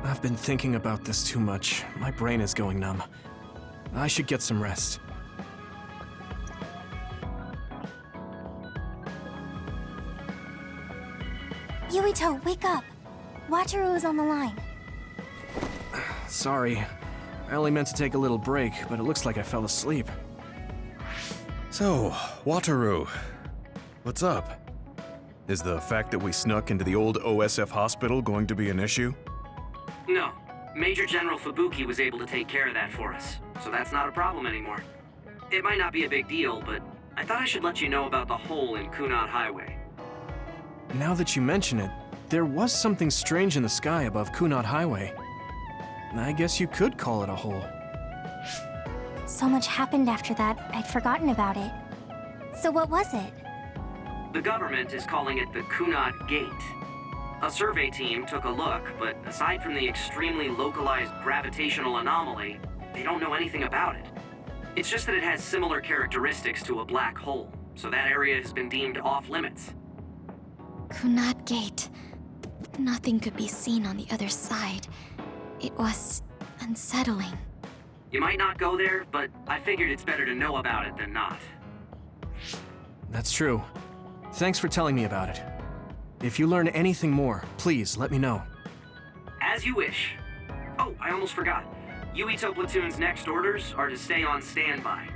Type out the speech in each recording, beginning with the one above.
I've been thinking about this too much. My brain is going numb. I should get some rest. Yuito, wake up! Wataru is on the line. Sorry. I only meant to take a little break, but it looks like I fell asleep. So, Wataru, what's up? Is the fact that we snuck into the old OSF hospital going to be an issue? No. Major General Fubuki was able to take care of that for us, so that's not a problem anymore. It might not be a big deal, but I thought I should let you know about the hole in Kunad Highway. Now that you mention it, there was something strange in the sky above Kunad Highway. I guess you could call it a hole. So much happened after that, I'd forgotten about it. So what was it? The government is calling it the Kunad Gate. A survey team took a look, but aside from the extremely localized gravitational anomaly, they don't know anything about it. It's just that it has similar characteristics to a black hole, so that area has been deemed off-limits. Kunad Gate. Nothing could be seen on the other side. It was unsettling. You might not go there, but I figured it's better to know about it than not. That's true. Thanks for telling me about it. If you learn anything more, please let me know. As you wish. Oh, I almost forgot. Yuito Platoon's next orders are to stay on standby,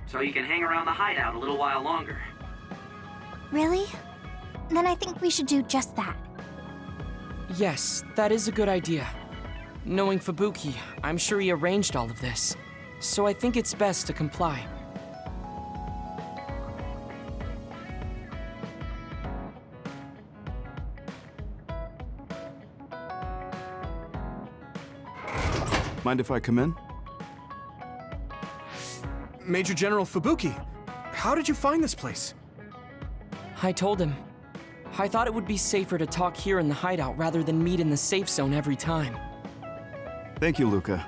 so you can hang around the hideout a little while longer. Really? Then I think we should do just that. Yes, that is a good idea. Knowing Fubuki, I'm sure he arranged all of this. So I think it's best to comply. Mind if I come in? Major General Fubuki, how did you find this place? I told him. I thought it would be safer to talk here in the hideout rather than meet in the safe zone every time. Thank you, Luca.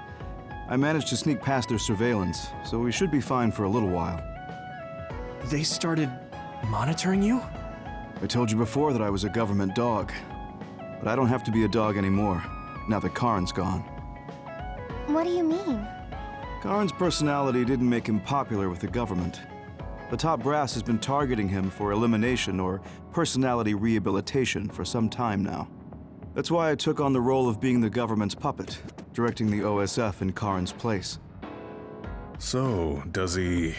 I managed to sneak past their surveillance, so we should be fine for a little while. They started monitoring you? I told you before that I was a government dog. But I don't have to be a dog anymore, now that Karin's gone. What do you mean? Karin's personality didn't make him popular with the government. The top brass has been targeting him for elimination or personality rehabilitation for some time now. That's why I took on the role of being the government's puppet, directing the OSF in Karin's place. So, does he...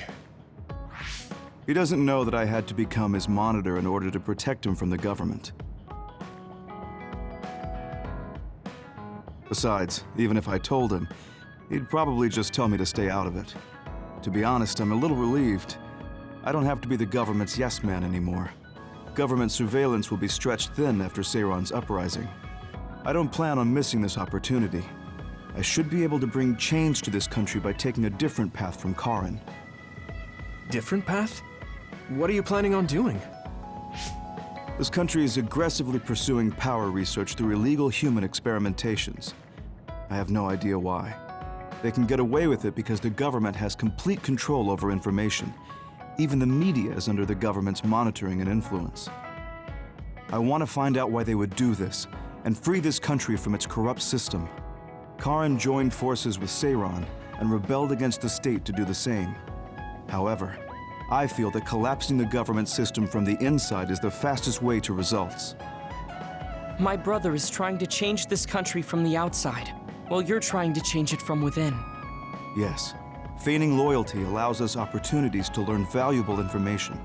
He doesn't know that I had to become his monitor in order to protect him from the government. Besides, even if I told him, he'd probably just tell me to stay out of it. To be honest, I'm a little relieved. I don't have to be the government's yes man anymore. Government surveillance will be stretched thin after Seiron's uprising. I don't plan on missing this opportunity. I should be able to bring change to this country by taking a different path from Karin. Different path? What are you planning on doing? This country is aggressively pursuing power research through illegal human experimentations. I have no idea why. They can get away with it because the government has complete control over information. Even the media is under the government's monitoring and influence. I want to find out why they would do this, and free this country from its corrupt system. Karin joined forces with Seiron and rebelled against the state to do the same. However, I feel that collapsing the government system from the inside is the fastest way to results. My brother is trying to change this country from the outside, while you're trying to change it from within. Yes, feigning loyalty allows us opportunities to learn valuable information.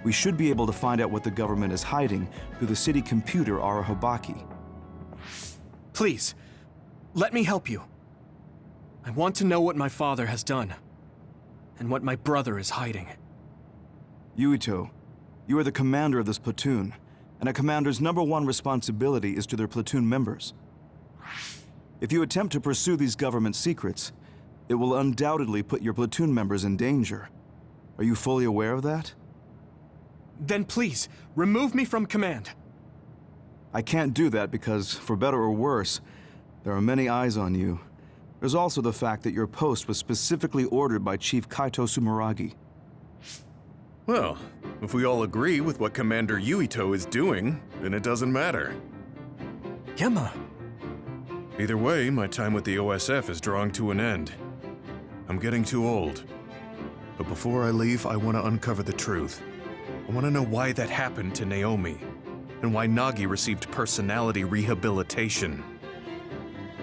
We should be able to find out what the government is hiding through the city computer Arahobaki. Please, let me help you. I want to know what my father has done, and what my brother is hiding. Yuito, you are the commander of this platoon, and a commander's #1 responsibility is to their platoon members. If you attempt to pursue these government secrets, it will undoubtedly put your platoon members in danger. Are you fully aware of that? Then please, remove me from command. I can't do that because, for better or worse, there are many eyes on you. There's also the fact that your post was specifically ordered by Chief Kaito Sumeragi. Well, if we all agree with what Commander Yuito is doing, then it doesn't matter. Gemma, Either way, my time with the OSF is drawing to an end. I'm getting too old. But before I leave, I want to uncover the truth. I want to know why that happened to Naomi, and why Nagi received personality rehabilitation.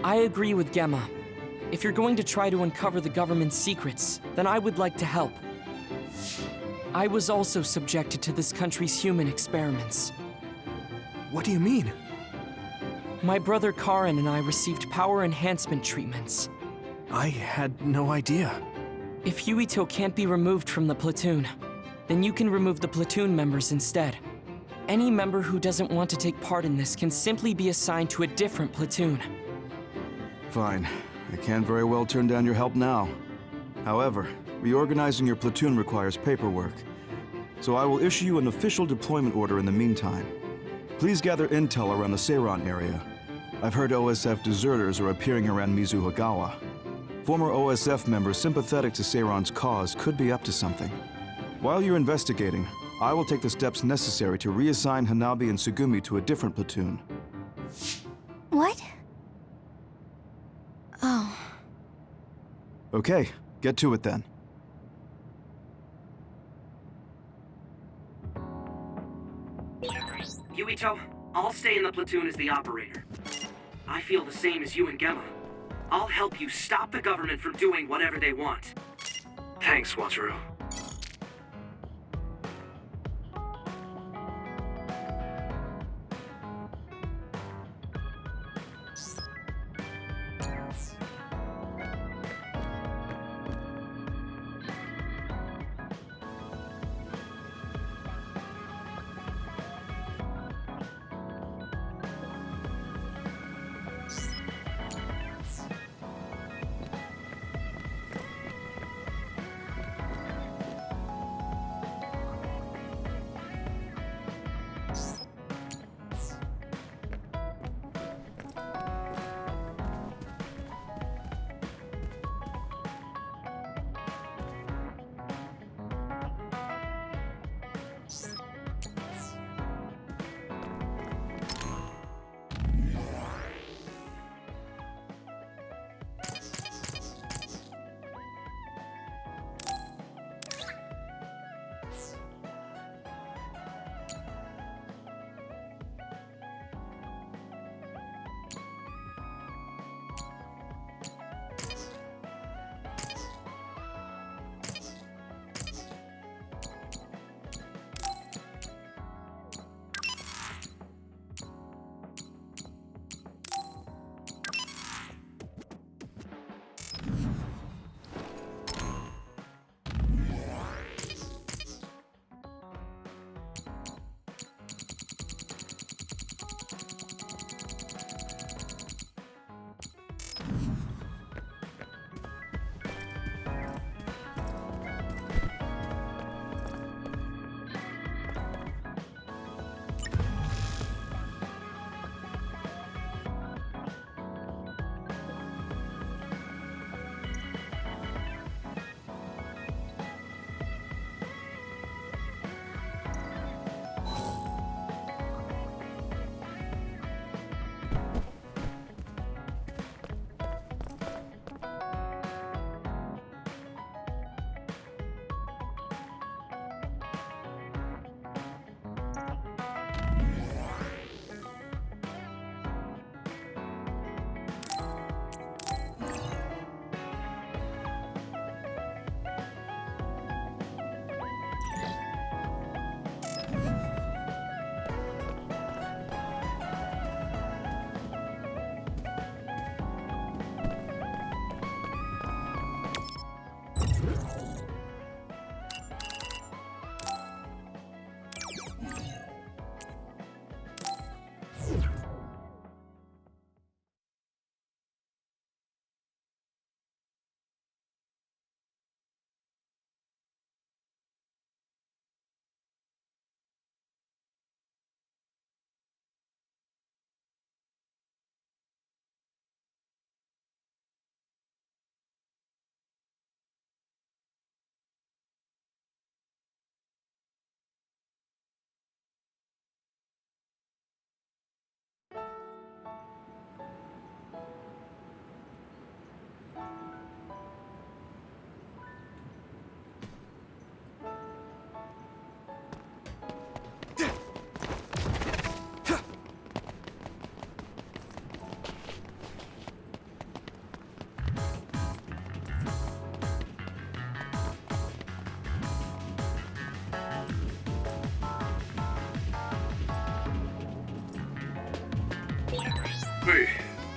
I agree with Gemma. If you're going to try to uncover the government's secrets, then I would like to help. I was also subjected to this country's human experiments. What do you mean? My brother Karin and I received power enhancement treatments. I had no idea. If Yuito can't be removed from the platoon, then you can remove the platoon members instead. Any member who doesn't want to take part in this can simply be assigned to a different platoon. Fine. I can't very well turn down your help now. However, reorganizing your platoon requires paperwork. So I will issue you an official deployment order in the meantime. Please gather intel around the Seiran area. I've heard OSF deserters are appearing around Mizuhagawa. Former OSF members sympathetic to Seiran's cause could be up to something. While you're investigating, I will take the steps necessary to reassign Hanabi and Tsugumi to a different platoon. What? Oh. Okay, get to it then. Yuito, I'll stay in the platoon as the operator. I feel the same as you and Gemma. I'll help you stop the government from doing whatever they want. Thanks, Wataru.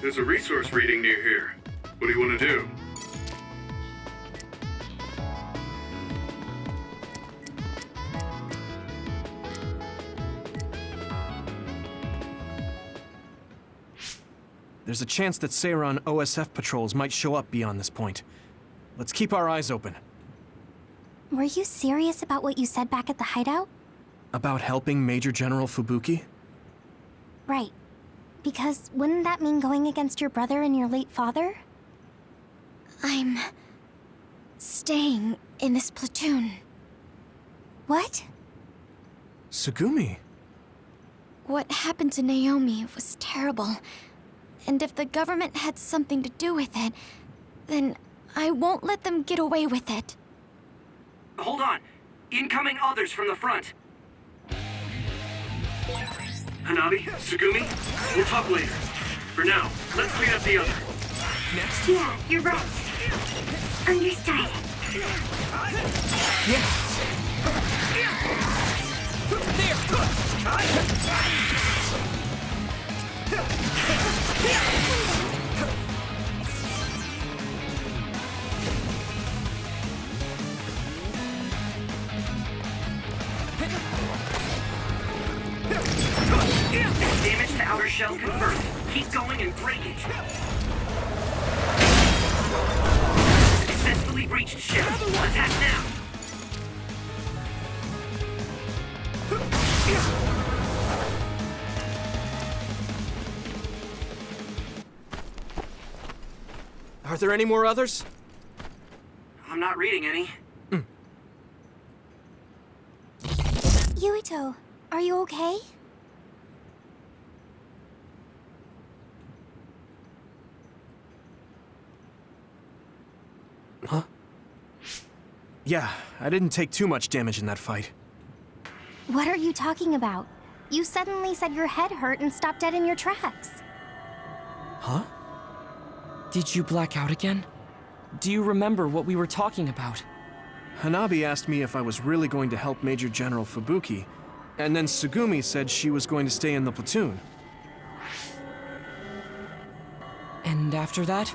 There's a resource reading near here. What do you want to do? There's a chance that Seiran OSF patrols might show up beyond this point. Let's keep our eyes open. Were you serious about what you said back at the hideout? About helping Major General Fubuki? Right. Because wouldn't that mean going against your brother and your late father? I'm staying in this platoon. What? Tsugumi. What happened to Naomi was terrible. And if the government had something to do with it, then I won't let them get away with it. Hold on. Incoming others from the front. Hanabi, Tsugumi, we'll talk later. For now, let's clean up the other. Next? Yeah, you're right. Understood. Damage to outer shell confirmed. Keep going and break it. Successfully breached shell. Attack now. Are there any more others? I'm not reading any. Yuito, are you okay? Huh? Yeah, I didn't take too much damage in that fight. What are you talking about? You suddenly said your head hurt and stopped dead in your tracks. Huh? Did you black out again? Do you remember what we were talking about? Hanabi asked me if I was really going to help Major General Fubuki, and then Tsugumi said she was going to stay in the platoon. And after that?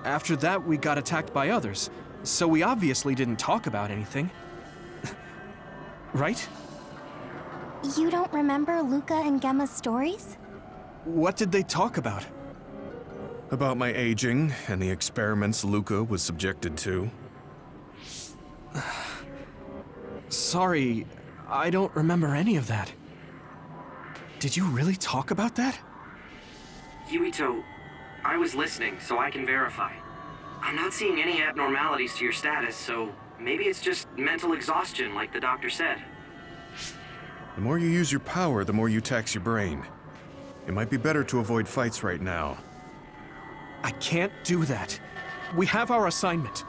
After that, we got attacked by others, so we obviously didn't talk about anything. Right? You don't remember Luca and Gemma's stories? What did they talk about? About my aging and the experiments Luca was subjected to. Sorry, I don't remember any of that. Did you really talk about that? Yuito, I was listening, so I can verify. I'm not seeing any abnormalities to your status, so maybe it's just mental exhaustion, like the doctor said. The more you use your power, the more you tax your brain. It might be better to avoid fights right now. I can't do that. We have our assignment.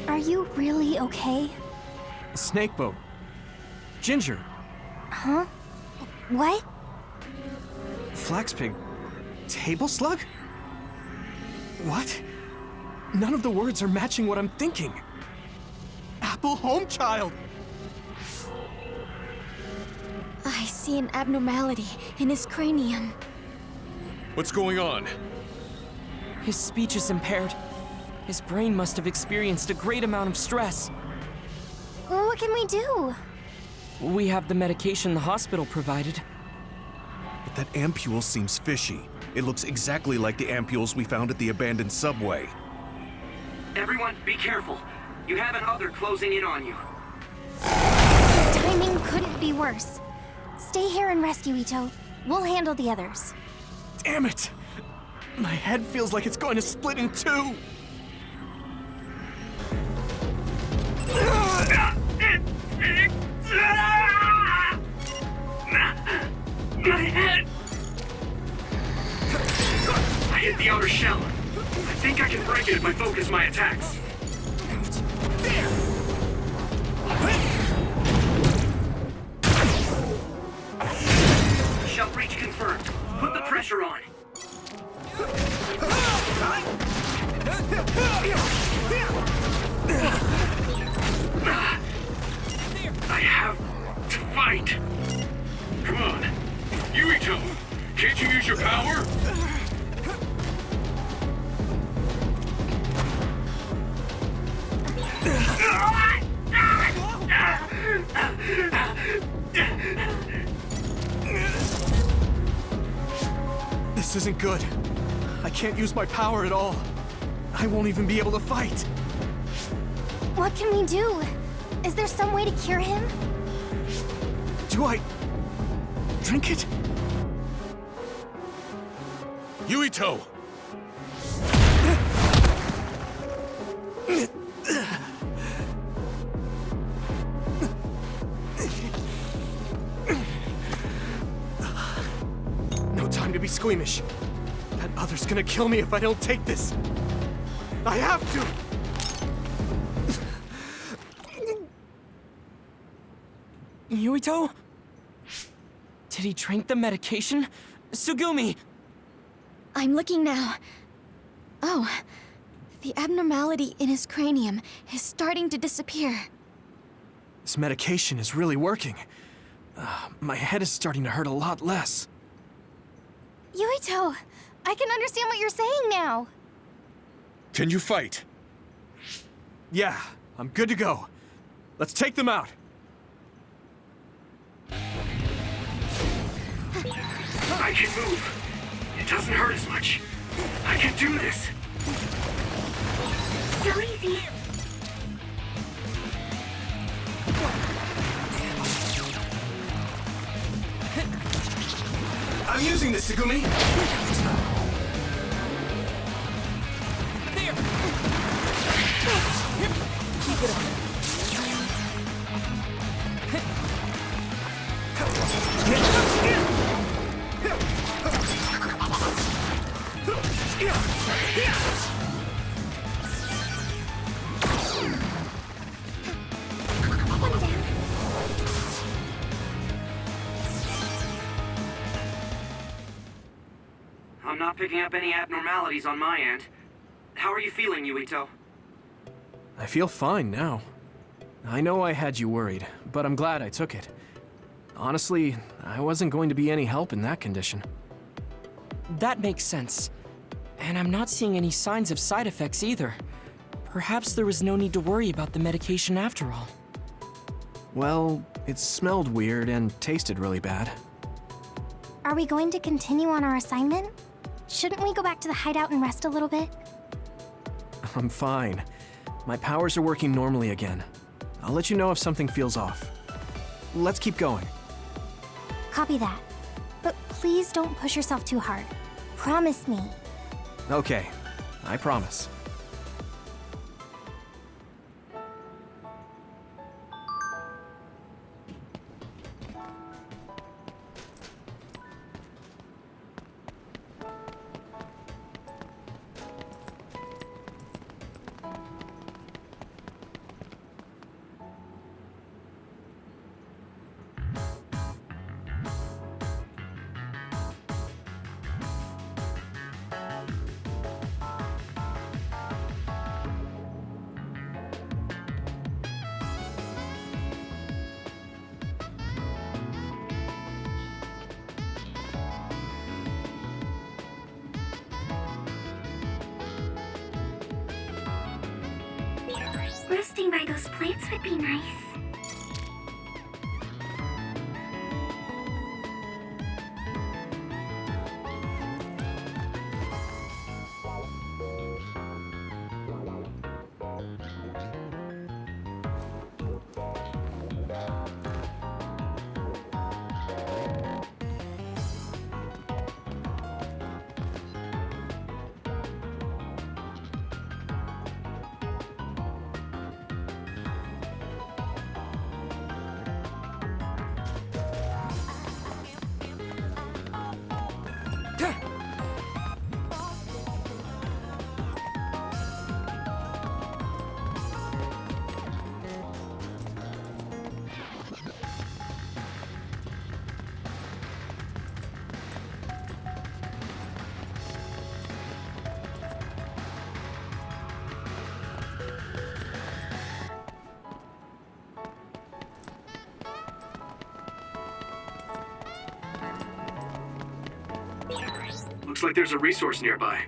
Are you really okay? Snakeboat. Ginger. Huh? What? Flaxpig. Table slug? What? None of the words are matching what I'm thinking. Apple home child! I see an abnormality in his cranium. What's going on? His speech is impaired. His brain must have experienced a great amount of stress. What can we do? We have the medication the hospital provided. But that ampule seems fishy. It looks exactly like the ampules we found at the abandoned subway. Everyone, be careful. You have an other closing in on you. His timing couldn't be worse. Stay here and rest, Yuito. We'll handle the others. Damn it! My head feels like it's going to split in two! My head! I hit the outer shell. I think I can break it if I focus my attacks. Shell breach confirmed. Put the pressure on. This isn't good. I can't use my power at all. I won't even be able to fight. What can we do? Is there some way to cure him? Do I drink it? Yuito! No time to be squeamish. That other's gonna kill me if I don't take this. I have to! Yuito? Did he drink the medication? Sugumi! I'm looking now. Oh, the abnormality in his cranium is starting to disappear. This medication is really working. My head is starting to hurt a lot less. Yuito, I can understand what you're saying now. Can you fight? Yeah, I'm good to go. Let's take them out. I can move. It doesn't hurt as much. I can do this. Go easy. I'm using this, Sugumi. There! Keep it up. I'm not picking up any abnormalities on my end. How are you feeling, Yuito? I feel fine now. I know I had you worried, but I'm glad I took it. Honestly, I wasn't going to be any help in that condition. That makes sense. And I'm not seeing any signs of side effects either. Perhaps there was no need to worry about the medication after all. Well, it smelled weird and tasted really bad. Are we going to continue on our assignment? Shouldn't we go back to the hideout and rest a little bit? I'm fine. My powers are working normally again. I'll let you know if something feels off. Let's keep going. Copy that. But please don't push yourself too hard. Promise me. Okay, I promise. Resting by those plants would be nice. Looks like there's a resource nearby.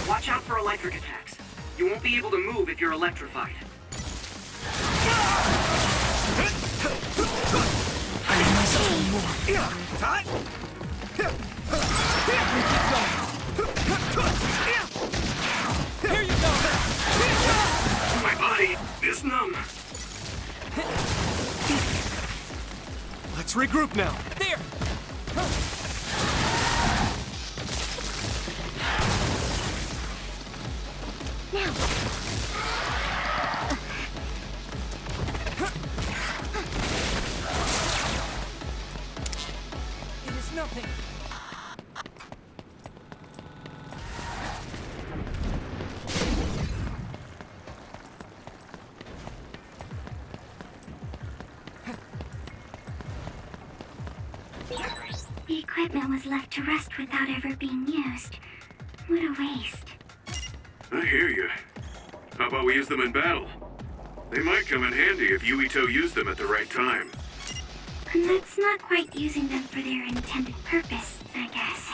Watch out for electric attacks. You won't be able to move if you're electrified. Here you go! My body is numb. Let's regroup now. There! It is nothing. The equipment was left to rest without ever being used. What a waste. I hear you. How about we use them in battle? They might come in handy if Yuito used them at the right time. And that's not quite using them for their intended purpose, I guess.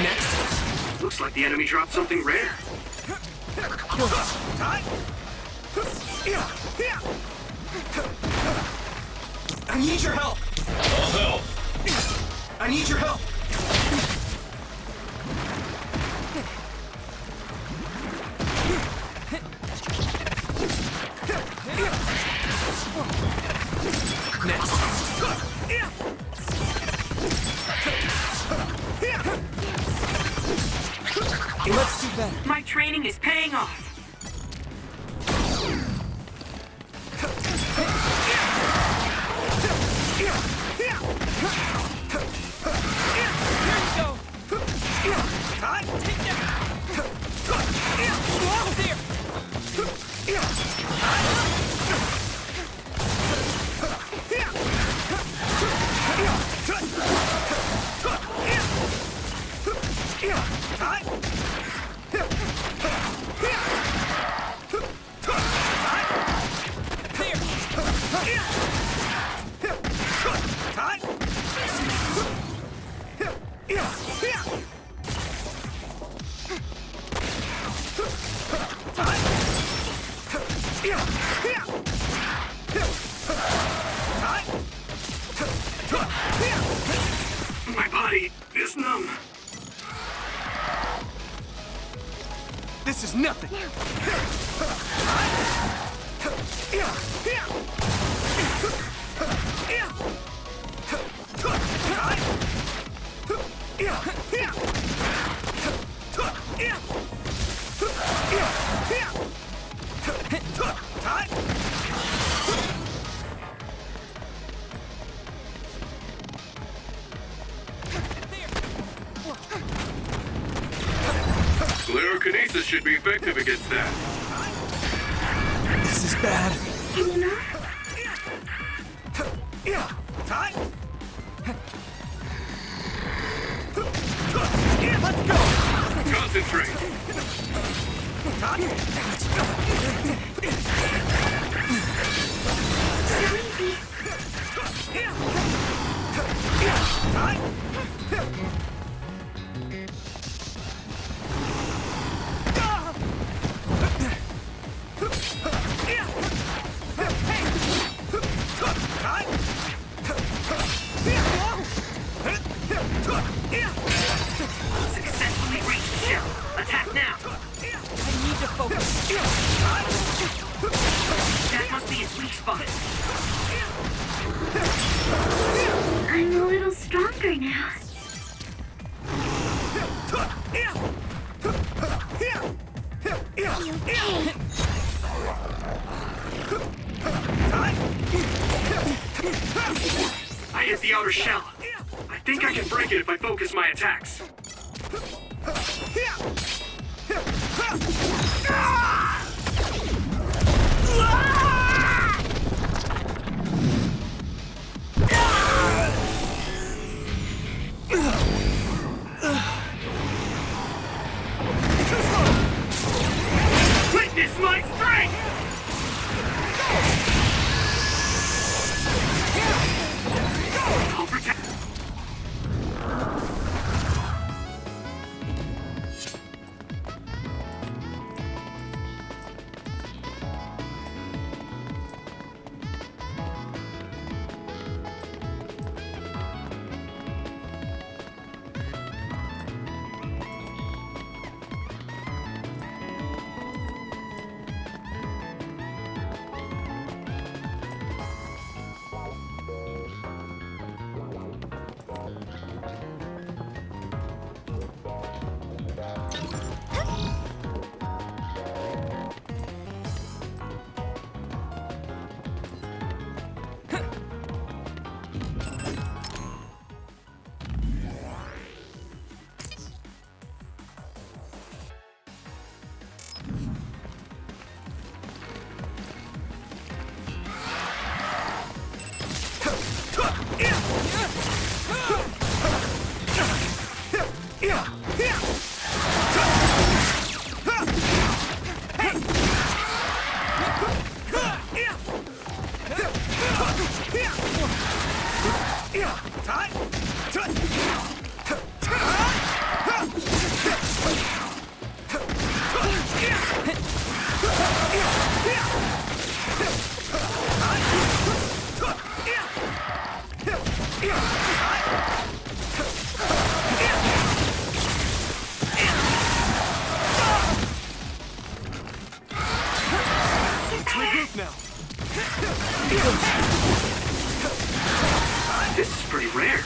Next. Looks like the enemy dropped something rare. I need your help! I'll help. I need your help! Let's do better. My training is paying off. Here you go! Take that! There! My body is numb. This is nothing! Sclerokinesis should be effective against that. This is bad. Can you move? Let's go! Concentrate. Successfully reached the shell. Attack now. I need to focus. That must be its weak spot. I'm a little stronger now. Okay. I hit the outer shell. I think I can break it if I focus my attacks. use my strength! I'll protect... This is pretty rare.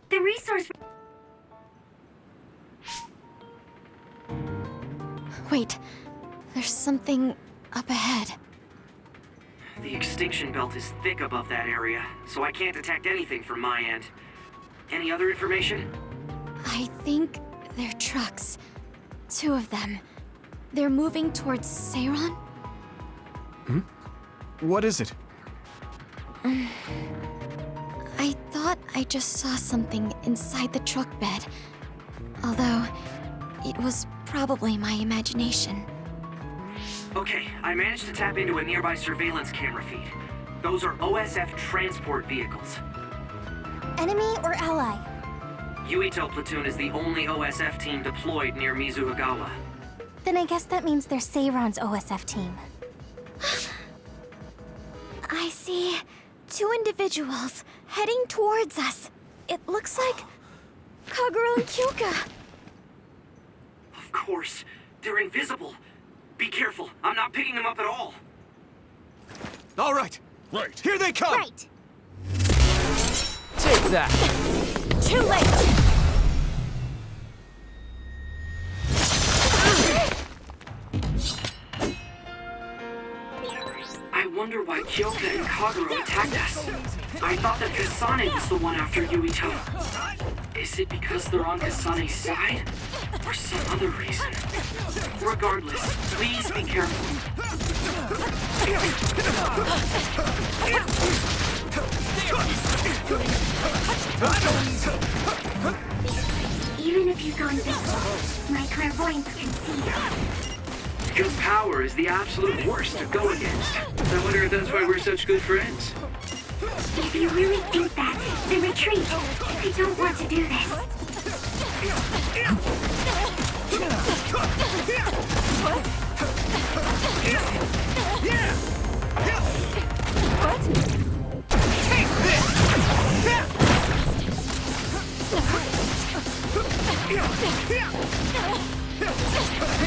The resource... Wait, there's something up ahead. The extinction belt is thick above that area, so I can't detect anything from my end. Any other information? I think they're trucks. 2 of them. They're moving towards Seiron? What is it? I thought I just saw something inside the truck bed. Although, it was probably my imagination. Okay, I managed to tap into a nearby surveillance camera feed. Those are OSF transport vehicles. Enemy or ally? Yuito platoon is the only OSF team deployed near Mizuhagawa. Then I guess that means they're Seiron's OSF team. I see 2 individuals heading towards us. It looks like Kagura and Kyuka. Of course. They're invisible. Be careful. I'm not picking them up at all. All right. Right. Here they come! Right! Take that! Too late! I wonder why Kyoka and Kagero attacked us. I thought that Kasane was the one after Yuito. Is it because they're on Kasane's side? Or some other reason? Regardless, please be careful. Even if you go invisible, my clairvoyance can see you. Your power is the absolute worst to go against. I wonder if that's why we're such good friends. If you really think that, then retreat. I don't want to do this.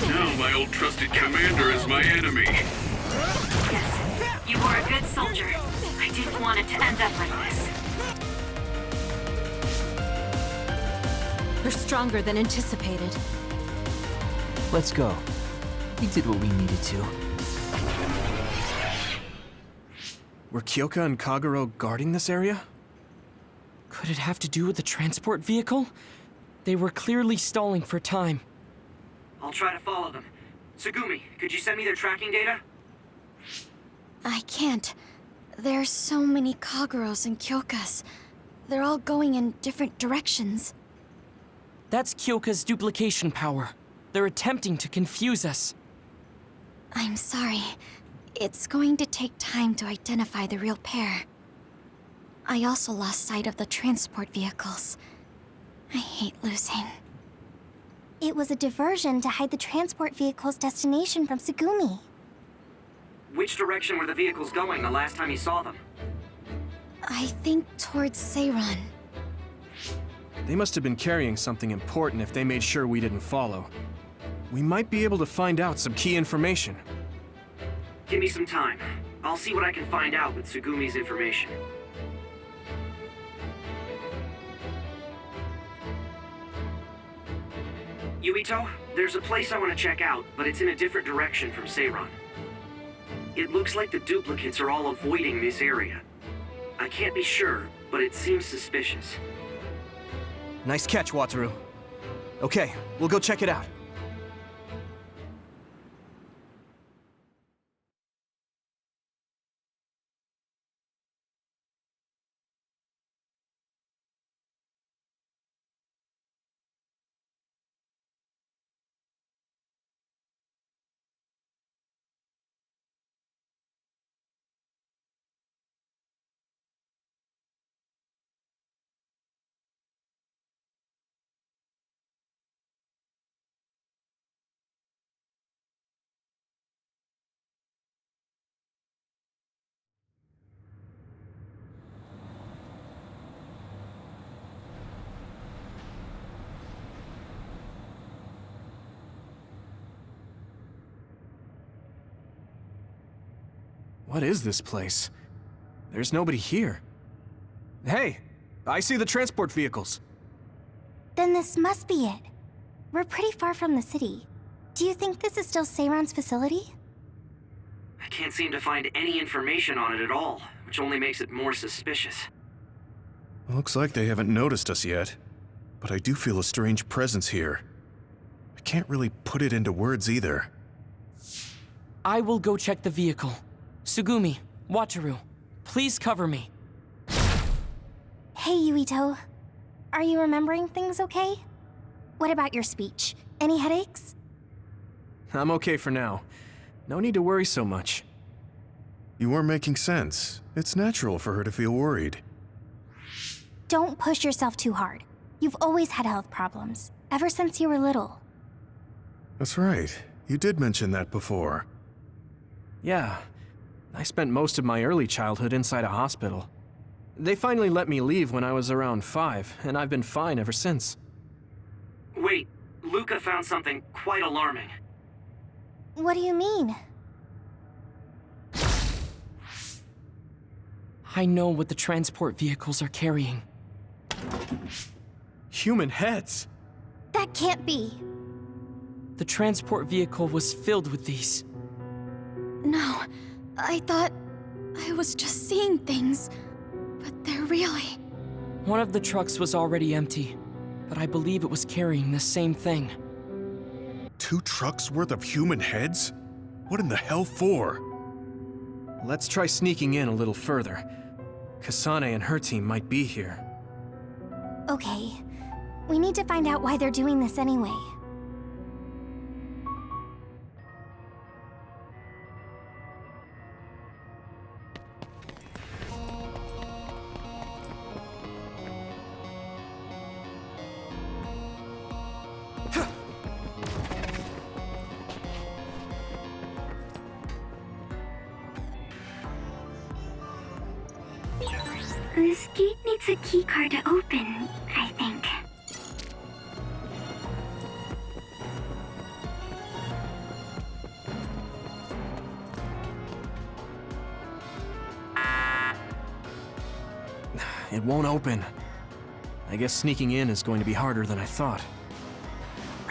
Now my old trusted commander is my enemy. Yes, you were a good soldier. I didn't want it to end up like this. You're stronger than anticipated. Let's go. We did what we needed to. Were Kyoka and Kagero guarding this area? Could it have to do with the transport vehicle? They were clearly stalling for time. I'll try to follow them. Tsugumi, could you send me their tracking data? I can't. There's so many Kageros and Kyokas. They're all going in different directions. That's Kyoka's duplication power. They're attempting to confuse us. I'm sorry. It's going to take time to identify the real pair. I also lost sight of the transport vehicles. I hate losing. It was a diversion to hide the transport vehicle's destination from Tsugumi. Which direction were the vehicles going the last time you saw them? I think towards Seiran. They must have been carrying something important if they made sure we didn't follow. We might be able to find out some key information. Give me some time. I'll see what I can find out with Tsugumi's information. Yuito, there's a place I want to check out, but it's in a different direction from Seiran. It looks like the duplicates are all avoiding this area. I can't be sure, but it seems suspicious. Nice catch, Wataru. Okay, we'll go check it out. What is this place? There's nobody here. Hey, I see the transport vehicles. Then this must be it. We're pretty far from the city. Do you think this is still Seiran's facility? I can't seem to find any information on it at all, which only makes it more suspicious. Looks like they haven't noticed us yet, but I do feel a strange presence here. I can't really put it into words either. I will go check the vehicle. Tsugumi, Wataru, please cover me. Hey, Yuito. Are you remembering things okay? What about your speech? Any headaches? I'm okay for now. No need to worry so much. You are making sense. It's natural for her to feel worried. Don't push yourself too hard. You've always had health problems, ever since you were little. That's right. You did mention that before. Yeah. I spent most of my early childhood inside a hospital. They finally let me leave when I was around 5, and I've been fine ever since. Wait, Luca found something quite alarming. What do you mean? I know what the transport vehicles are carrying. Human heads! That can't be. The transport vehicle was filled with these. No, I thought I was just seeing things, but they're really... One of the trucks was already empty, but I believe it was carrying the same thing. 2 trucks worth of human heads? What in the hell for? Let's try sneaking in a little further. Kasane and her team might be here. Okay. We need to find out why they're doing this anyway. This gate needs a keycard to open, I think. It won't open. I guess sneaking in is going to be harder than I thought.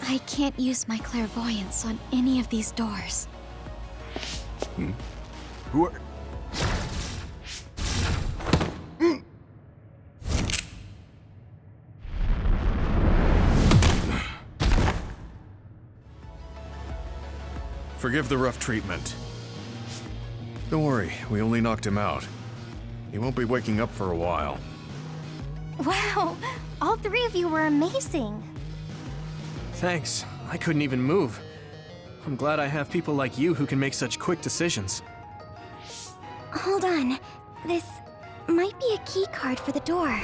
I can't use my clairvoyance on any of these doors. Who are... Forgive the rough treatment. Don't worry, we only knocked him out. He won't be waking up for a while. Wow! All 3 of you were amazing! Thanks. I couldn't even move. I'm glad I have people like you who can make such quick decisions. Hold on. This might be a key card for the door.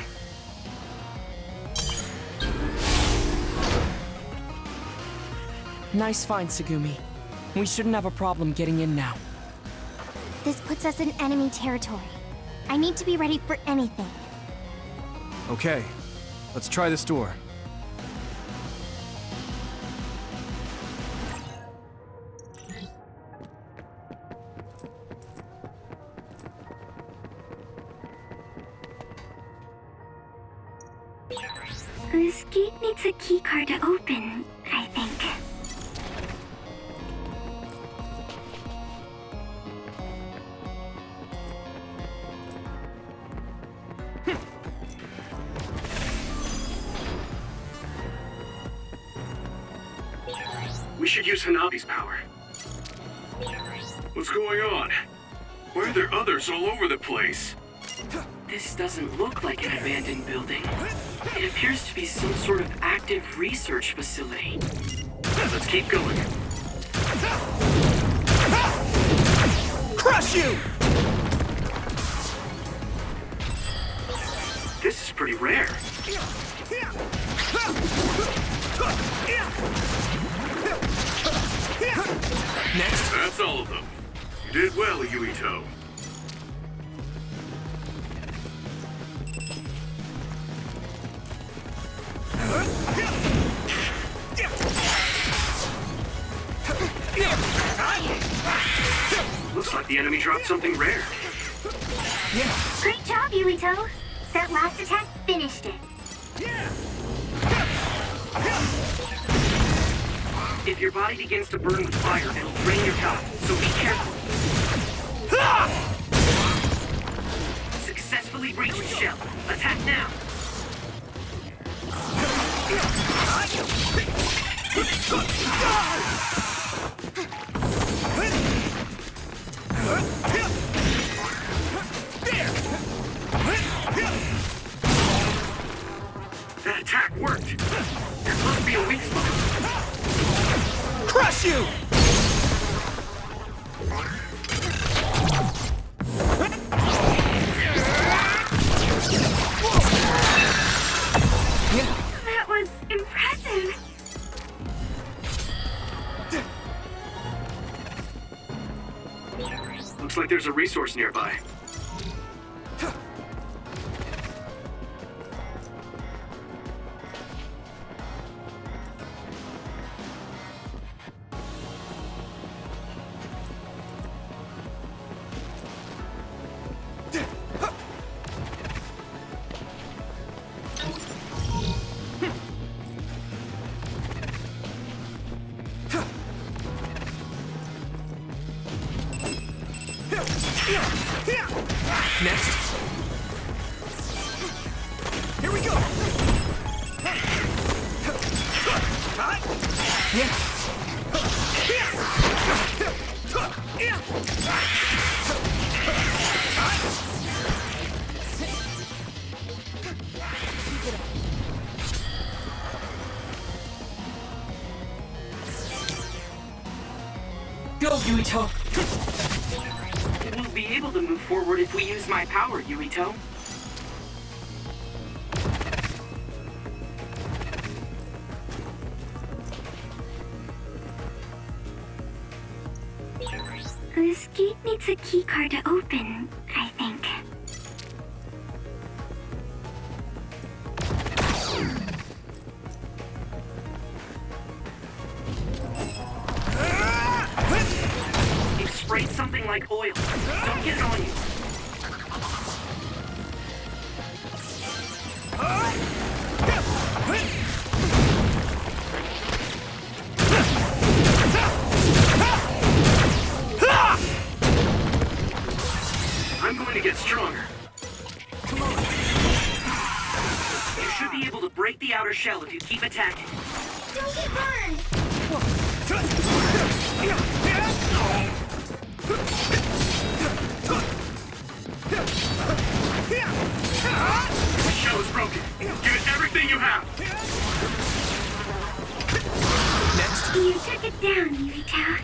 Nice find, Tsugumi. We shouldn't have a problem getting in now. This puts us in enemy territory. I need to be ready for anything. Okay, let's try this door. This gate needs a keycard to open, I think. We should use Hanabi's power. What's going on? Why are there others all over the place? This doesn't look like an abandoned building. It appears to be some sort of active research facility. Let's keep going. Crush you! This is pretty rare. Next. That's all of them. You did well, Yuito. Looks like the enemy dropped something rare. Great job, Yuito. That last attack finished it. If your body begins to burn with fire, it'll drain your health, so be careful. Successfully breached shell. Attack now. That attack worked. There must be a weak spot. Crush you! That was impressive. Looks like there's a resource nearby. Next. Here we go. Go, Yuito! We'll be able to move forward if we use my power, Yuito. This gate needs a keycard to open, I think. You've sprayed something like oil. Don't get it on you. I'm going to get stronger. Come on. You should be able to break the outer shell if you keep attacking. Don't get burned! The shell is broken. Give it everything you have. Next. You took it down, Yuito.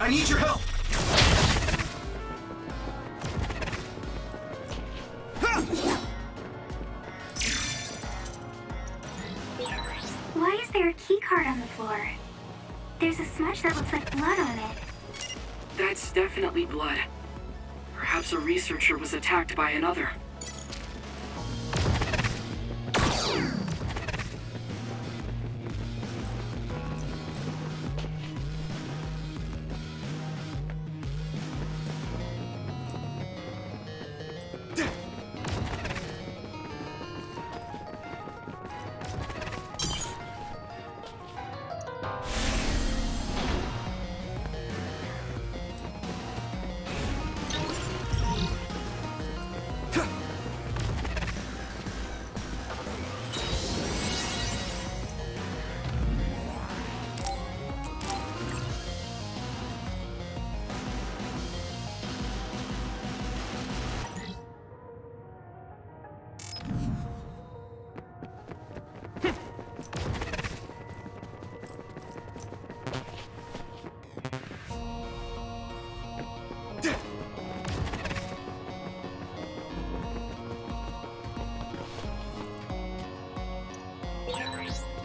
I need your help! Why is there a keycard on the floor? There's a smudge that looks like blood on it. That's definitely blood. Perhaps a researcher was attacked by another.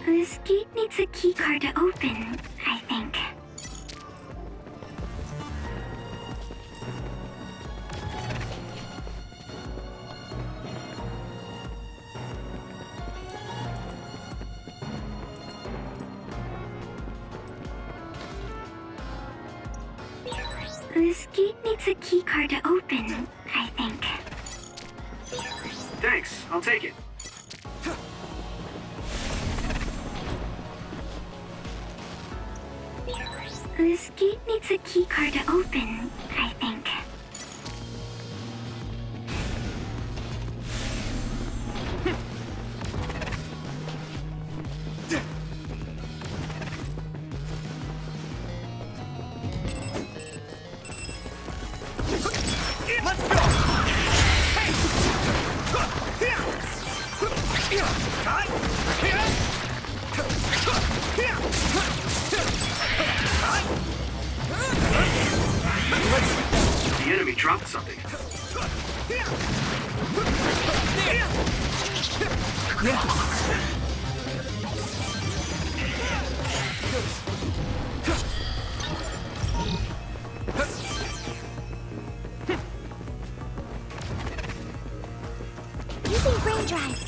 This gate needs a keycard to open, I think. This gate needs a keycard to open, I think. Thanks, I'll take it. This gate needs a keycard to open, I think. The enemy dropped something. Using brain drive.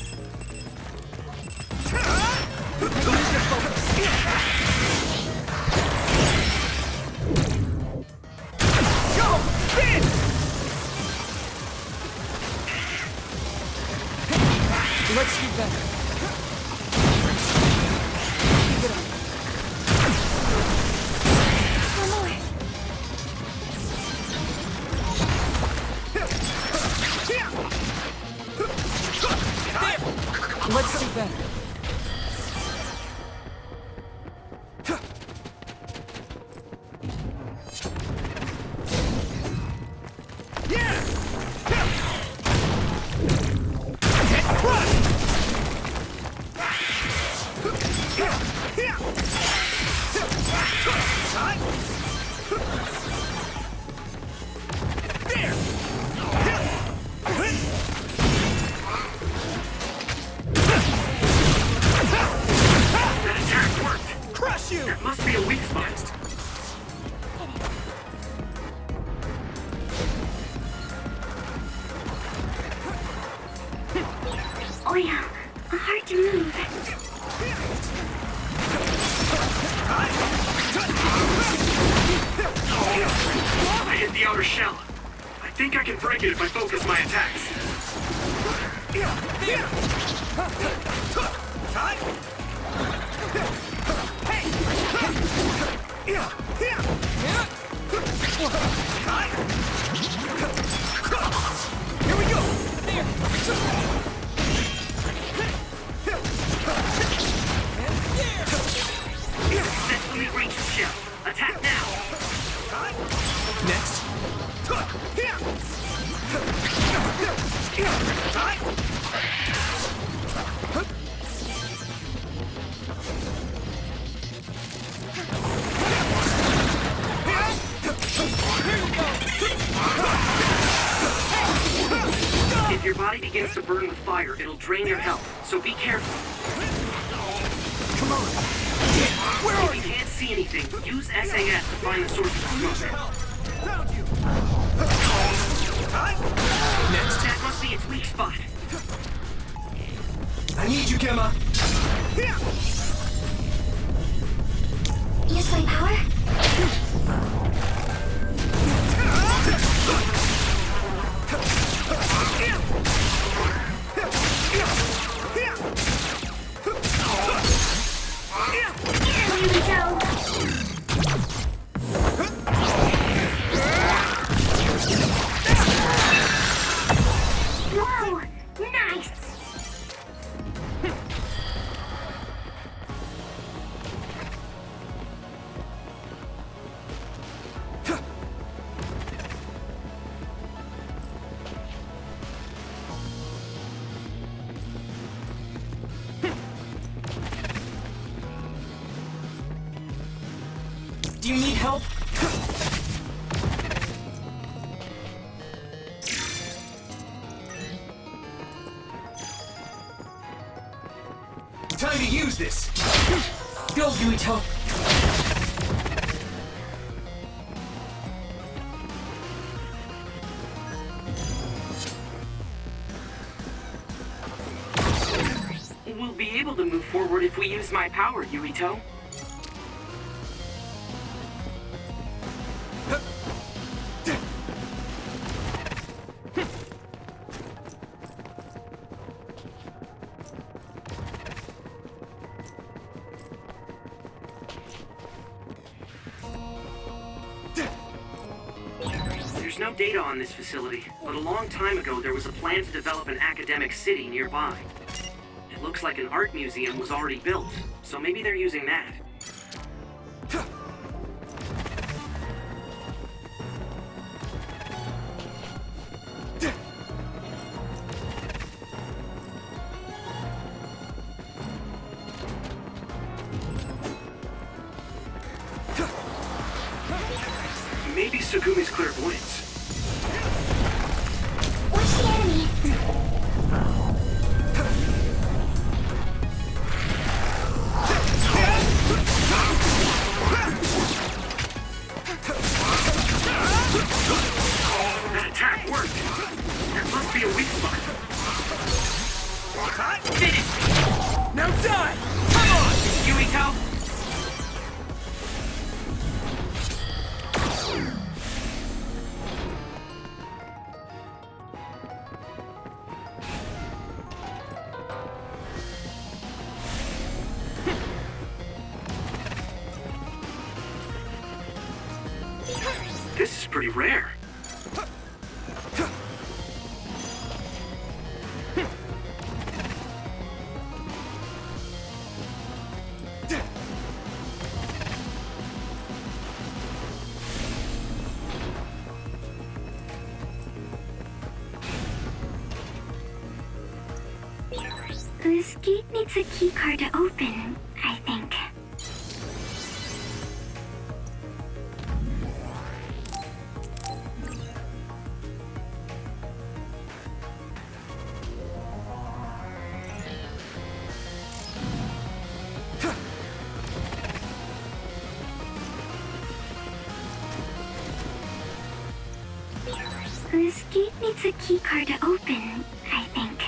Let's do better. Keep it up. One more. Let's do better. That must be a weak spot. Oil, hard to move. I hit the outer shell. I think I can break it if I focus my attacks. Here we go. Successfully reached shell. Attack now. Next. If your body begins to burn with fire, it'll drain your health, so be careful. Come on. If you can't see anything, use SAS to find the source of the smoke. Next. That must be its weak spot. I need you, Gemma. Use my power? Here we go. Whoa, nice. Do you need help? Time to use this! Go, Yuito! We'll be able to move forward if we use my power, Yuito. There's no data on this facility, but a long time ago there was a plan to develop an academic city nearby. It looks like an art museum was already built, so maybe they're using that. Maybe Sugumi's clairvoyance. Watch the enemy. That attack worked! That must be a weak spot. Finish! Now die! Come on! Yuito! This is pretty rare. This gate needs a keycard to open, I think. This gate needs a keycard to open, I think.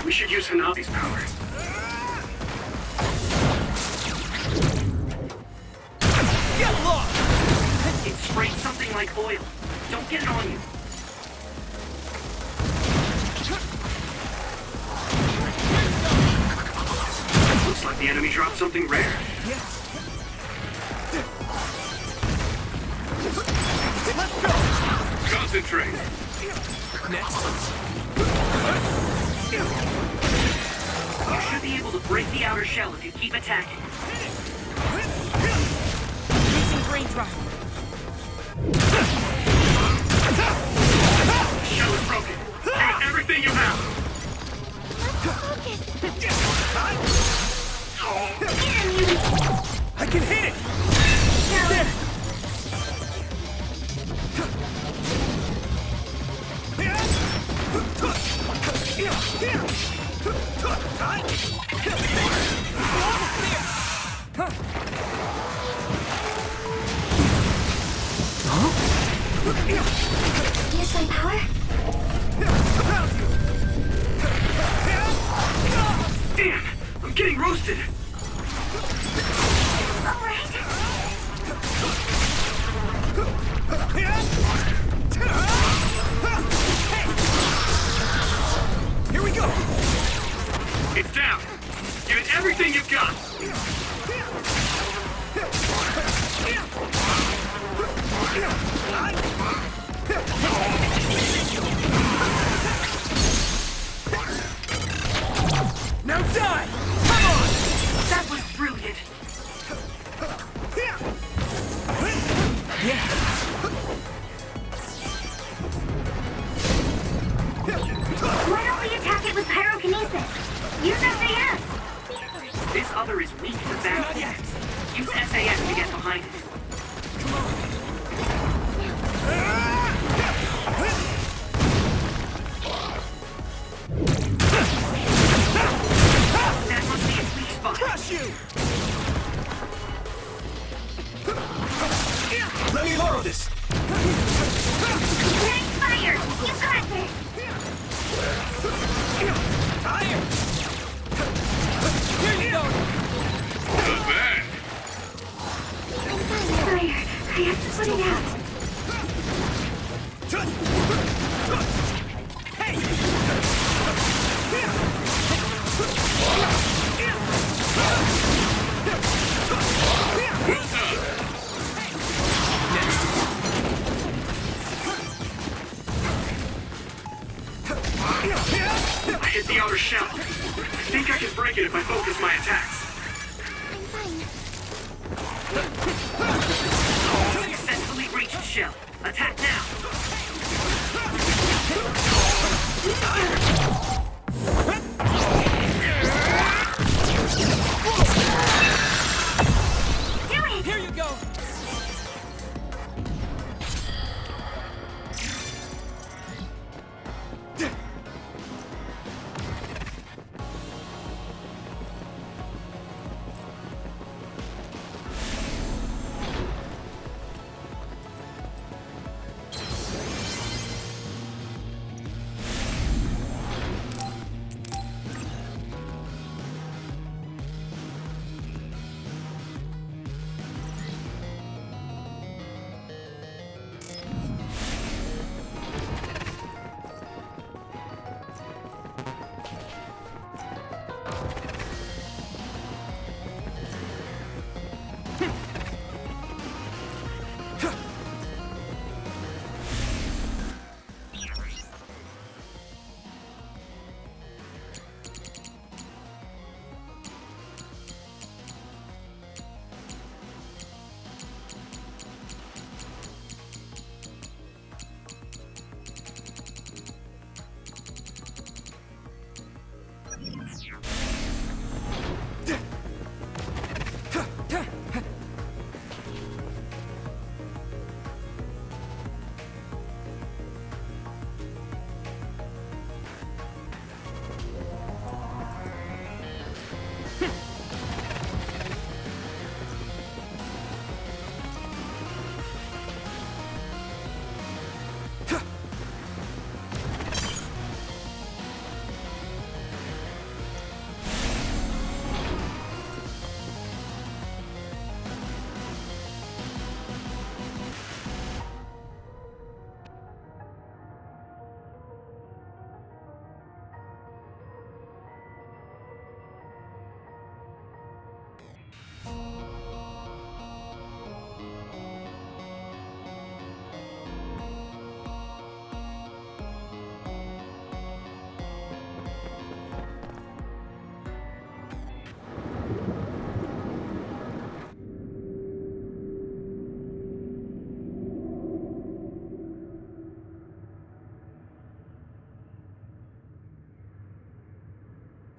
We should use Hanabi's power. Get lost! It sprayed something like oil. Don't get it on you. Looks like the enemy dropped something rare. Let's go! Concentrate. Next. You should be able to break the outer shell if you keep attacking. Using brain drive. The shell is broken. Give it everything you have. I can hit it! Use my power? Damn! I'm getting roasted! Alright. Here we go! It's down. Give it everything you've got. Now die! Come on! That was brilliant. Yeah. Why don't we attack it with pyrokinesis? Use SAS! This other is weak to that. Use SAS to get behind it. That must be its weak spot. Crush you! Let me borrow this! Take fire! You got this! Fire! Here you go! Not bad. Fire! I have to put it out. Hey! Who's up? I hit the outer shell. I think I can break it if I focus my attacks. Successfully reached shell. Attack now. Here you go!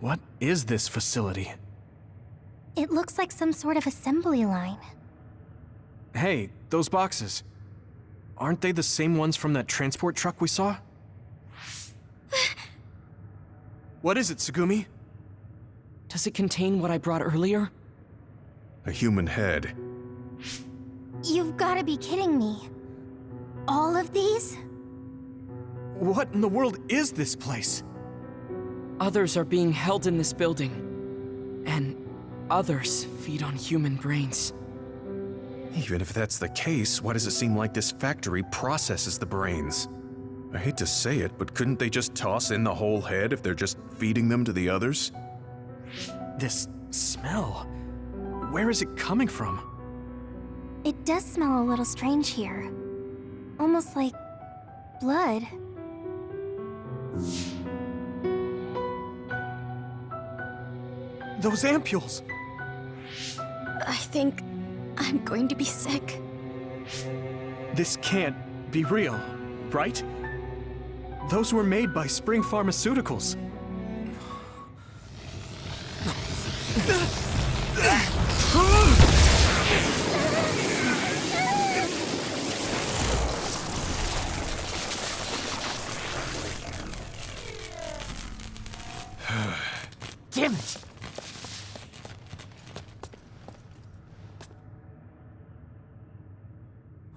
What is this facility? It looks like some sort of assembly line. Hey, those boxes. Aren't they the same ones from that transport truck we saw? What is it, Tsugumi? Does it contain what I brought earlier? A human head. You've got to be kidding me. All of these? What in the world is this place? Others are being held in this building. And others feed on human brains. Even if that's the case, why does it seem like this factory processes the brains? I hate to say it, but couldn't they just toss in the whole head if they're just feeding them to the others? This smell. Where is it coming from? It does smell a little strange here. Almost like blood. Those ampules! I think I'm going to be sick. This can't be real, right? Those were made by Spring Pharmaceuticals. Damn it!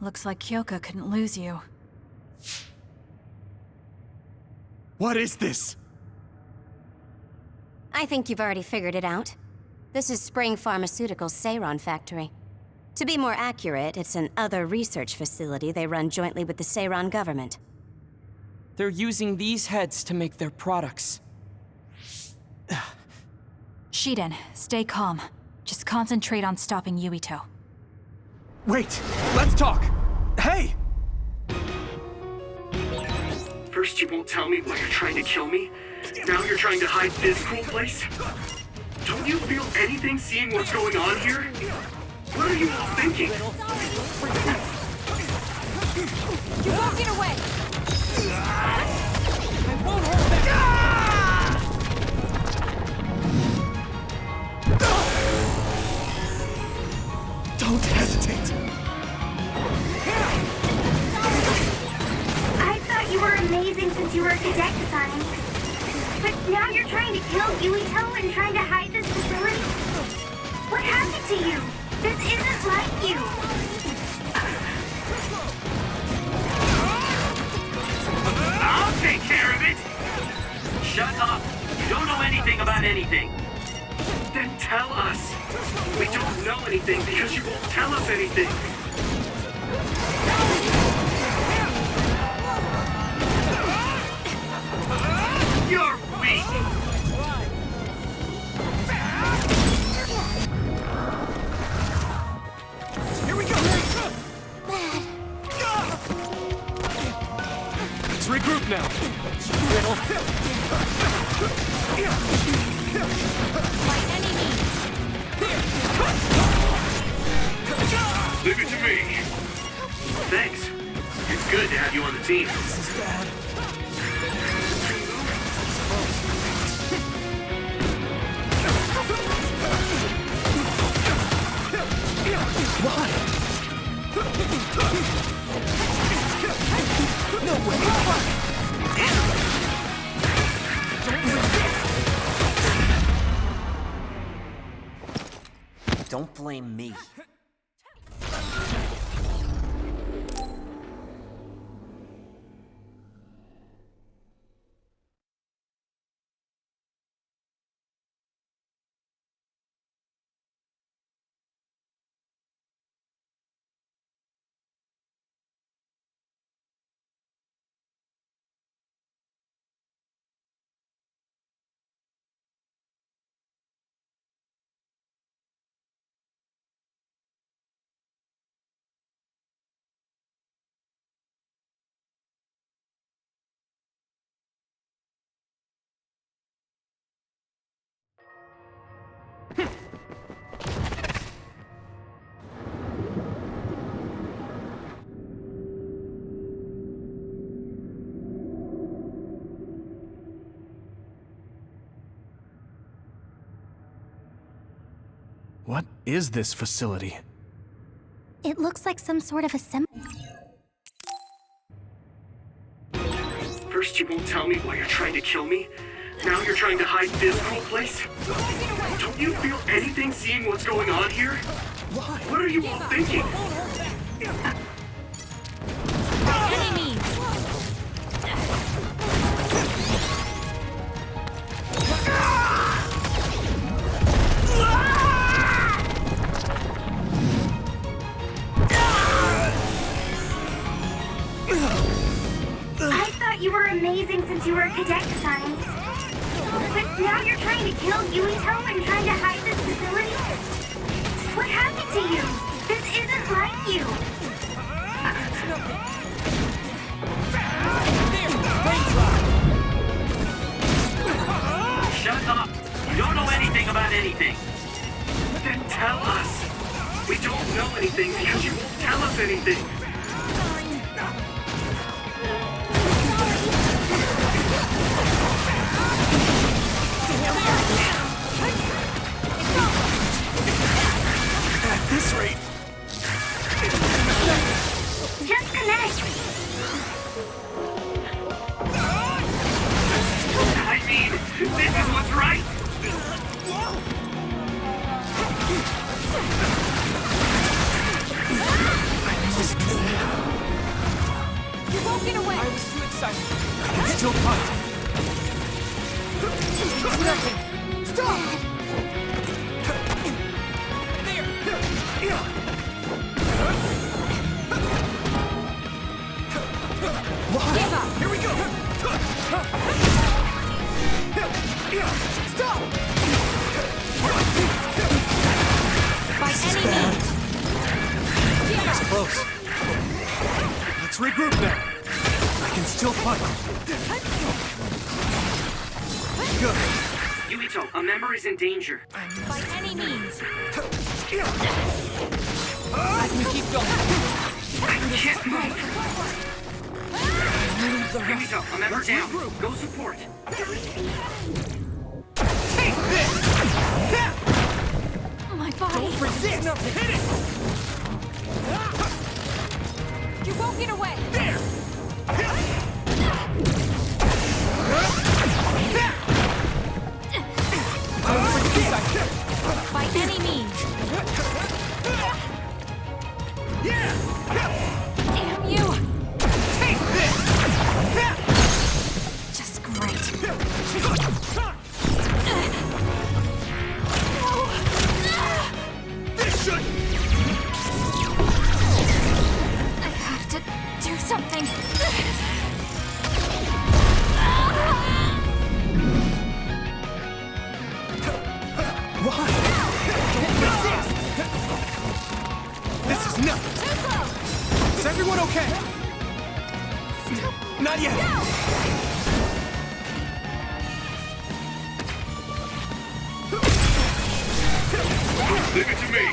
Looks like Kyoka couldn't lose you. What is this? I think you've already figured it out. This is Spring Pharmaceuticals' Seiron factory. To be more accurate, it's an other research facility they run jointly with the Seiron government. They're using these heads to make their products. Shiden, stay calm. Just concentrate on stopping Yuito. Wait, let's talk! Hey! First you won't tell me why you're trying to kill me. Now you're trying to hide this cool place? Don't you feel anything seeing what's going on here? What are you all thinking? You won't get away! I won't hold back! Don't hesitate! I thought you were amazing since you were a cadet design. But now you're trying to kill Yuito and trying to hide this facility? What happened to you? This isn't like you. I'll take care of it! Shut up! You don't know anything about anything. Then tell us! We don't know anything because you won't tell us anything! You're weak! Here we go! Let's regroup now. By any means! Leave it to me! Thanks. It's good to have you on the team. This is bad. Why? No way! Don't blame me. What is this facility? It looks like some sort of assembly. First you won't tell me why you're trying to kill me. Now you're trying to hide this cool place? Don't you feel anything seeing what's going on here? Why? What are you all thinking? By any means! I thought you were amazing since you were a cadet design. But now you're trying to kill Yuito and trying to hide this facility? What happened to you? This isn't like you. Shut up! You don't know anything about anything! Then tell us! We don't know anything because you won't tell us anything! At this rate... Just connect. I mean, this is what's right! You won't get away! I was too excited. I can still fight. Nothing. Stop! Give up! Here we go! Stop! By any means! That's close. Let's regroup now. I can still fight. Good. Yuito, a member is in danger. By any means! I can keep going. I can't move! Yuito, a member down. Go support. Take this! My body! Resist! Hit it! You won't get away! There! By any means! Damn you! Take this! Just great. This should... I have to do something. Why? Don't resist! This is nothing! Too slow! Is everyone okay? Not yet! Leave it to me!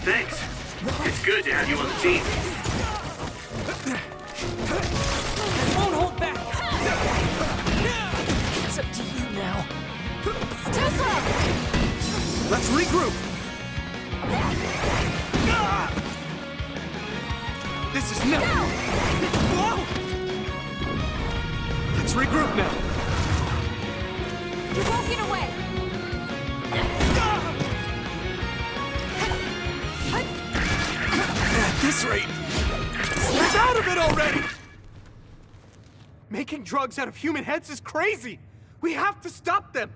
Thanks. It's good to have you on the team. I won't hold back. It's up to you now. Too slow! Let's regroup! This is nothing! Whoa! Let's regroup now! You won't get away! At this rate, snap out of it already! Making drugs out of human heads is crazy! We have to stop them!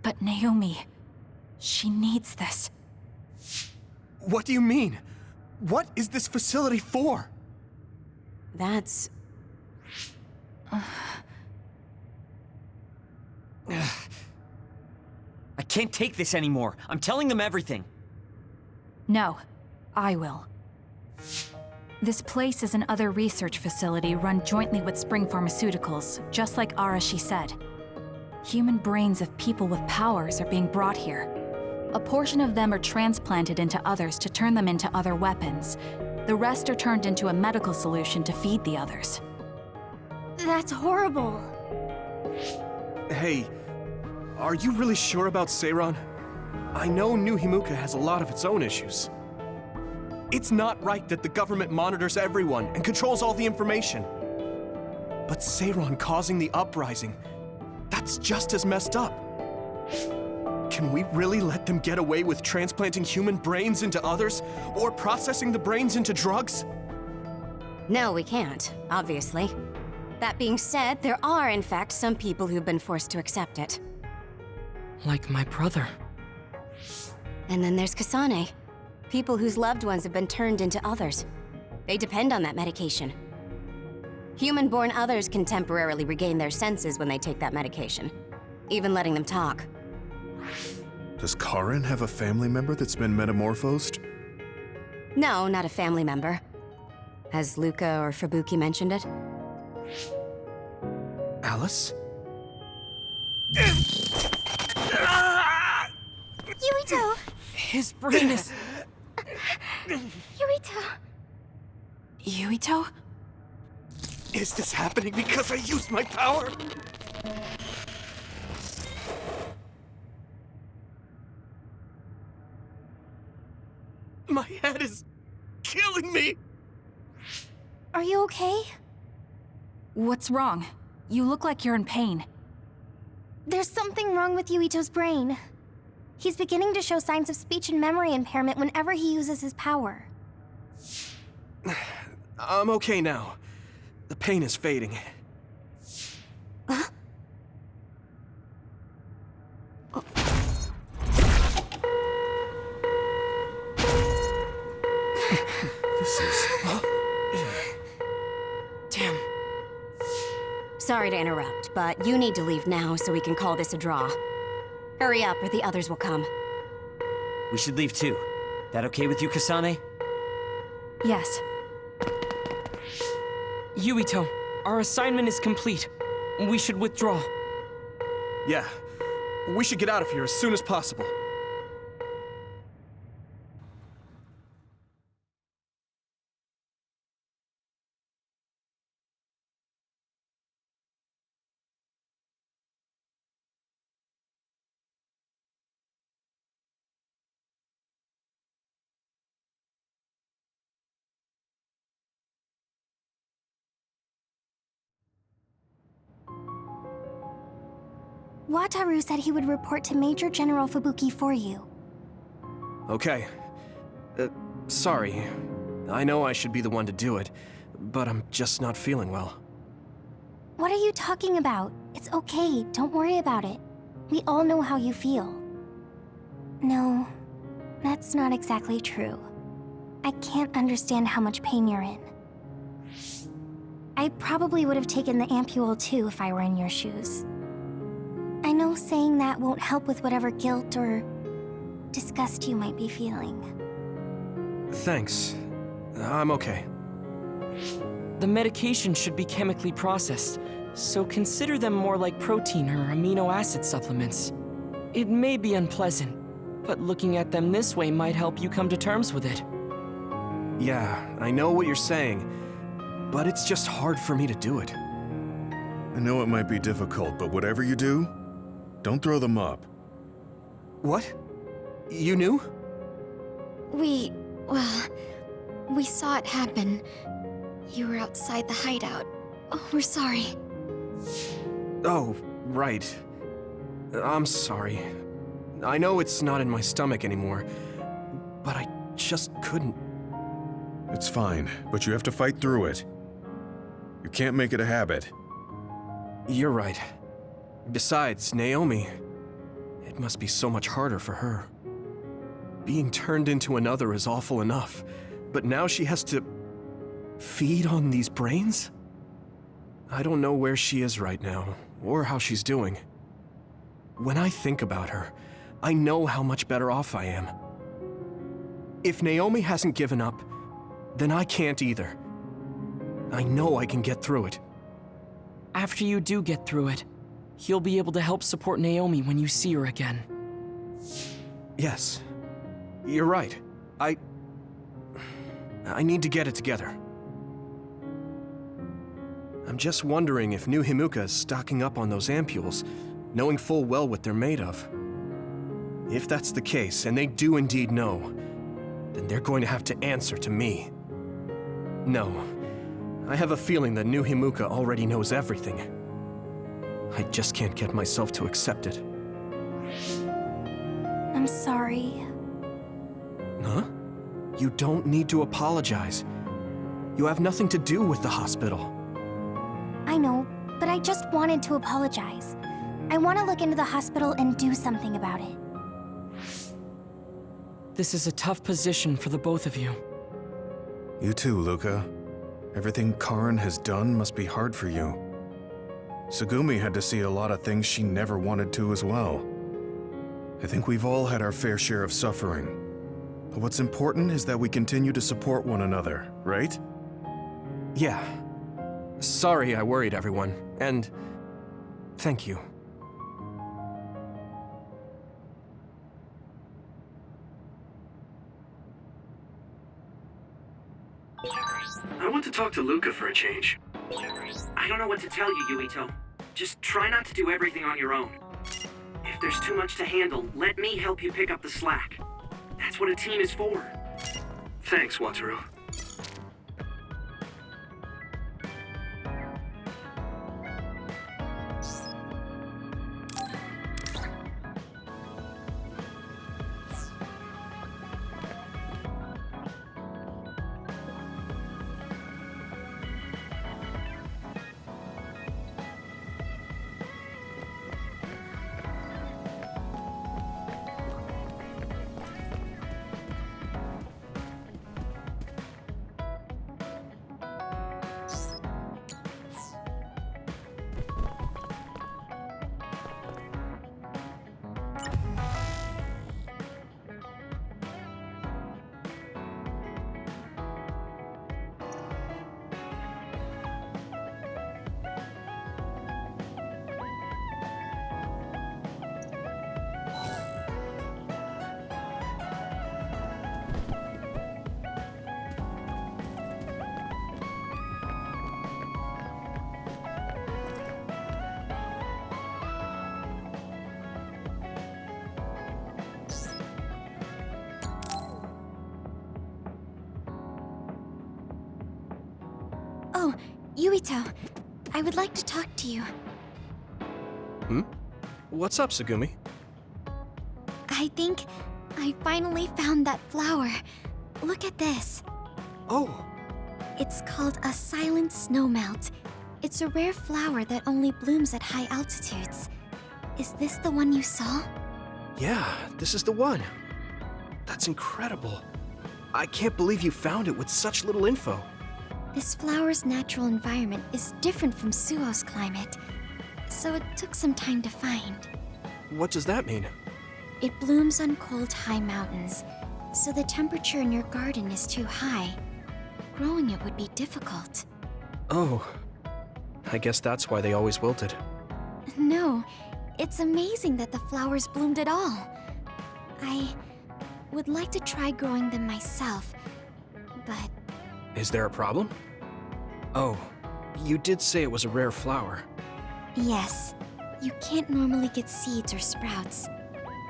But Naomi, she needs this. What do you mean? What is this facility for? That's... I can't take this anymore. I'm telling them everything. No, I will. This place is another research facility run jointly with Spring Pharmaceuticals, just like Arashi said. Human brains of people with powers are being brought here. A portion of them are transplanted into others to turn them into other weapons. The rest are turned into a medical solution to feed the others. That's horrible. Hey, are you really sure about Seiran? I know New Himuka has a lot of its own issues. It's not right that the government monitors everyone and controls all the information. But Seiran causing the uprising, that's just as messed up. Can we really let them get away with transplanting human brains into others, or processing the brains into drugs? No, we can't, obviously. That being said, there are, in fact, some people who've been forced to accept it. Like my brother. And then there's Kasane. People whose loved ones have been turned into others. They depend on that medication. Human-born others can temporarily regain their senses when they take that medication, even letting them talk. Does Karin have a family member that's been metamorphosed? No, not a family member. Has Luca or Fubuki mentioned it? Alice? Yuito! His brain is... Yuito! Yuito? Is this happening because I used my power? My head is killing me! Are you okay? What's wrong? You look like you're in pain. There's something wrong with Yuito's brain. He's beginning to show signs of speech and memory impairment whenever he uses his power. I'm okay now. The pain is fading. This is... Damn. Sorry to interrupt, but you need to leave now so we can call this a draw. Hurry up or the others will come. We should leave too. That okay with you, Kasane? Yes. Yuito, our assignment is complete. We should withdraw. Yeah. We should get out of here as soon as possible. Wataru said he would report to Major General Fubuki for you. Okay. Sorry. I know I should be the one to do it, but I'm just not feeling well. What are you talking about? It's okay, don't worry about it. We all know how you feel. No, that's not exactly true. I can't understand how much pain you're in. I probably would have taken the ampule too if I were in your shoes. I know saying that won't help with whatever guilt or disgust you might be feeling. Thanks. I'm okay. The medication should be chemically processed, so consider them more like protein or amino acid supplements. It may be unpleasant, but looking at them this way might help you come to terms with it. Yeah, I know what you're saying, but it's just hard for me to do it. I know it might be difficult, but whatever you do, don't throw them up. What? You knew? We saw it happen. You were outside the hideout. Oh, we're sorry. Oh, right. I'm sorry. I know it's not in my stomach anymore, but I just couldn't. It's fine, but you have to fight through it. You can't make it a habit. You're right. Besides, Naomi, it must be so much harder for her. Being turned into another is awful enough, but now she has to feed on these brains? I don't know where she is right now, or how she's doing. When I think about her, I know how much better off I am. If Naomi hasn't given up, then I can't either. I know I can get through it. After you do get through it, you'll be able to help support Naomi when you see her again. Yes, you're right. I need to get it together. I'm just wondering if New Himuka is stocking up on those ampules, knowing full well what they're made of. If that's the case, and they do indeed know, then they're going to have to answer to me. No, I have a feeling that New Himuka already knows everything. I just can't get myself to accept it. I'm sorry. Huh? You don't need to apologize. You have nothing to do with the hospital. I know, but I just wanted to apologize. I want to look into the hospital and do something about it. This is a tough position for the both of you. You too, Luca. Everything Karin has done must be hard for you. Tsugumi had to see a lot of things she never wanted to as well. I think we've all had our fair share of suffering. But what's important is that we continue to support one another, right? Yeah. Sorry I worried everyone, and thank you. I want to talk to Luca for a change. I don't know what to tell you, Yuito. Just try not to do everything on your own. If there's too much to handle, let me help you pick up the slack. That's what a team is for. Thanks, Wataru. Oh, Yuito. I would like to talk to you. What's up, Tsugumi? I think I finally found that flower. Look at this. Oh, It's called a silent snowmelt. It's a rare flower that only blooms at high altitudes. Is this the one you saw? yeah, this is the one. That's incredible. I can't believe you found it with such little info. This flower's natural environment is different from Suo's climate, so it took some time to find. What does that mean? It blooms on cold, high mountains, so the temperature in your garden is too high. Growing it would be difficult. Oh, I guess that's why they always wilted. No, it's amazing that the flowers bloomed at all. I would like to try growing them myself, but Is there a problem? Oh, you did say it was a rare flower. yes, you can't normally get seeds or sprouts.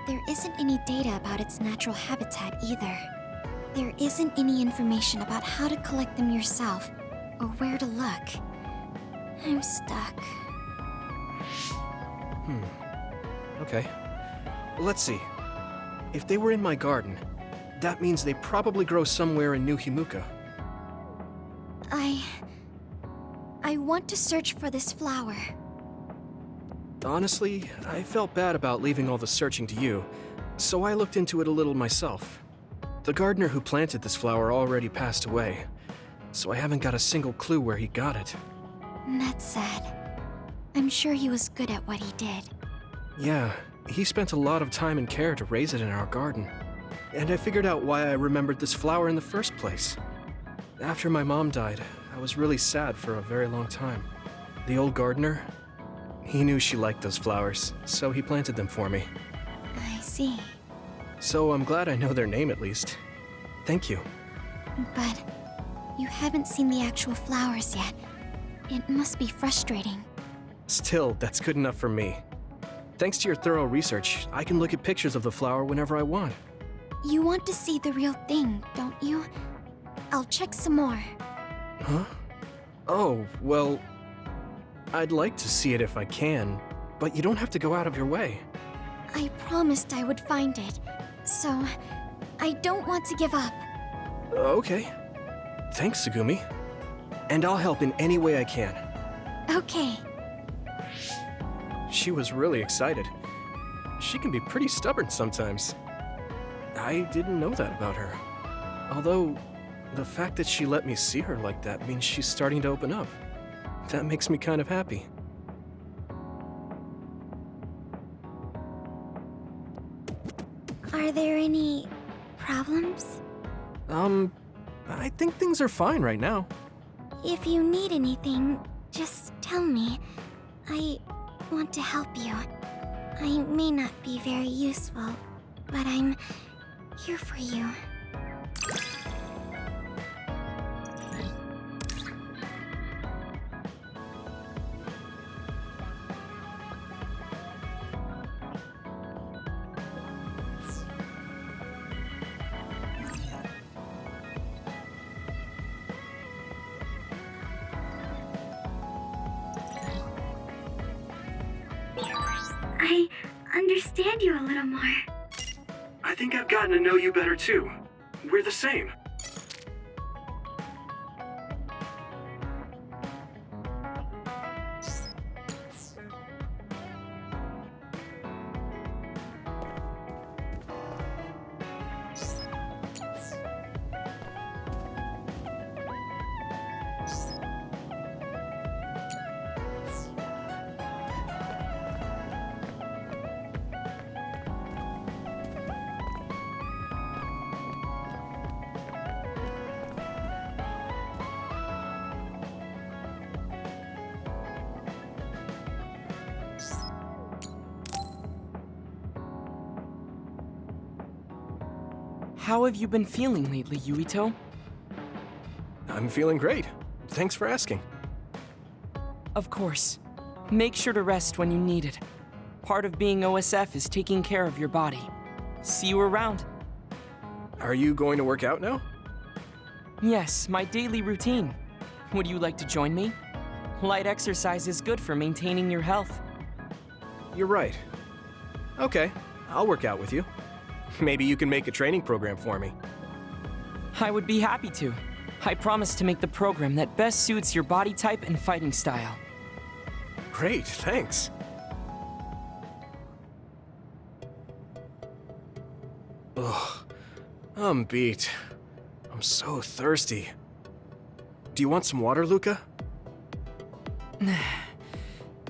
There isn't any data about its natural habitat either. There isn't any information about how to collect them yourself or where to look. I'm stuck. Okay. Let's see. If they were in my garden, that means they probably grow somewhere in New Himuka. I want to search for this flower. Honestly, I felt bad about leaving all the searching to you, so I looked into it a little myself. The gardener who planted this flower already passed away, so I haven't got a single clue where he got it. That's sad. I'm sure he was good at what he did. Yeah, he spent a lot of time and care to raise it in our garden. And I figured out why I remembered this flower in the first place. After my mom died, I was really sad for a very long time. The old gardener, he knew she liked those flowers, so he planted them for me. I see. So I'm glad I know their name at least. Thank you. But you haven't seen the actual flowers yet. It must be frustrating. Still, that's good enough for me. Thanks to your thorough research, I can look at pictures of the flower whenever I want. You want to see the real thing, don't you? I'll check some more. Huh? Oh, well, I'd like to see it if I can, but you don't have to go out of your way. I promised I would find it, so I don't want to give up. Okay. Thanks, Tsugumi. And I'll help in any way I can. Okay. She was really excited. She can be pretty stubborn sometimes. I didn't know that about her. Although, the fact that she let me see her like that means she's starting to open up. That makes me kind of happy. Are there any problems? I think things are fine right now. If you need anything, just tell me. I want to help you. I may not be very useful, but I'm here for you. I understand you a little more. I think I've gotten to know you better too. We're the same. How have you been feeling lately, Yuito? I'm feeling great. Thanks for asking. Of course. Make sure to rest when you need it. Part of being OSF is taking care of your body. See you around. Are you going to work out now? Yes, my daily routine. Would you like to join me? Light exercise is good for maintaining your health. You're right. Okay, I'll work out with you. Maybe you can make a training program for me. I would be happy to. I promise to make the program that best suits your body type and fighting style. Great, thanks. Ugh, I'm beat. I'm so thirsty. Do you want some water, Luca?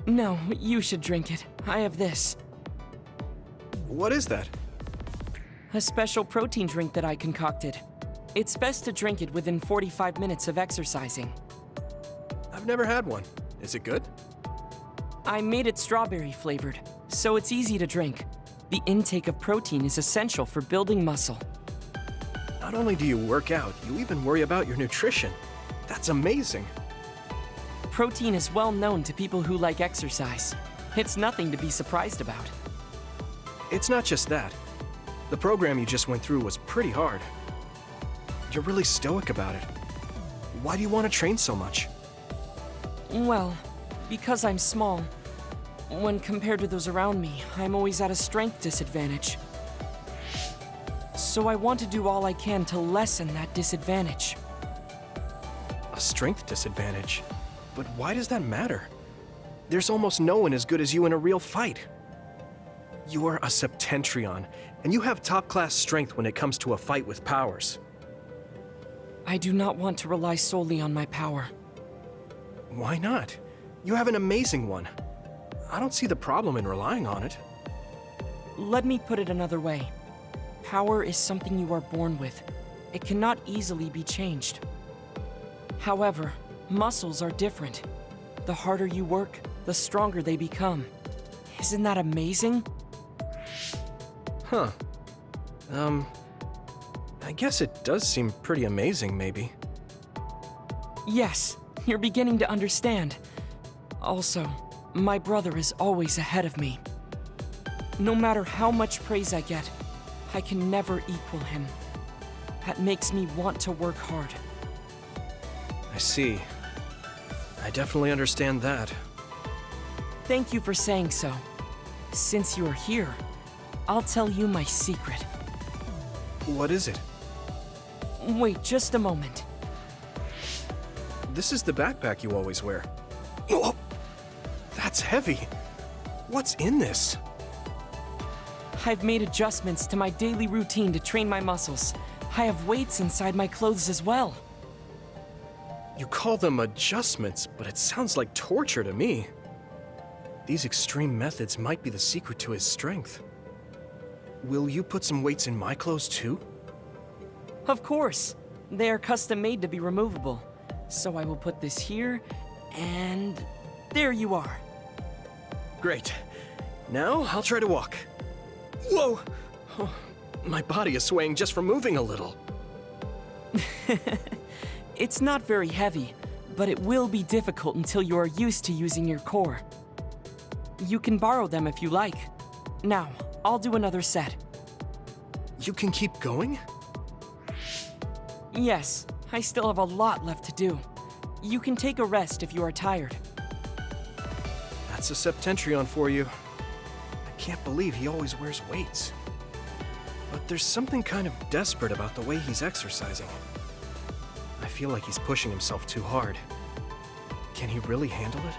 No, you should drink it. I have this. What is that? A special protein drink that I concocted. It's best to drink it within 45 minutes of exercising. I've never had one. Is it good? I made it strawberry flavored, so it's easy to drink. The intake of protein is essential for building muscle. Not only do you work out, you even worry about your nutrition. That's amazing. Protein is well known to people who like exercise. It's nothing to be surprised about. It's not just that. The program you just went through was pretty hard. You're really stoic about it. Why do you want to train so much? Well, because I'm small. When compared to those around me, I'm always at a strength disadvantage. So I want to do all I can to lessen that disadvantage. A strength disadvantage? But why does that matter? There's almost no one as good as you in a real fight. You are a Septentrion, and you have top-class strength when it comes to a fight with powers. I do not want to rely solely on my power. Why not? You have an amazing one. I don't see the problem in relying on it. Let me put it another way. Power is something you are born with. It cannot easily be changed. However, muscles are different. The harder you work, the stronger they become. Isn't that amazing? Huh. I guess it does seem pretty amazing, maybe. Yes, you're beginning to understand. Also, my brother is always ahead of me. No matter how much praise I get, I can never equal him. That makes me want to work hard. I see. I definitely understand that. Thank you for saying so. Since you're here, I'll tell you my secret. What is it? Wait just a moment. This is the backpack you always wear. Oh, that's heavy. What's in this? I've made adjustments to my daily routine to train my muscles. I have weights inside my clothes as well. You call them adjustments, but it sounds like torture to me. These extreme methods might be the secret to his strength. Will you put some weights in my clothes too? Of course. They are custom made to be removable. So I will put this here, and there you are. Great. Now I'll try to walk. Whoa! Oh, my body is swaying just from moving a little. It's not very heavy, but it will be difficult until you are used to using your core. You can borrow them if you like. Now, I'll do another set. You can keep going? Yes, I still have a lot left to do. You can take a rest if you are tired. That's a Septentrion for you. I can't believe he always wears weights. But there's something kind of desperate about the way he's exercising. I feel like he's pushing himself too hard. Can he really handle it?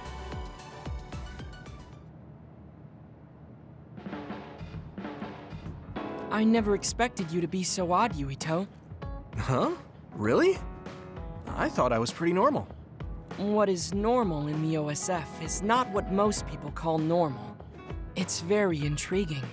I never expected you to be so odd, Yuito. Huh? Really? I thought I was pretty normal. What is normal in the OSF is not what most people call normal. It's very intriguing.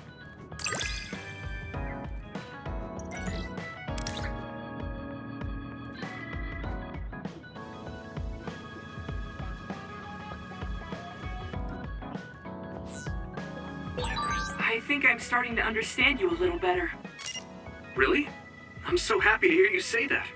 I think I'm starting to understand you a little better. Really? I'm so happy to hear you say that.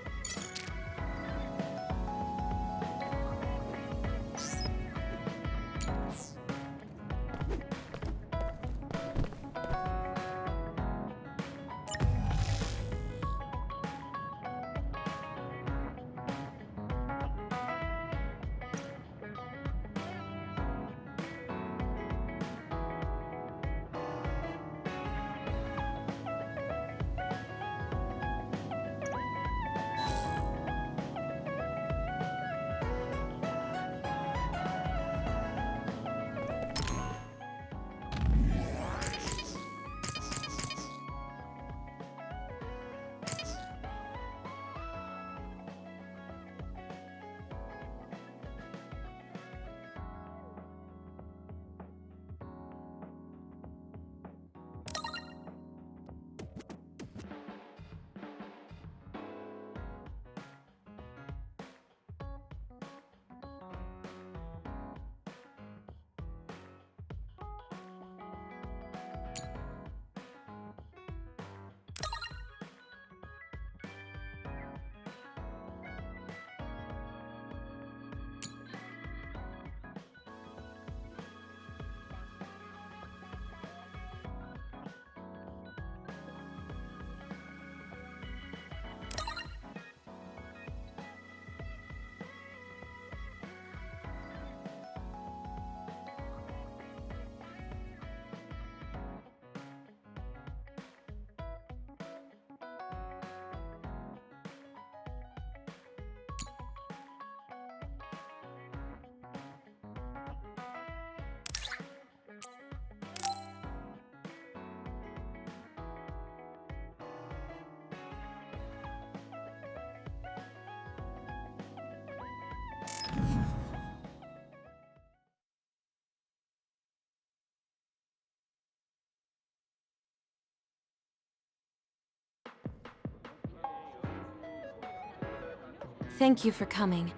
Thank you for coming.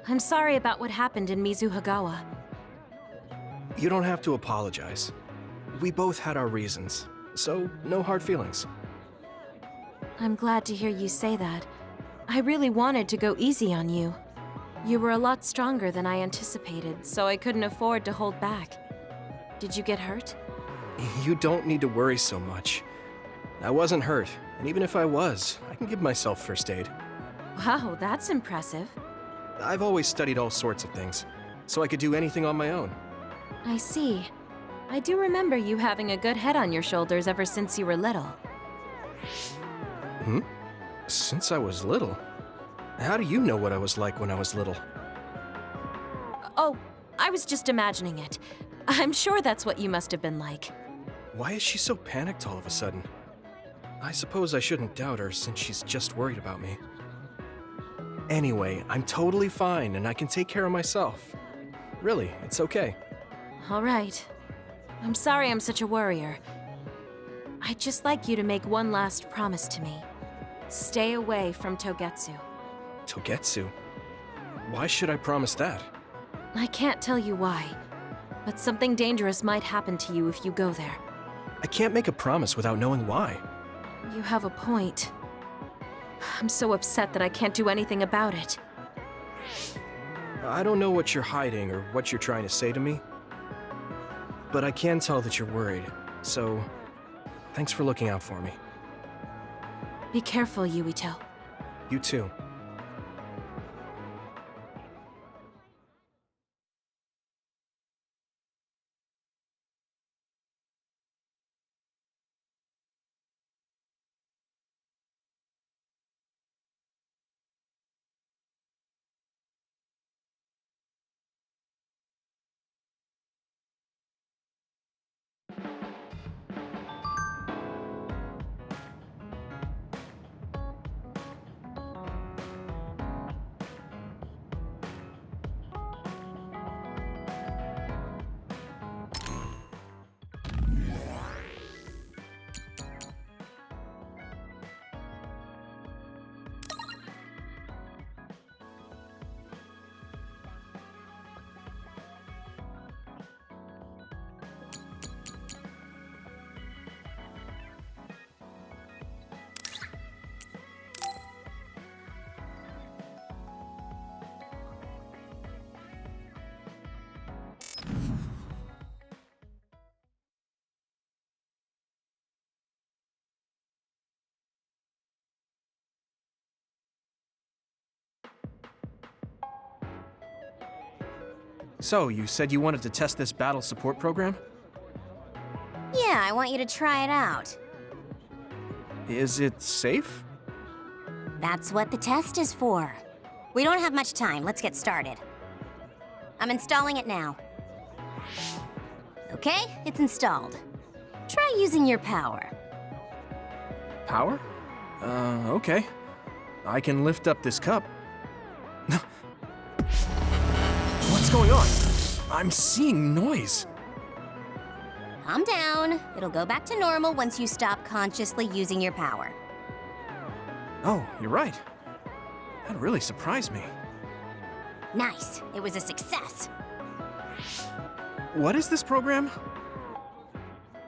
I'm sorry about what happened in Mizuhagawa. You don't have to apologize. We both had our reasons, so no hard feelings. I'm glad to hear you say that. I really wanted to go easy on you. You were a lot stronger than I anticipated, so I couldn't afford to hold back. Did you get hurt? You don't need to worry so much. I wasn't hurt, and even if I was, I can give myself first aid. Wow, that's impressive. I've always studied all sorts of things, so I could do anything on my own. I see. I do remember you having a good head on your shoulders ever since you were little. Hmm? Since I was little? How do you know what I was like when I was little? Oh, I was just imagining it. I'm sure that's what you must have been like. Why is she so panicked all of a sudden? I suppose I shouldn't doubt her since she's just worried about me. Anyway, I'm totally fine and I can take care of myself. Really, it's okay. All right. I'm sorry I'm such a worrier. I'd just like you to make one last promise to me. Stay away from Togetsu. Togetsu? Why should I promise that? I can't tell you why, but something dangerous might happen to you if you go there. I can't make a promise without knowing why. You have a point. I'm so upset that I can't do anything about it. I don't know what you're hiding or what you're trying to say to me, but I can tell that you're worried, so thanks for looking out for me. Be careful, Yuito. You too. So, you said you wanted to test this battle support program? Yeah, I want you to try it out. Is it safe? That's what the test is for. We don't have much time. Let's get started. I'm installing it now. Okay, it's installed. Try using your power. Power? Okay. I can lift up this cup. What's going on? I'm seeing noise. Calm down. It'll go back to normal once you stop consciously using your power. Oh, you're right. That really surprised me. Nice. It was a success. What is this program?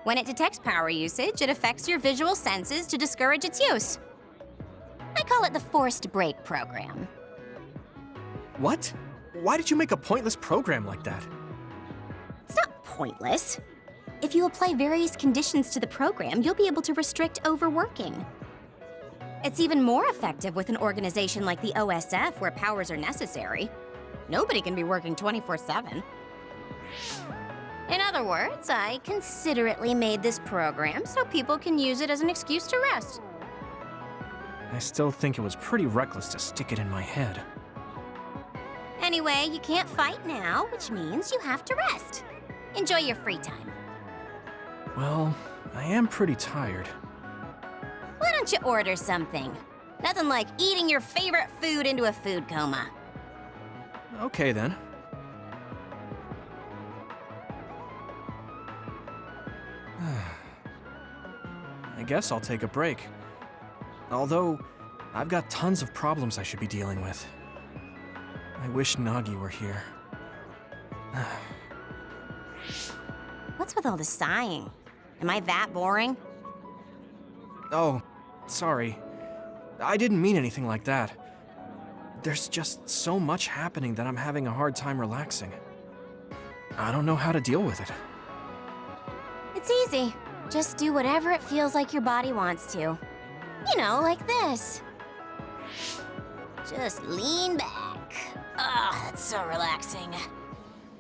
When it detects power usage, it affects your visual senses to discourage its use. I call it the forced break program. What? Why did you make a pointless program like that? It's not pointless. If you apply various conditions to the program, you'll be able to restrict overworking. It's even more effective with an organization like the OSF where powers are necessary. Nobody can be working 24/7. In other words, I considerately made this program so people can use it as an excuse to rest. I still think it was pretty reckless to stick it in my head. Anyway, you can't fight now, which means you have to rest. Enjoy your free time. Well, I am pretty tired. Why don't you order something? Nothing like eating your favorite food into a food coma. Okay then. I guess I'll take a break. Although, I've got tons of problems I should be dealing with. I wish Nagi were here. What's with all the sighing? Am I that boring? Oh, sorry. I didn't mean anything like that. There's just so much happening that I'm having a hard time relaxing. I don't know how to deal with it. It's easy. Just do whatever it feels like your body wants to. You know, like this. Just lean back. Ah, that's so relaxing.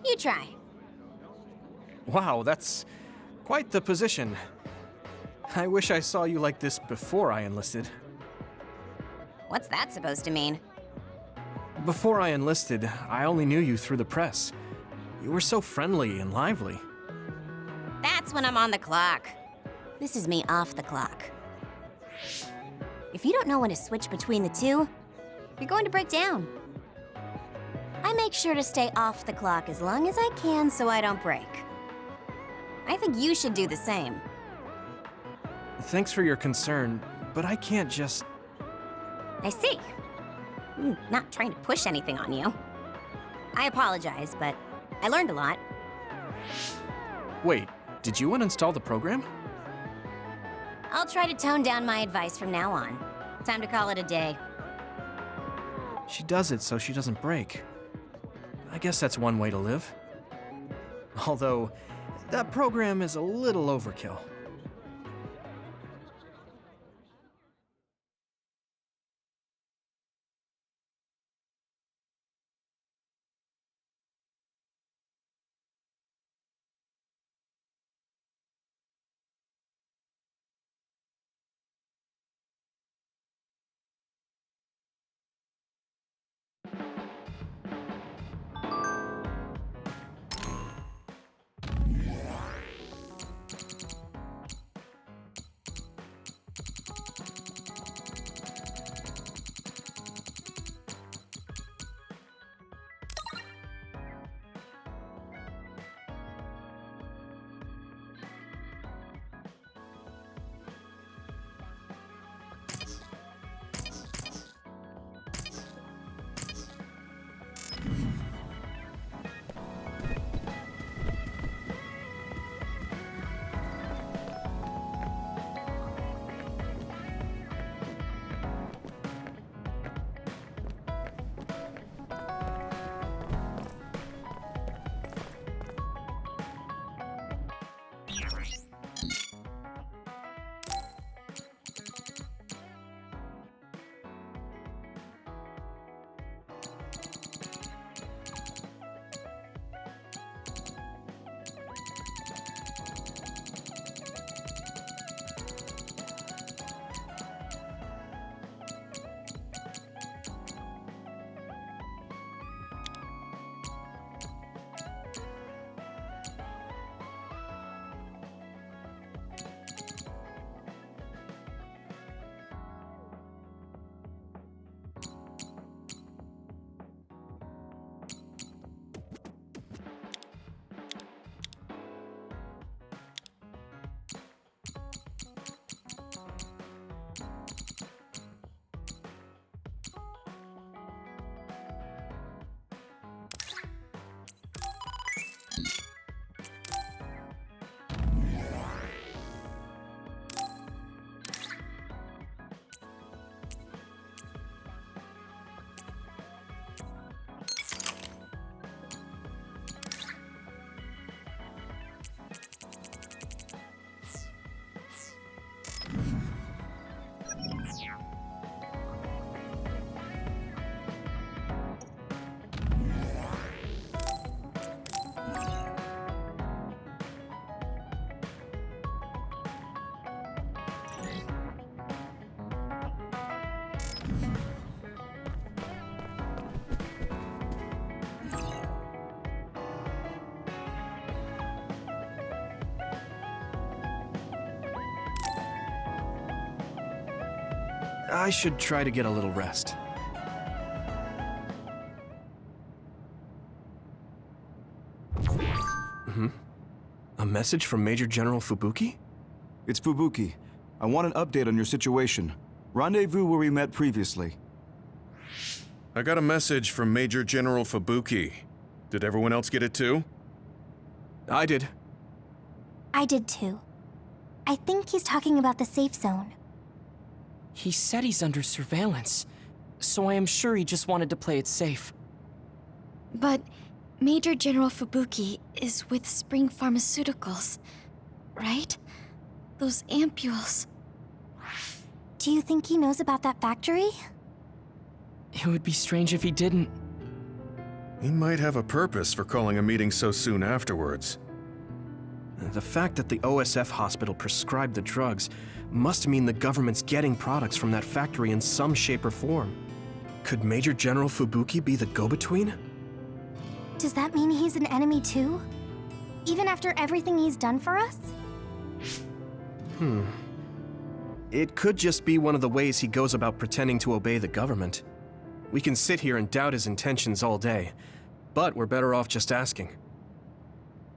You try. Wow, that's quite the position. I wish I saw you like this before I enlisted. What's that supposed to mean? Before I enlisted, I only knew you through the press. You were so friendly and lively. That's when I'm on the clock. This is me off the clock. If you don't know when to switch between the two, you're going to break down. I make sure to stay off the clock as long as I can so I don't break. I think you should do the same. Thanks for your concern, but I can't just... I see. I'm not trying to push anything on you. I apologize, but I learned a lot. Wait, did you uninstall the program? I'll try to tone down my advice from now on. Time to call it a day. She does it so she doesn't break. I guess that's one way to live. Although, that program is a little overkill. I should try to get a little rest. A message from Major General Fubuki? It's Fubuki. I want an update on your situation. Rendezvous where we met previously. I got a message from Major General Fubuki. Did everyone else get it too? I did. I did too. I think he's talking about the safe zone. He said he's under surveillance, so I am sure he just wanted to play it safe. But Major General Fubuki is with Spring Pharmaceuticals, right? Those ampules. Do you think he knows about that factory? It would be strange if he didn't. He might have a purpose for calling a meeting so soon afterwards. The fact that the OSF hospital prescribed the drugs must mean the government's getting products from that factory in some shape or form. Could Major General Fubuki be the go-between? Does that mean he's an enemy too? Even after everything he's done for us? It could just be one of the ways he goes about pretending to obey the government. We can sit here and doubt his intentions all day, but we're better off just asking.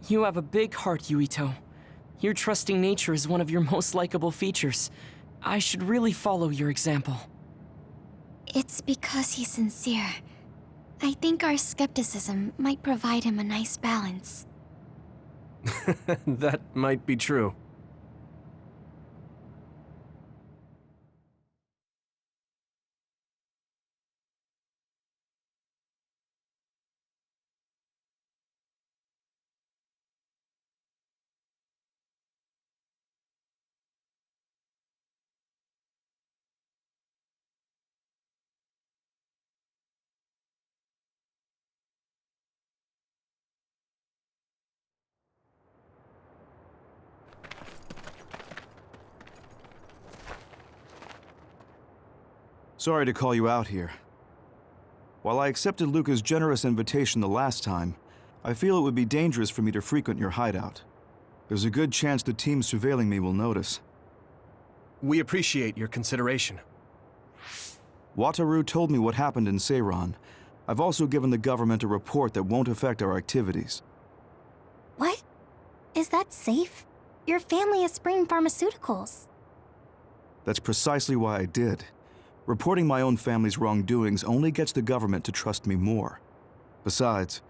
You have a big heart, Yuito. Your trusting nature is one of your most likable features. I should really follow your example. It's because he's sincere. I think our skepticism might provide him a nice balance. That might be true. Sorry to call you out here. While I accepted Luca's generous invitation the last time, I feel it would be dangerous for me to frequent your hideout. There's a good chance the team surveilling me will notice. We appreciate your consideration. Wataru told me what happened in Seiran. I've also given the government a report that won't affect our activities. What? Is that safe? Your family is Spring Pharmaceuticals. That's precisely why I did. Reporting my own family's wrongdoings only gets the government to trust me more. Besides,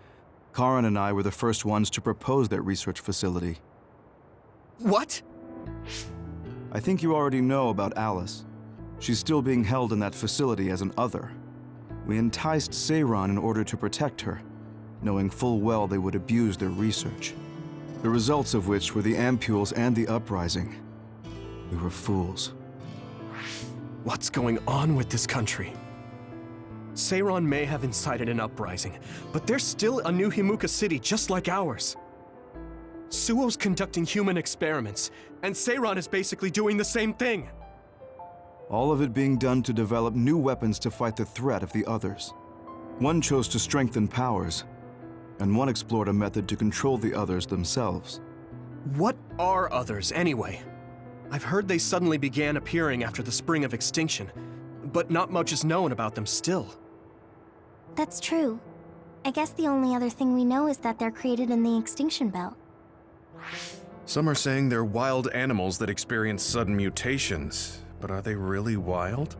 Karin and I were the first ones to propose that research facility. What? I think you already know about Alice. She's still being held in that facility as an other. We enticed Seiran in order to protect her, knowing full well they would abuse their research. The results of which were the ampules and the uprising. We were fools. What's going on with this country? Seiran may have incited an uprising, but there's still a new Himuka city just like ours. Suo's conducting human experiments, and Seiran is basically doing the same thing. All of it being done to develop new weapons to fight the threat of the others. One chose to strengthen powers, and one explored a method to control the others themselves. What are others, anyway? I've heard they suddenly began appearing after the Spring of Extinction, but not much is known about them still. That's true. I guess the only other thing we know is that they're created in the Extinction Belt. Some are saying they're wild animals that experience sudden mutations, but are they really wild?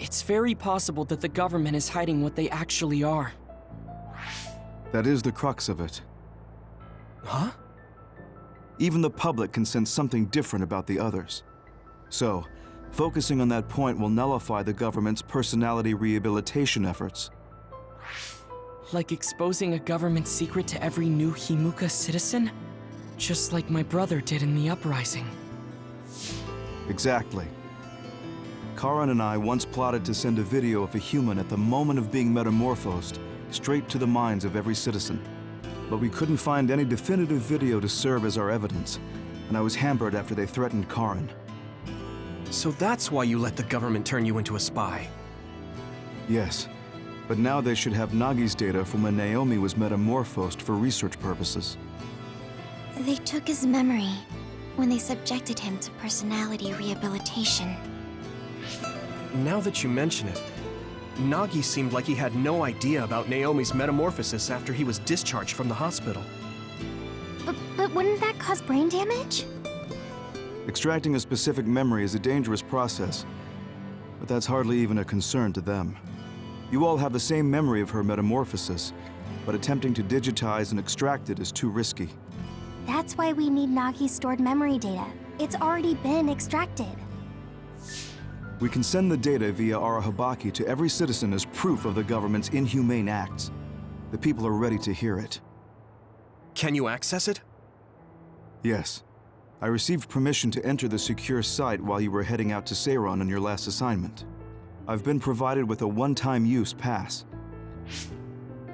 It's very possible that the government is hiding what they actually are. That is the crux of it. Huh? Even the public can sense something different about the others. So, focusing on that point will nullify the government's personality rehabilitation efforts. Like exposing a government secret to every new Himuka citizen? Just like my brother did in the uprising. Exactly. Karin and I once plotted to send a video of a human at the moment of being metamorphosed straight to the minds of every citizen. But we couldn't find any definitive video to serve as our evidence, and I was hampered after they threatened Karin. So that's why you let the government turn you into a spy. Yes, but now they should have Nagi's data from when Naomi was metamorphosed for research purposes. They took his memory when they subjected him to personality rehabilitation. Now that you mention it, Nagi seemed like he had no idea about Naomi's metamorphosis after he was discharged from the hospital. But wouldn't that cause brain damage? Extracting a specific memory is a dangerous process, but that's hardly even a concern to them. You all have the same memory of her metamorphosis, but attempting to digitize and extract it is too risky. That's why we need Nagi's stored memory data. It's already been extracted. We can send the data via Arahabaki to every citizen as proof of the government's inhumane acts. The people are ready to hear it. Can you access it? Yes. I received permission to enter the secure site while you were heading out to Seiran on your last assignment. I've been provided with a one-time use pass.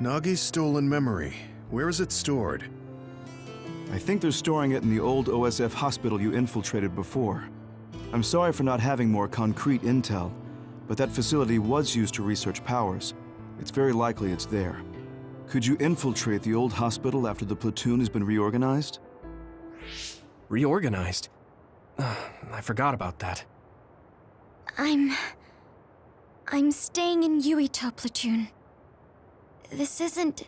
Nagi's stolen memory. Where is it stored? I think they're storing it in the old OSF hospital you infiltrated before. I'm sorry for not having more concrete intel, but that facility was used to research powers. It's very likely it's there. Could you infiltrate the old hospital after the platoon has been reorganized? Reorganized? I forgot about that. I'm staying in Yuito platoon. This isn't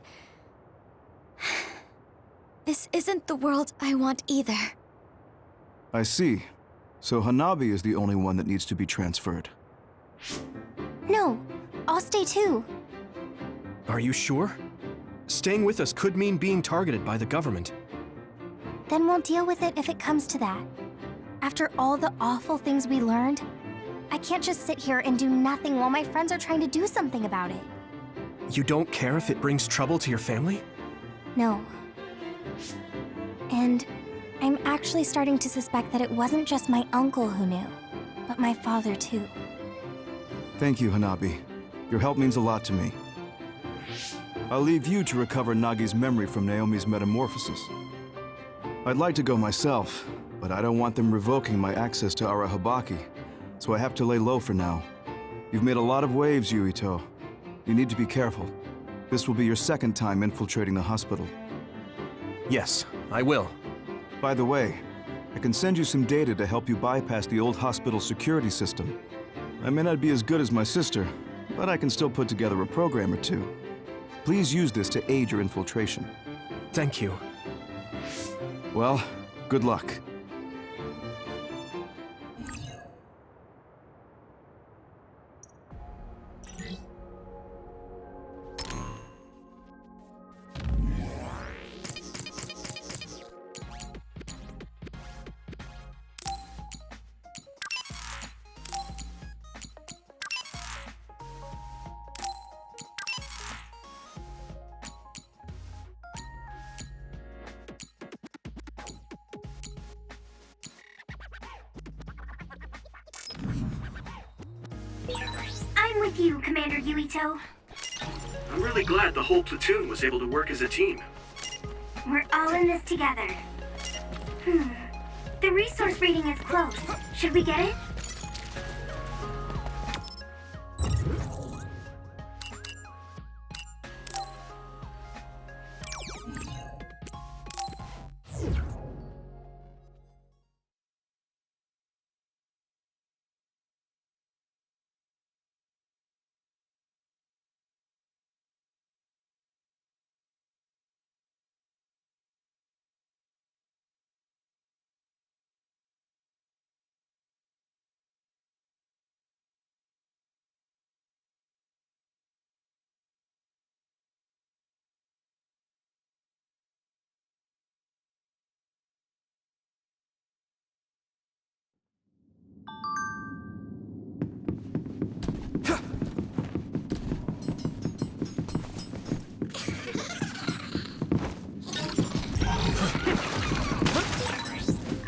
the world I want either. I see. So Hanabi is the only one that needs to be transferred. No, I'll stay too. Are you sure? Staying with us could mean being targeted by the government. Then we'll deal with it if it comes to that. After all the awful things we learned, I can't just sit here and do nothing while my friends are trying to do something about it. You don't care if it brings trouble to your family? No. And I'm actually starting to suspect that it wasn't just my uncle who knew, but my father too. Thank you, Hanabi. Your help means a lot to me. I'll leave you to recover Nagi's memory from Naomi's metamorphosis. I'd like to go myself, but I don't want them revoking my access to Arahabaki, so I have to lay low for now. You've made a lot of waves, Yuito. You need to be careful. This will be your second time infiltrating the hospital. Yes, I will. By the way, I can send you some data to help you bypass the old hospital security system. I may not be as good as my sister, but I can still put together a program or two. Please use this to aid your infiltration. Thank you. Well, good luck. I'm with you, Commander Yuito. I'm really glad the whole platoon was able to work as a team. We're all in this together. The resource reading is close. Should we get it?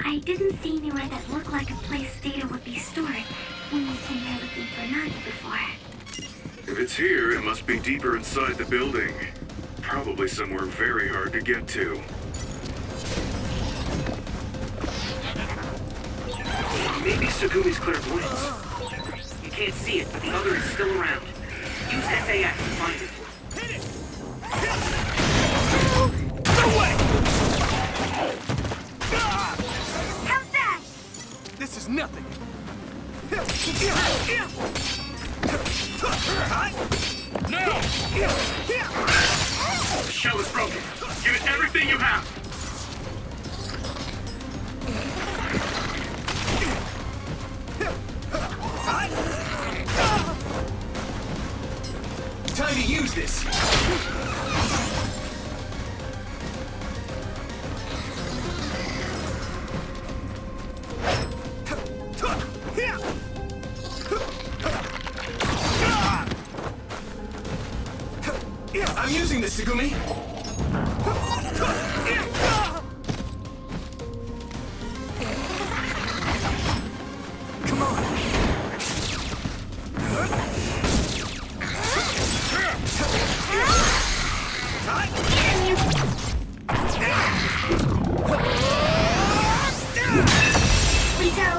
I didn't see anywhere that looked like a place data would be stored when we came here looking for Nagi before. If it's here, it must be deeper inside the building. Probably somewhere very hard to get to. Maybe Segumi's clairvoyance. You can't see it, but the other is still around. Use SAS to find it. How's that? This is nothing. The shell is broken. Give it everything you have. Time to use this. I'm using this, Segumi. Come on. Yuito!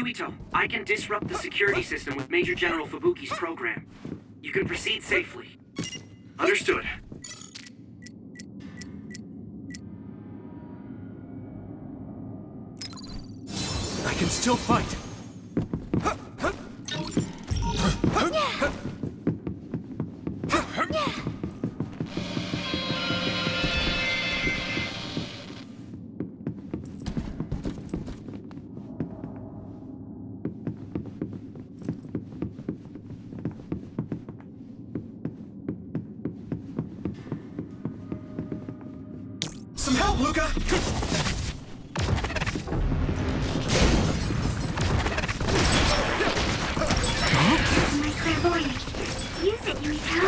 Yuito, I can disrupt the security system with Major General Fubuki's program. You can proceed safely. Understood. I can still fight. Some help, Luca! My clairvoyance. Use it, Yuito.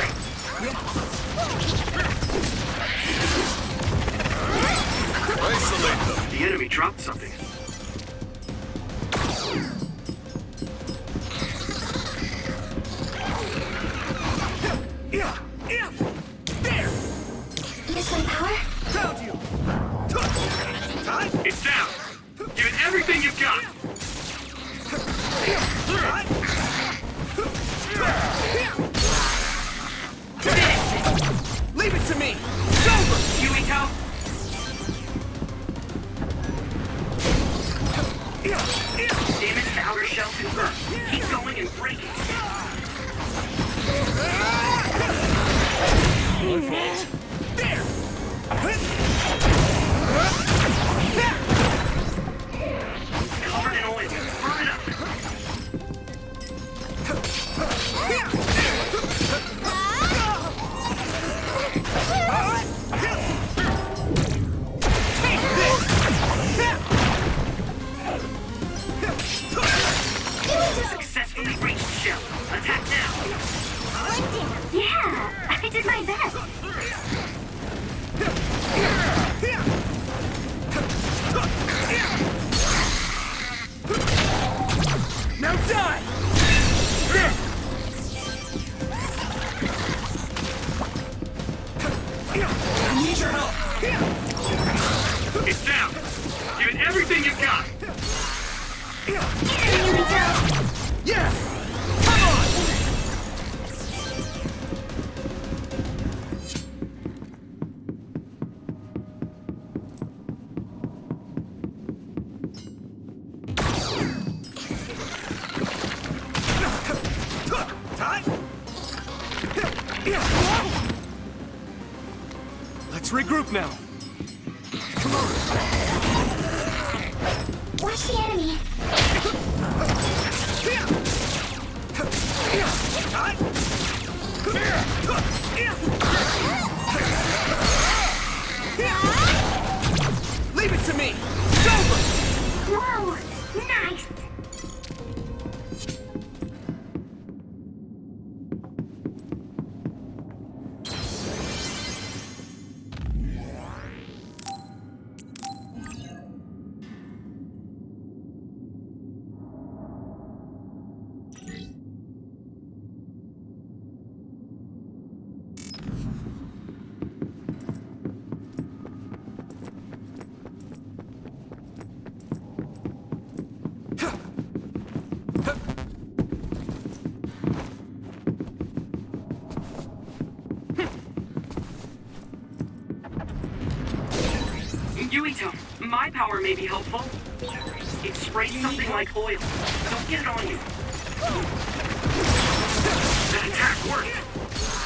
Isolate them. The enemy dropped something. There! Use my power? Found you! It's down. Give it everything you've got. Leave it to me! It's over! Yuito! Damage to outer shell confirmed. Keep going and break it. There! Covered in oil. Burn it up. Successfully breached shell. Attack now. Yeah, I did my best. Now die! I need your help! It's down. Give it everything you've got. Yeah! Come on! Let's regroup now. Come on. Watch the enemy. Leave it to me. It's over. Whoa, nice. Yuito, my power may be helpful. It sprays something like oil. Don't get it on you. That attack worked.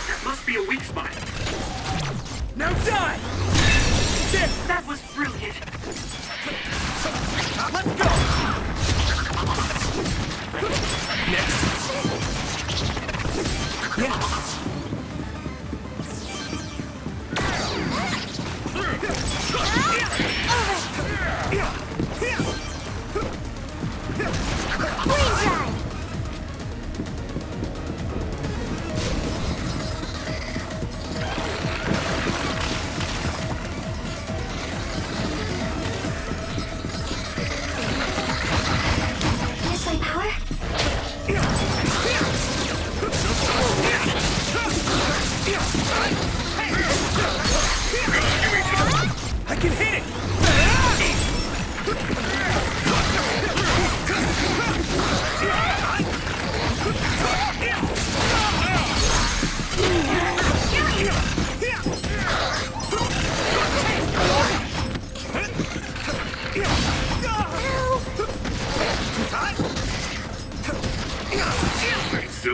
That must be a weak spot. Now die! There! That was brilliant. Let's go! Next. Yeah.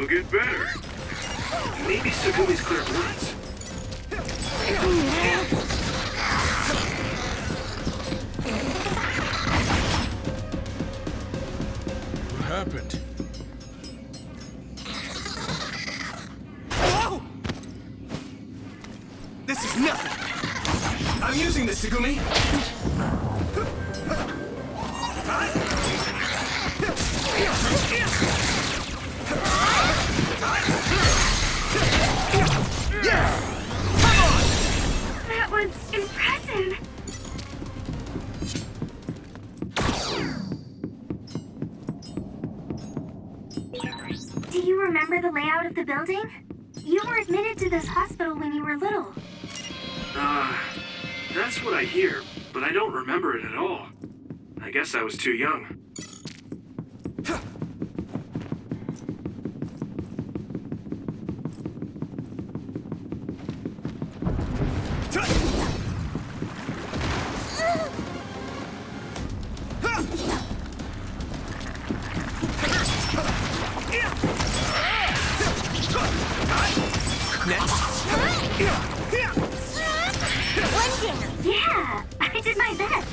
get better. Maybe Segumi's clairvoyance. What happened? Whoa! This is nothing! I'm using this, Segumi! That was impressive. Do you remember the layout of the building? You were admitted to this hospital when you were little. That's what I hear, but I don't remember it at all. I guess I was too young. Yeah, I did my best.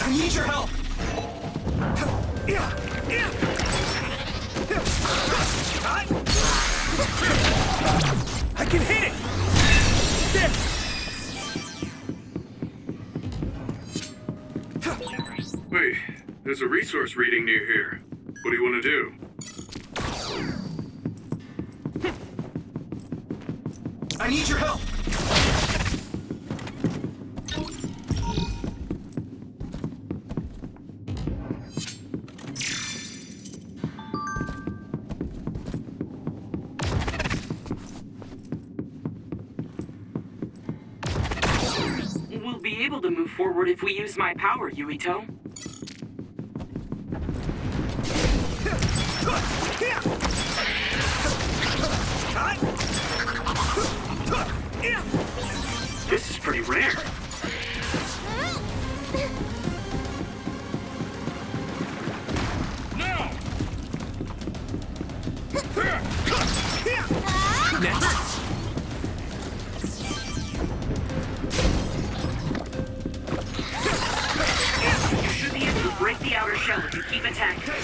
I need your help! I can hit it! Wait, there's a resource reading near here. What do you want to do? I need your help! We'll be able to move forward if we use my power, Yuito. This is pretty rare. Next! You should be able to break the outer shell if you keep attacking.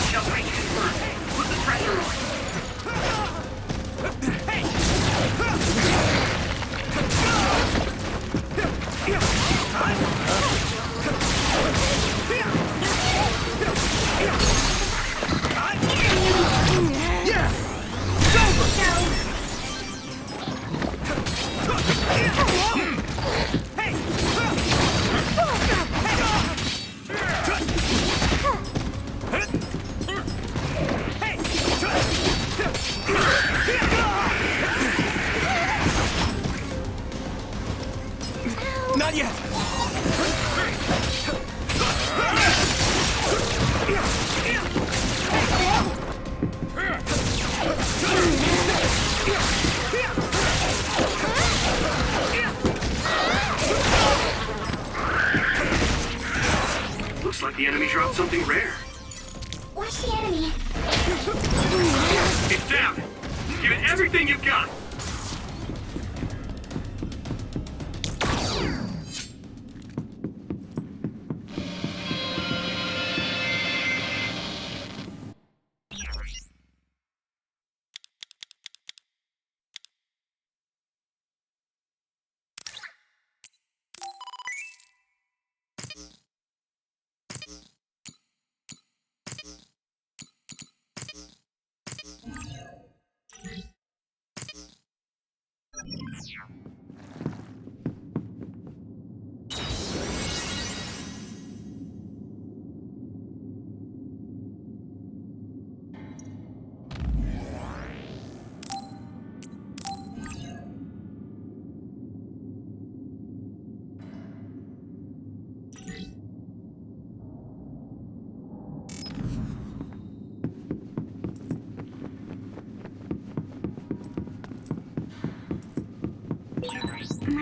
Shell break confirmed. Put the pressure on. Not yet! Looks like the enemy dropped something rare. Watch the enemy. It's down! Give it everything you've got!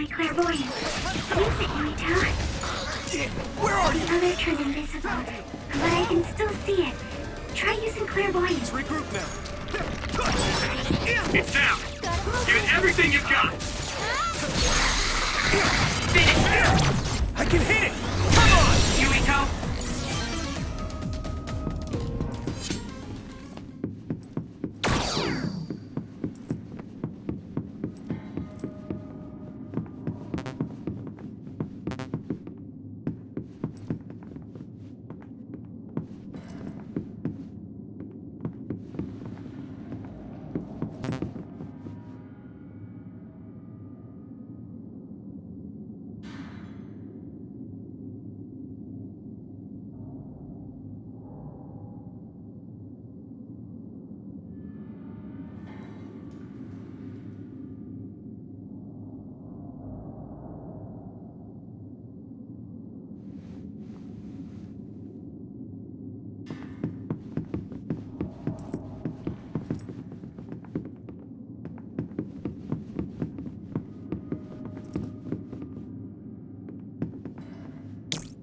my clairvoyance. Use it, Yuito. Where are you? The other turned invisible, but I can still see it. Try using clairvoyance. Regroup now. It's down. Give it everything you've got. I can hit it! Come on! Yuito!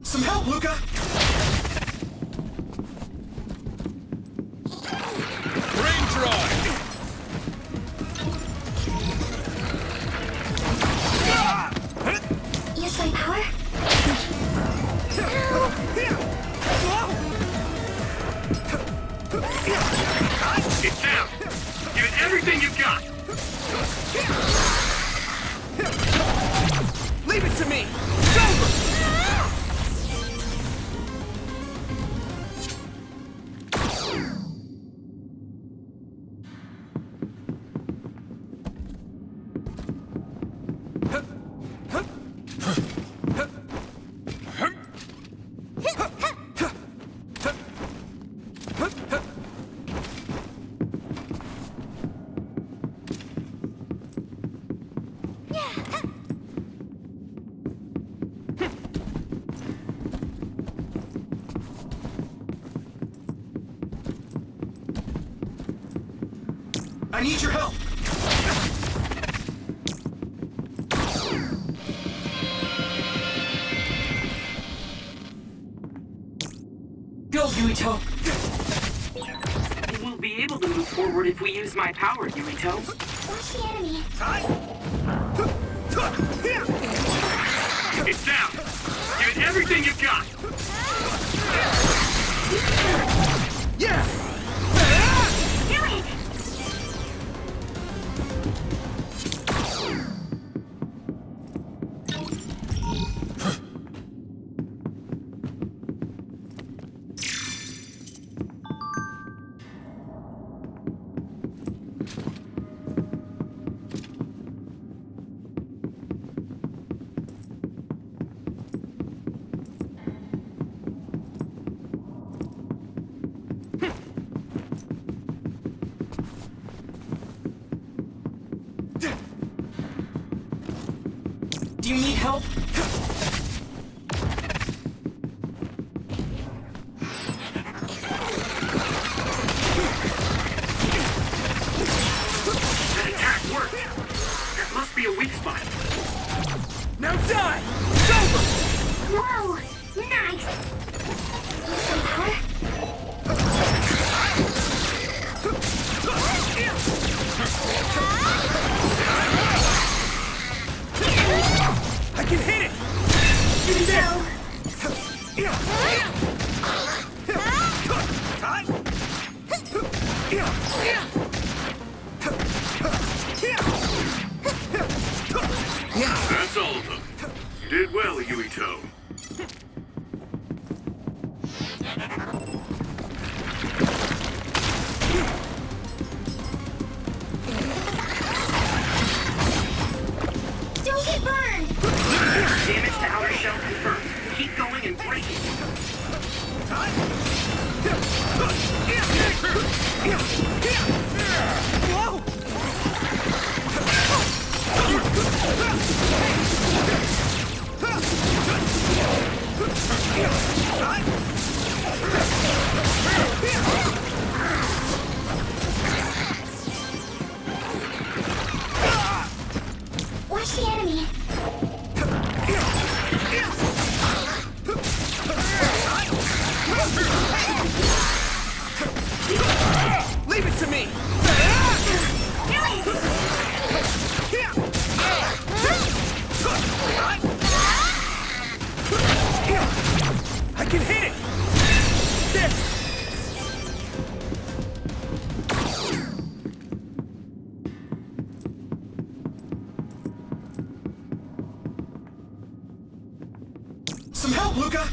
Some help, Luca! Brain drive! Use my power? It's down. Give it everything you've got. Leave it to me! It's over! I need your help! Go, Yuito! We'll be able to move forward if we use my power, Yuito. Watch the enemy. It's down. Give it everything you've got. Yeah! Do it! Do you need help? That attack worked. That must be a weak spot. Now die! It's over! Whoa! Nice! Use my power? I can hit it! me! I can hit it! There! Some help, Luca!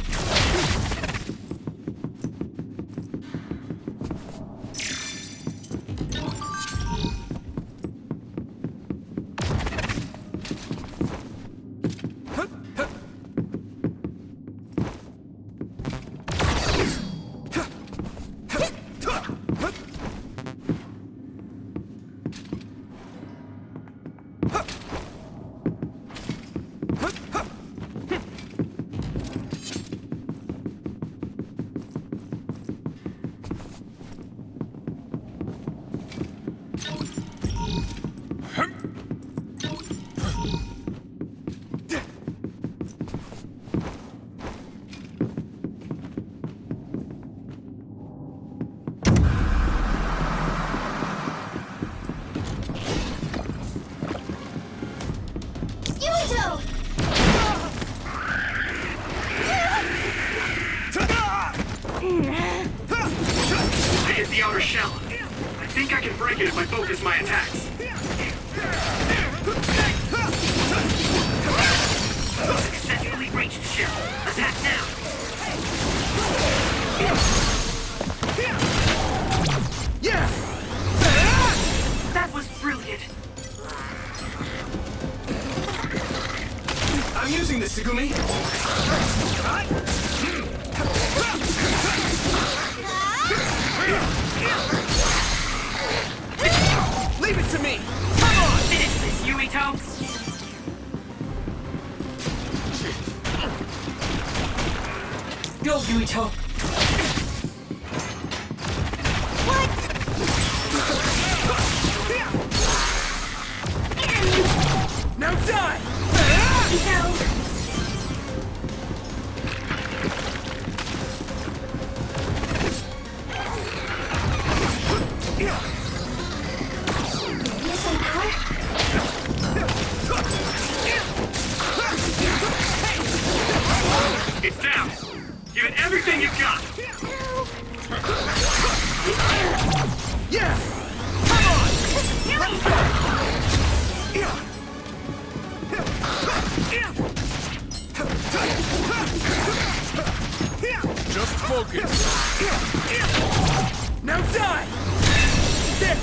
Yuito! I hit the outer shell. I think I can break it if I focus my attacks. Successfully breached shell. Attack now. Yeah! That was brilliant. I'm using this, Segumi! Leave it to me! Come on, finish this, Yuito. Go, Yuito! Now die! Yuito! Need some power? It's down. Give it everything you've got. Yeah! Come on! Just focus. Now die! There!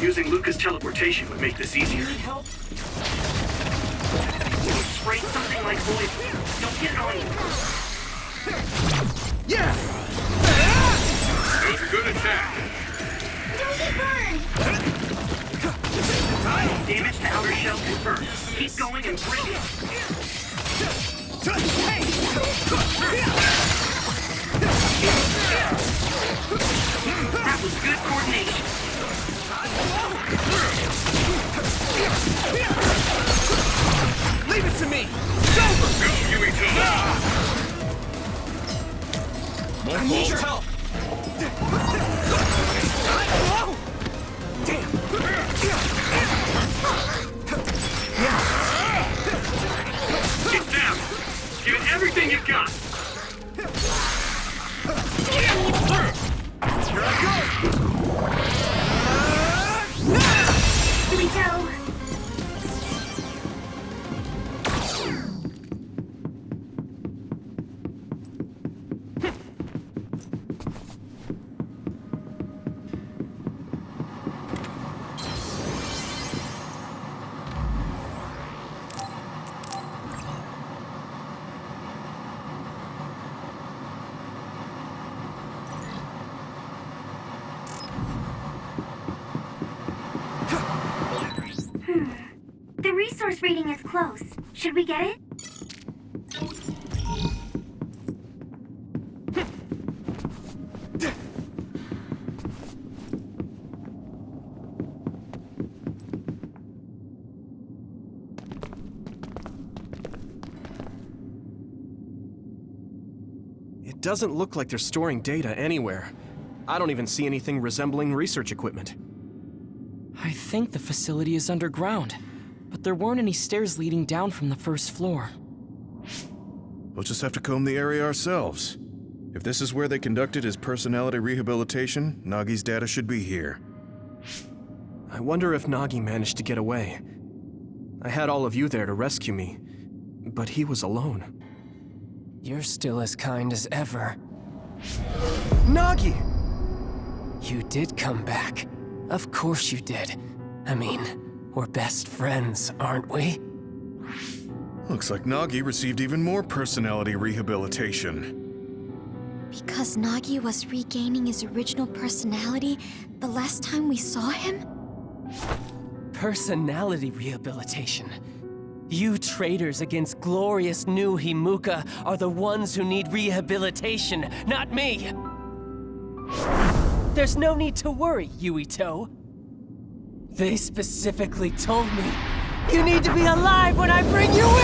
Using Luca's teleportation would make this easier. Help? Spray something like poison. Don't get on you. Yeah! Good attack. Don't get burned! Damage to outer shell confirmed. Keep going and break it. That was good coordination. Leave it to me! It's over! Go, Yuito. I need your help! Damn! Get down. Give it everything you've got. Here I go! Yuito! The resource reading is close. Should we get it? It It doesn't look like they're storing data anywhere. I don't even see anything resembling research equipment. I think the facility is underground, but there weren't any stairs leading down from the first floor. We'll just have to comb the area ourselves. If this is where they conducted his personality rehabilitation, Nagi's data should be here. I wonder if Nagi managed to get away. I had all of you there to rescue me, but he was alone. You're still as kind as ever. Nagi! You did come back. Of course you did. I mean, we're best friends, aren't we? Looks like Nagi received even more personality rehabilitation. Because Nagi was regaining his original personality the last time we saw him? Personality rehabilitation. You traitors against glorious new Himuka are the ones who need rehabilitation, not me! There's no need to worry, Yuito. They specifically told me you need to be alive when I bring you in!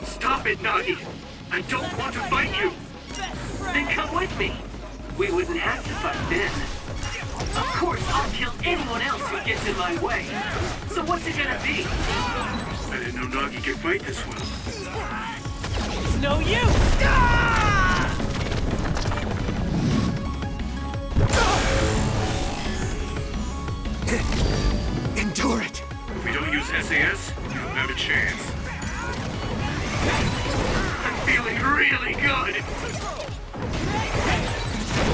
Stop it, Nagi! I don't want to fight you! Then come with me. We wouldn't have to fight then. Of course, I'll kill anyone else who gets in my way. So what's it gonna be? I didn't know Nagi could fight this well. It's no use! Endure it! If we don't use SAS, you don't have a chance. I'm feeling really good!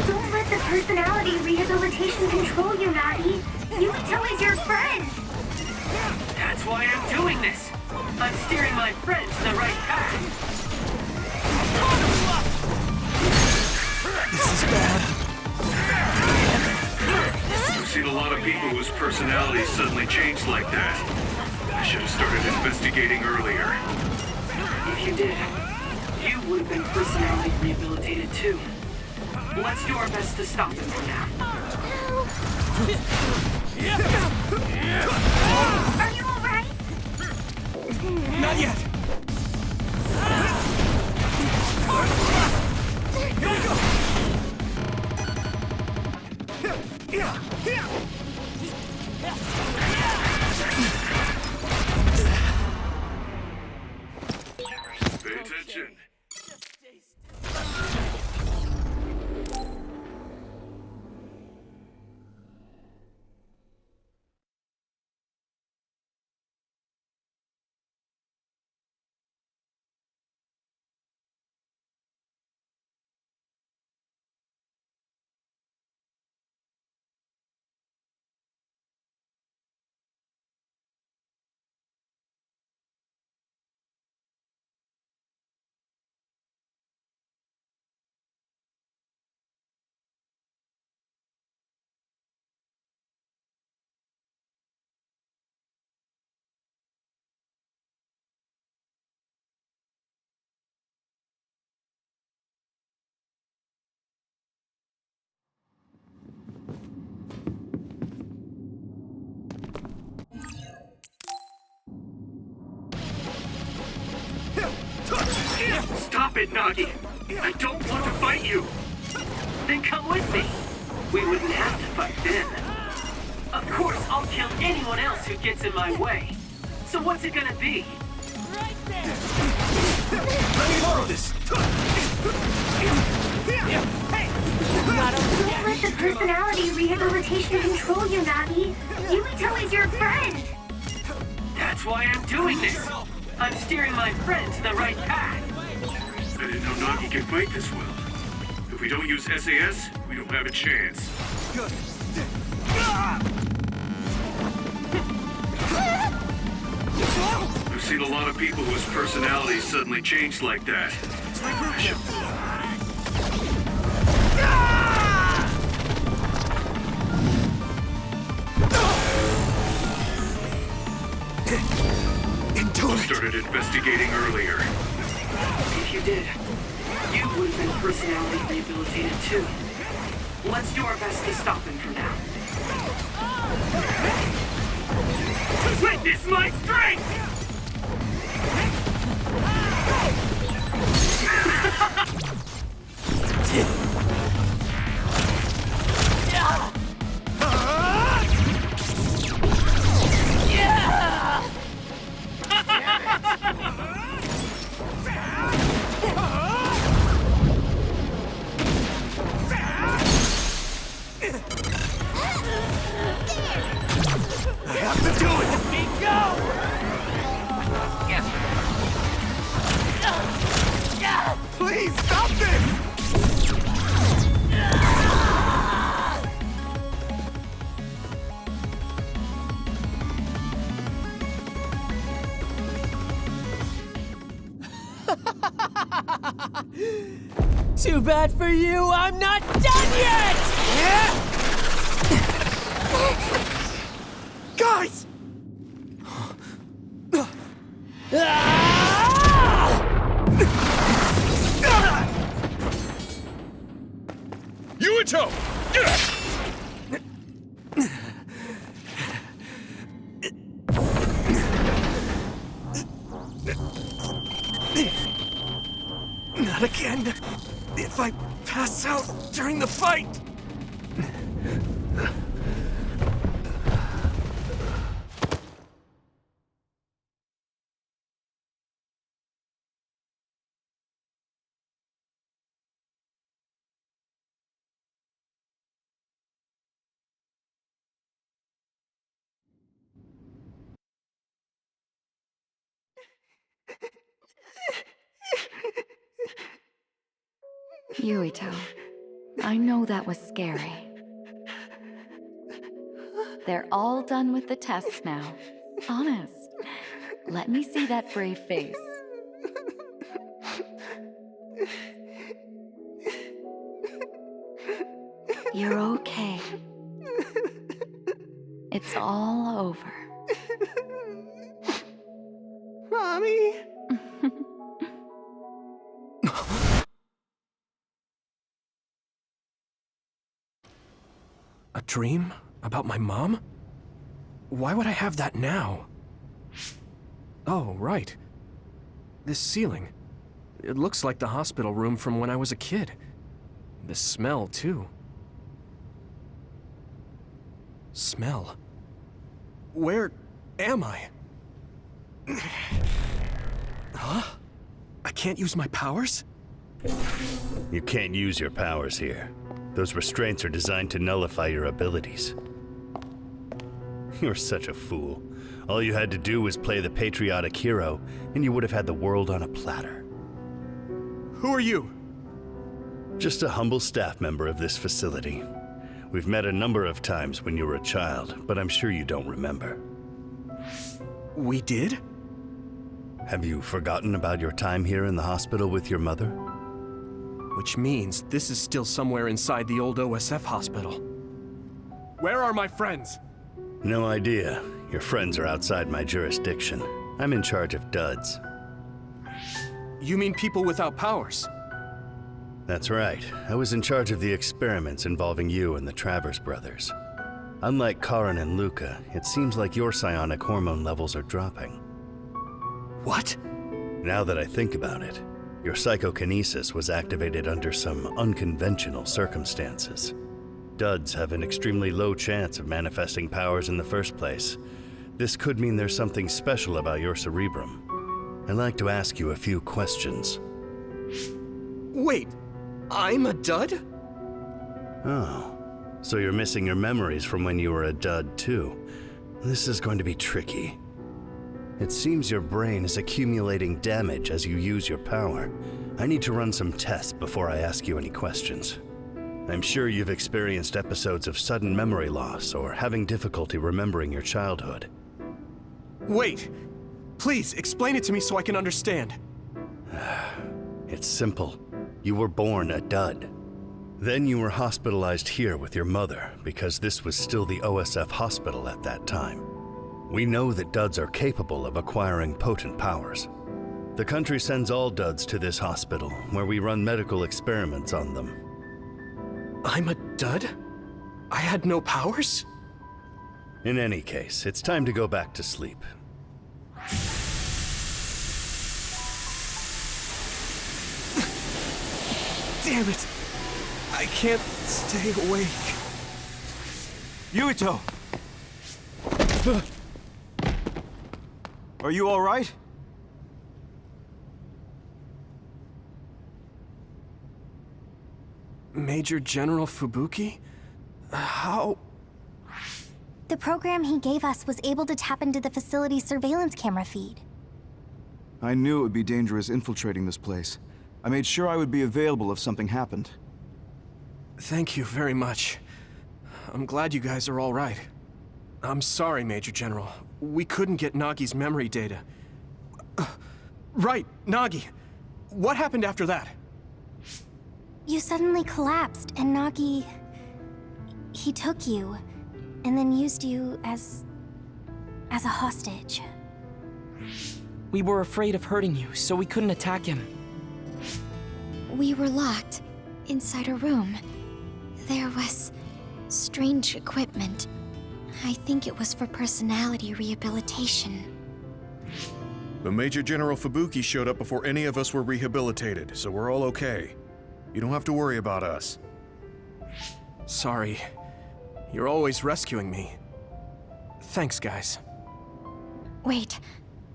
Don't let the personality rehabilitation control you, Nagi. Yuito is your friend. That's why I'm doing this. I'm steering my friend to the right path. This is bad. I've seen a lot of people whose personalities suddenly changed like that. I should have started investigating earlier. If you did, you would have been personality rehabilitated too. Let's do our best to stop him for now. Are you alright? Not yet! Here we go! Pay attention. Stop it, Nagi! I don't want to fight you! Then come with me. We wouldn't have to fight then. Of course, I'll kill anyone else who gets in my way. So what's it gonna be? Let me borrow this! Don't let the personality rehabilitation control you, Nagi. Yuito is your friend. That's why I'm doing this. I'm steering my friend to the right path. I didn't know Nagi could fight this well. If we don't use SAS, we don't have a chance. Good. I've seen a lot of people whose personalities suddenly changed like that. I should... Endure it! Started investigating earlier. If you did, you would have been personality rehabilitated too. Let's do our best to stop him for now. Witness my strength! Please, stop this! Too bad for you, I'm not done yet! Guys! Yuito! Not again. If I pass out during the fight. Yuito, I know that was scary. They're all done with the tests now. Honest. Let me see that brave face. You're okay. It's all over. Mommy? A dream? About my mom? Why would I have that now? Oh, right. This ceiling. It looks like the hospital room from when I was a kid. The smell, too. Smell? Where am I? Huh? I can't use my powers? You can't use your powers here. Those restraints are designed to nullify your abilities. You're such a fool. All you had to do was play the patriotic hero, and you would have had the world on a platter. Who are you? Just a humble staff member of this facility. We've met a number of times when you were a child, but I'm sure you don't remember. We did? Have you forgotten about your time here in the hospital with your mother? Which means this is still somewhere inside the old OSF hospital. Where are my friends? No idea. Your friends are outside my jurisdiction. I'm in charge of duds. You mean people without powers? That's right. I was in charge of the experiments involving you and the Travers brothers. Unlike Karin and Luca, it seems like your psionic hormone levels are dropping. What? Now that I think about it, your psychokinesis was activated under some unconventional circumstances. Duds have an extremely low chance of manifesting powers in the first place. This could mean there's something special about your cerebrum. I'd like to ask you a few questions. Wait, I'm a dud? Oh, so you're missing your memories from when you were a dud too. This is going to be tricky. It seems your brain is accumulating damage as you use your power. I need to run some tests before I ask you any questions. I'm sure you've experienced episodes of sudden memory loss or having difficulty remembering your childhood. Wait! Please, explain it to me so I can understand. It's simple. You were born a dud. Then you were hospitalized here with your mother because this was still the OSF hospital at that time. We know that duds are capable of acquiring potent powers. The country sends all duds to this hospital, where we run medical experiments on them. I'm a dud? I had no powers? In any case, it's time to go back to sleep. Damn it! I can't stay awake. Yuito! Are you all right? Major General Fubuki? How? The program he gave us was able to tap into the facility's surveillance camera feed. I knew it would be dangerous infiltrating this place. I made sure I would be available if something happened. Thank you very much. I'm glad you guys are all right. I'm sorry, Major General. We couldn't get Nagi's memory data. Right, Nagi. What happened after that? You suddenly collapsed, and Nagi... he took you, and then used you as a hostage. We were afraid of hurting you, so we couldn't attack him. We were locked inside a room. There was strange equipment. I think it was for personality rehabilitation. But Major General Fubuki showed up before any of us were rehabilitated, so we're all okay. You don't have to worry about us. Sorry. You're always rescuing me. Thanks, guys. Wait,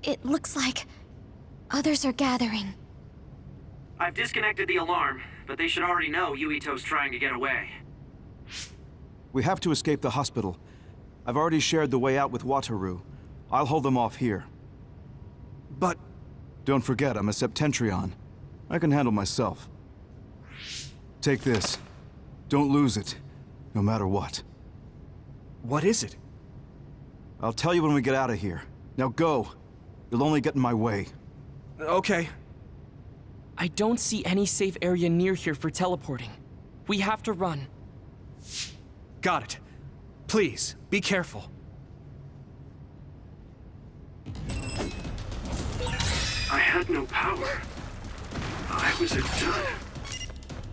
it looks like others are gathering. I've disconnected the alarm, but they should already know Yuito's trying to get away. We have to escape the hospital. I've already shared the way out with Wataru. I'll hold them off here. But... Don't forget, I'm a Septentrion. I can handle myself. Take this. Don't lose it, no matter what. What is it? I'll tell you when we get out of here. Now go. You'll only get in my way. Okay. I don't see any safe area near here for teleporting. We have to run. Got it. Please, be careful. I had no power. I was a dud.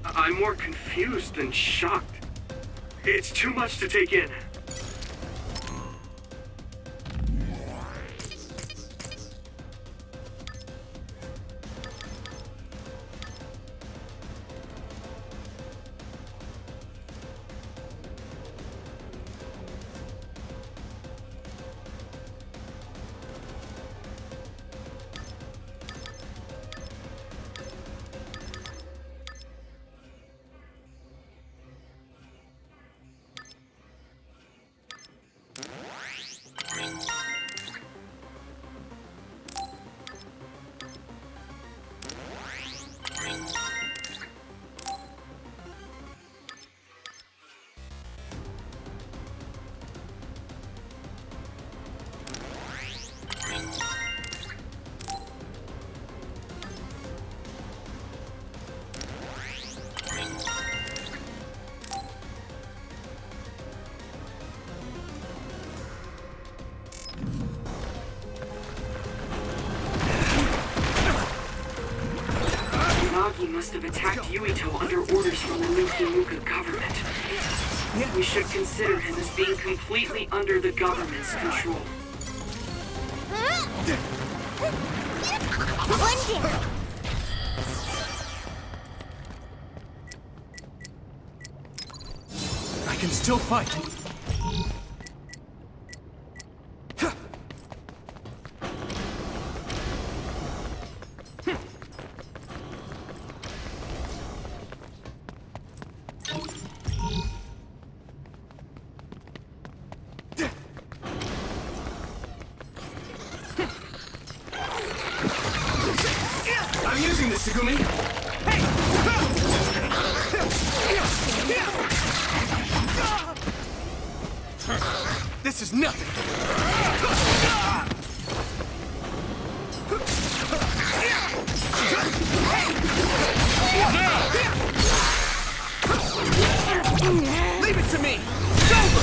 I'm more confused than shocked. It's too much to take in. Nagi must have attacked Yuito under orders from the new Himuka government. We should consider him as being completely under the government's control. One down. I can still fight. I'm using this, Segumi! This is nothing! Leave it to me! It's over!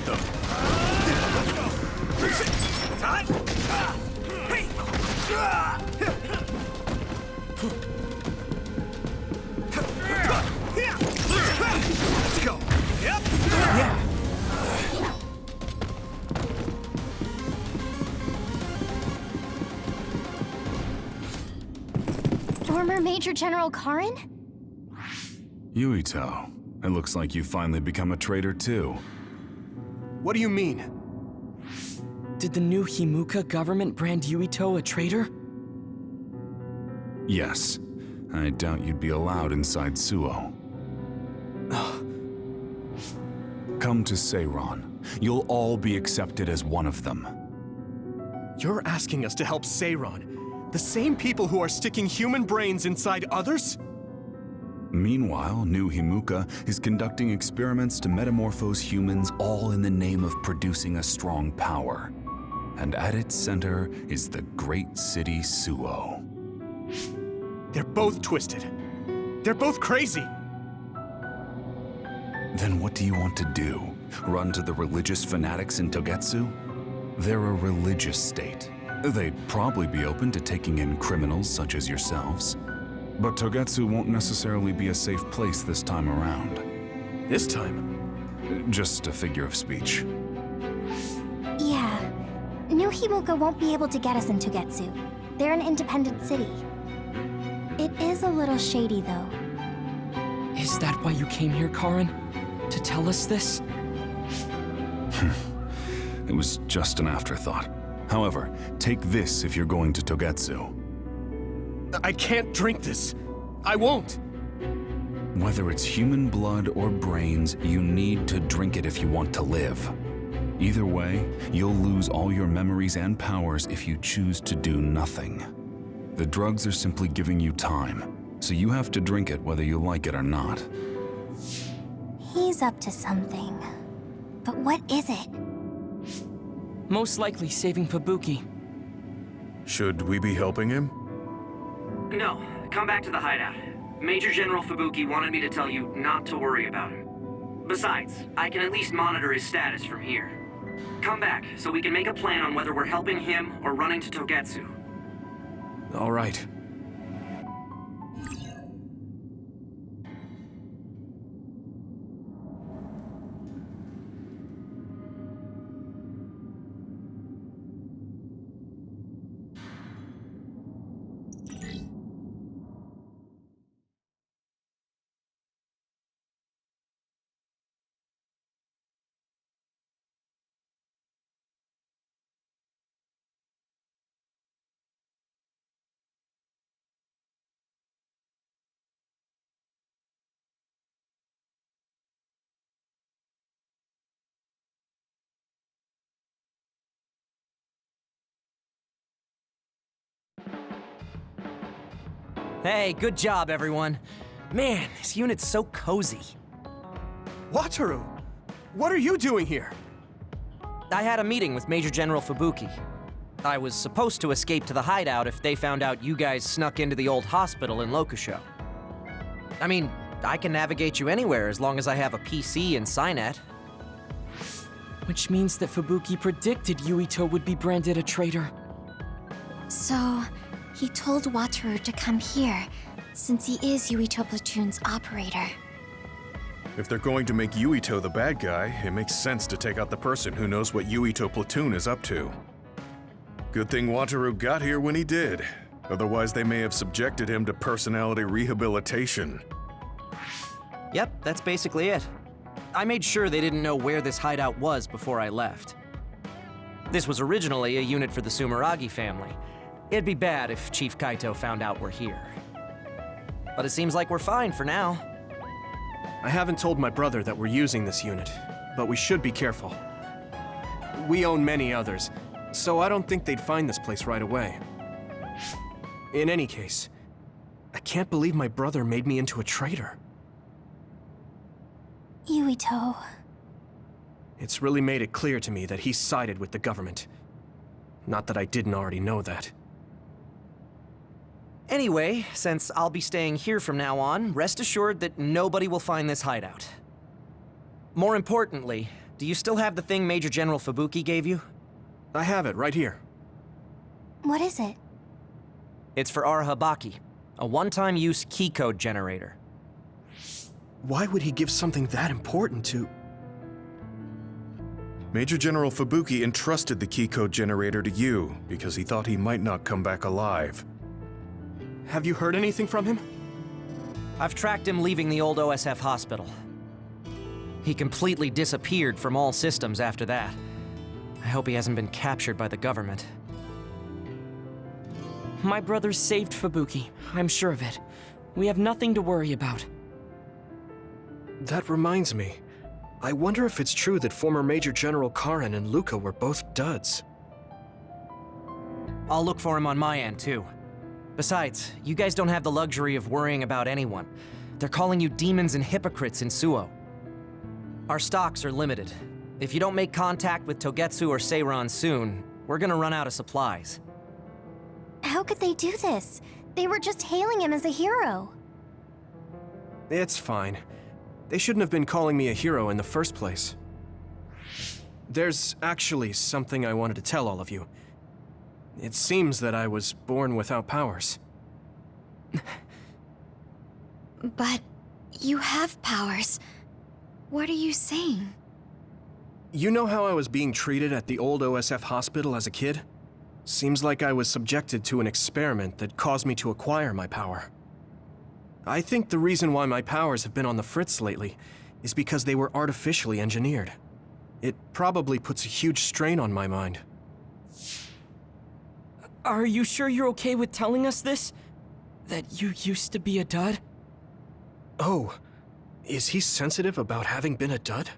Let's go. Yep. Yeah. Former Major General Karin? Yuito, it looks like you finally become a traitor too. What do you mean? Did the new Himuka government brand Yuito a traitor? Yes. I doubt you'd be allowed inside Suo. Come to Seiran. You'll all be accepted as one of them. You're asking us to help Seiran, the same people who are sticking human brains inside others? Meanwhile, New Himuka is conducting experiments to metamorphose humans, all in the name of producing a strong power. And at its center is the great city Suo. They're both twisted. They're both crazy. Then what do you want to do? Run to the religious fanatics in Togetsu? They're a religious state. They'd probably be open to taking in criminals such as yourselves. But Togetsu won't necessarily be a safe place this time around. This time? Just a figure of speech. Yeah. New Himuka won't be able to get us in Togetsu. They're an independent city. It is a little shady, though. Is that why you came here, Karin? To tell us this? It was just an afterthought. However, take this if you're going to Togetsu. I can't drink this. I won't. Whether it's human blood or brains, you need to drink it if you want to live. Either way, you'll lose all your memories and powers if you choose to do nothing. The drugs are simply giving you time, so you have to drink it whether you like it or not. He's up to something. But what is it? Most likely saving Fubuki. Should we be helping him? No, come back to the hideout. Major General Fubuki wanted me to tell you not to worry about him. Besides, I can at least monitor his status from here. Come back, so we can make a plan on whether we're helping him or running to Togetsu. All right. Hey, good job, everyone. Man, this unit's so cozy. Wataru! What are you doing here? I had a meeting with Major General Fubuki. I was supposed to escape to the hideout if they found out you guys snuck into the old hospital in Lokusho. I mean, I can navigate you anywhere as long as I have a PC and Cynet. Which means that Fubuki predicted Yuito would be branded a traitor. So, he told Wataru to come here, since he is Yuito Platoon's operator. If they're going to make Yuito the bad guy, it makes sense to take out the person who knows what Yuito Platoon is up to. Good thing Wataru got here when he did. Otherwise, they may have subjected him to personality rehabilitation. Yep, that's basically it. I made sure they didn't know where this hideout was before I left. This was originally a unit for the Sumeragi family. It'd be bad if Chief Kaito found out we're here. But it seems like we're fine for now. I haven't told my brother that we're using this unit, but we should be careful. We own many others, so I don't think they'd find this place right away. In any case, I can't believe my brother made me into a traitor. Yuito. It's really made it clear to me that he sided with the government. Not that I didn't already know that. Anyway, since I'll be staying here from now on, rest assured that nobody will find this hideout. More importantly, Do you still have the thing Major General Fubuki gave you? I have it right here. What is it? It's for Arahabaki, a one-time use key code generator. Why would he give something that important to... Major General Fubuki entrusted the key code generator to you because he thought he might not come back alive. Have you heard anything from him? I've tracked him leaving the old OSF hospital. He completely disappeared from all systems after that. I hope he hasn't been captured by the government. My brothers saved Fubuki, I'm sure of it. We have nothing to worry about. That reminds me. I wonder if it's true that former Major General Karen and Luca were both duds. I'll look for him on my end, too. Besides, you guys don't have the luxury of worrying about anyone. They're calling you demons and hypocrites in Suo. Our stocks are limited. If you don't make contact with Togetsu or Seiran soon, we're gonna run out of supplies. How could they do this? They were just hailing him as a hero. It's fine. They shouldn't have been calling me a hero in the first place. There's actually something I wanted to tell all of you. It seems that I was born without powers. But you have powers. What are you saying? You know how I was being treated at the old OSF hospital as a kid? Seems like I was subjected to an experiment that caused me to acquire my power. I think the reason why my powers have been on the fritz lately is because they were artificially engineered. It probably puts a huge strain on my mind. Are you sure you're okay with telling us this? That you used to be a dud? Oh, is he sensitive about having been a dud?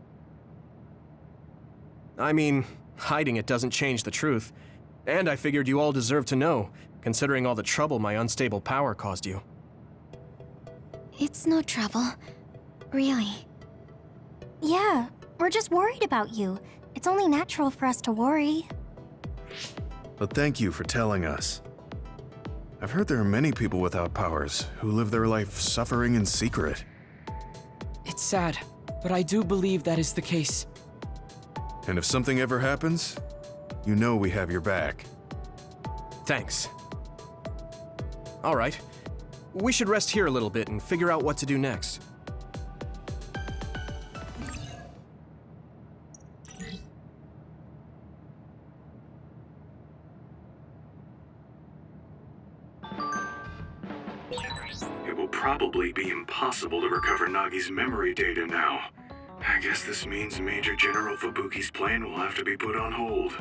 I mean, hiding it doesn't change the truth. And I figured you all deserve to know, considering all the trouble my unstable power caused you. It's no trouble. Really. Yeah, we're just worried about you. It's only natural for us to worry. But thank you for telling us. I've heard there are many people without powers who live their life suffering in secret. It's sad, but I do believe that is the case. And if something ever happens, you know we have your back. Thanks. All right. We should rest here a little bit and figure out what to do next. It will probably be impossible to recover Nagi's memory data now. I guess this means Major General Fubuki's plan will have to be put on hold.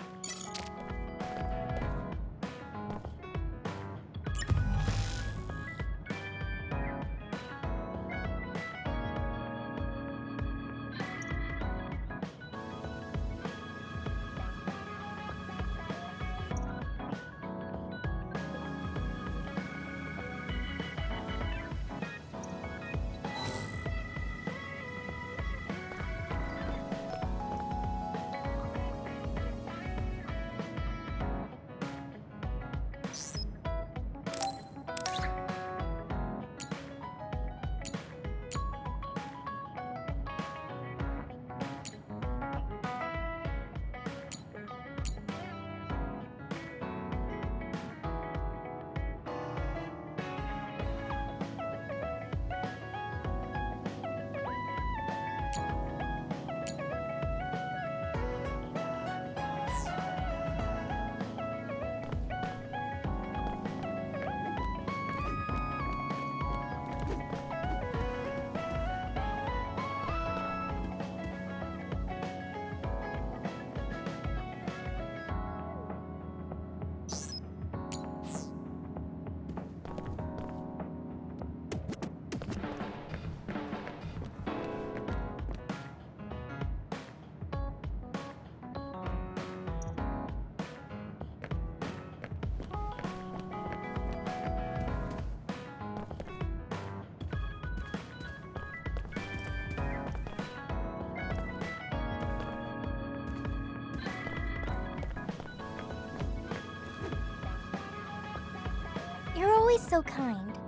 You're always so kind.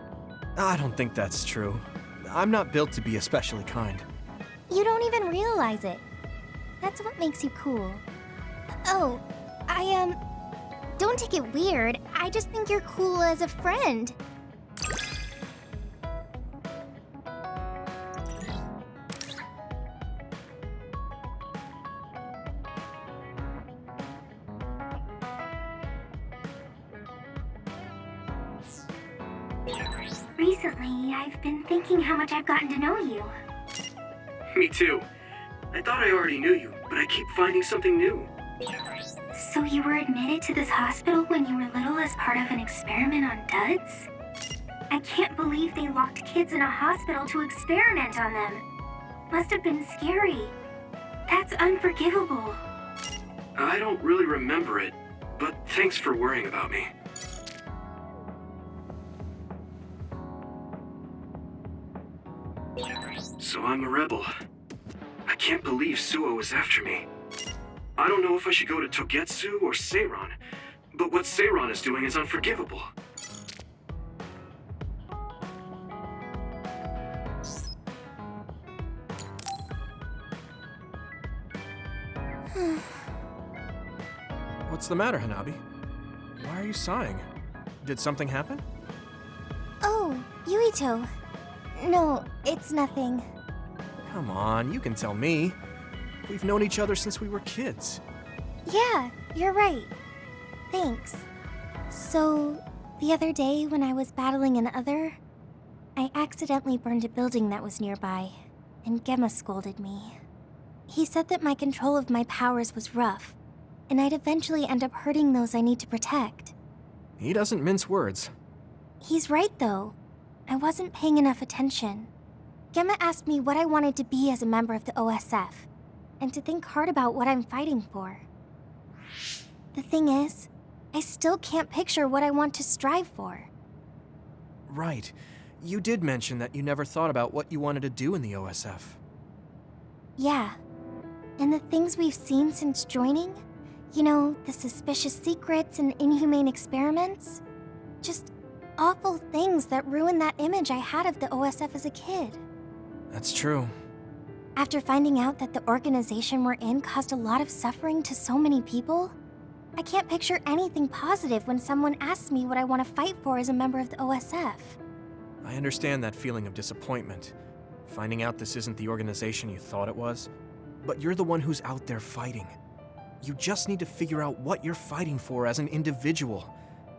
I don't think that's true. I'm not built to be especially kind. You don't even realize it. That's what makes you cool. Oh, don't take it weird. I just think you're cool as a friend. Recently, I've been thinking how much I've gotten to know you. Me too. I thought I already knew you, but I keep finding something new. So you were admitted to this hospital when you were little as part of an experiment on duds? I can't believe they locked kids in a hospital to experiment on them. Must have been scary. That's unforgivable. I don't really remember it, but thanks for worrying about me. So I'm a rebel. I can't believe Suo is after me. I don't know if I should go to Togetsu or Seiron, but what Seiron is doing is unforgivable. What's the matter, Hanabi? Why are you sighing? Did something happen? Oh, Yuito. No, it's nothing. Come on, you can tell me. We've known each other since we were kids. Yeah, you're right. Thanks. So, the other day when I was battling an other, I accidentally burned a building that was nearby, and Gemma scolded me. He said that my control of my powers was rough, and I'd eventually end up hurting those I need to protect. He doesn't mince words. He's right, though. I wasn't paying enough attention. Gemma asked me what I wanted to be as a member of the OSF, and to think hard about what I'm fighting for. The thing is, I still can't picture what I want to strive for. Right. You did mention that you never thought about what you wanted to do in the OSF. Yeah. And the things we've seen since joining, you know, the suspicious secrets and inhumane experiments, just awful things that ruined that image I had of the OSF as a kid. That's true. After finding out that the organization we're in caused a lot of suffering to so many people, I can't picture anything positive when someone asks me what I want to fight for as a member of the OSF. I understand that feeling of disappointment, finding out this isn't the organization you thought it was, but you're the one who's out there fighting. You just need to figure out what you're fighting for as an individual,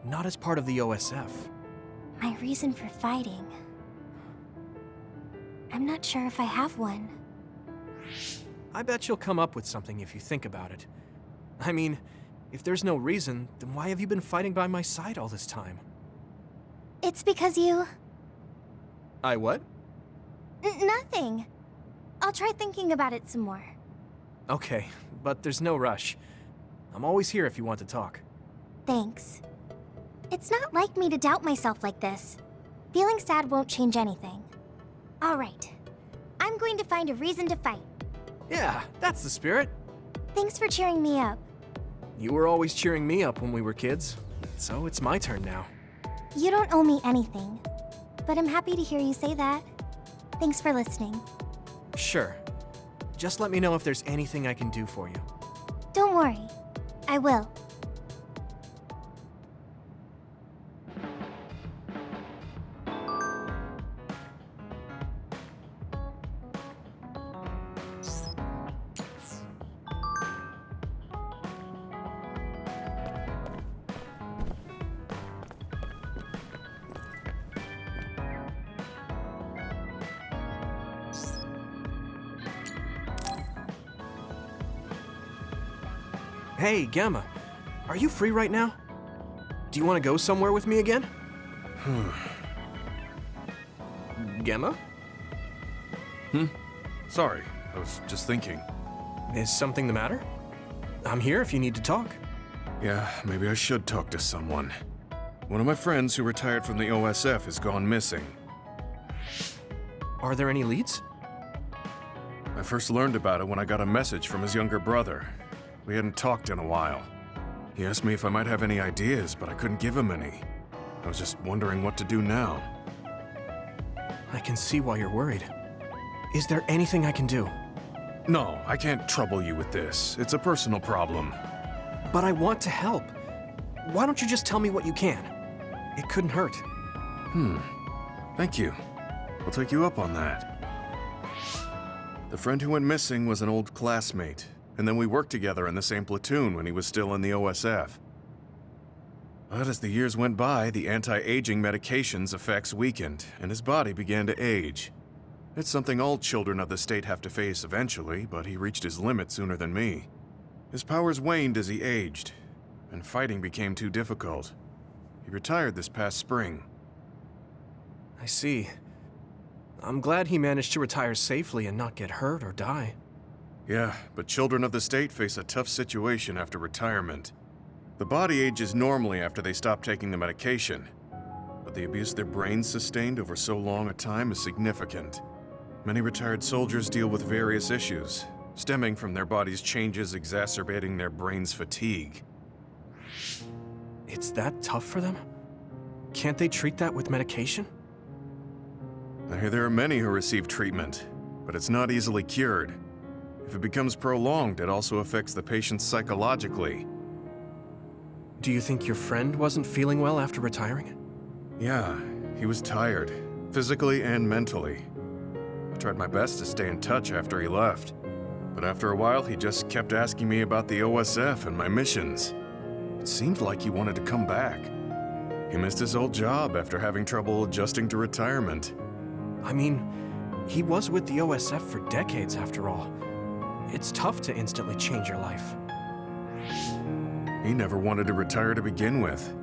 not as part of the OSF. My reason for fighting. I'm not sure if I have one. I bet you'll come up with something if you think about it. I mean, if there's no reason, then why have you been fighting by my side all this time? It's because you... I what? Nothing. I'll try thinking about it some more. Okay, but there's no rush. I'm always here if you want to talk. Thanks. It's not like me to doubt myself like this. Feeling sad won't change anything. All right. I'm going to find a reason to fight. Yeah, that's the spirit. Thanks for cheering me up. You were always cheering me up when we were kids, so it's my turn now. You don't owe me anything, but I'm happy to hear you say that. Thanks for listening. Sure. Just let me know if there's anything I can do for you. Don't worry. I will. Hey, Gemma. Are you free right now? Do you want to go somewhere with me again? Gemma? Sorry, I was just thinking. Is something the matter? I'm here if you need to talk. Yeah, maybe I should talk to someone. One of my friends who retired from the OSF has gone missing. Are there any leads? I first learned about it when I got a message from his younger brother. We hadn't talked in a while. He asked me if I might have any ideas, but I couldn't give him any. I was just wondering what to do now. I can see why you're worried. Is there anything I can do? No, I can't trouble you with this. It's a personal problem. But I want to help. Why don't you just tell me what you can? It couldn't hurt. Thank you. I'll take you up on that. The friend who went missing was an old classmate, and then we worked together in the same platoon when he was still in the OSF. But as the years went by, the anti-aging medication's effects weakened, and his body began to age. It's something all children of the state have to face eventually, but he reached his limit sooner than me. His powers waned as he aged, and fighting became too difficult. He retired this past spring. I see. I'm glad he managed to retire safely and not get hurt or die. Yeah, but children of the state face a tough situation after retirement. The body ages normally after they stop taking the medication, but the abuse their brains sustained over so long a time is significant. Many retired soldiers deal with various issues, stemming from their body's changes exacerbating their brain's fatigue. It's that tough for them? Can't they treat that with medication? I hear there are many who receive treatment, but it's not easily cured. If it becomes prolonged, it also affects the patient psychologically. Do you think your friend wasn't feeling well after retiring? Yeah, he was tired, physically and mentally. I tried my best to stay in touch after he left, but after a while he just kept asking me about the OSF and my missions. It seemed like he wanted to come back. He missed his old job after having trouble adjusting to retirement. I mean, he was with the OSF for decades after all. It's tough to instantly change your life. He never wanted to retire to begin with.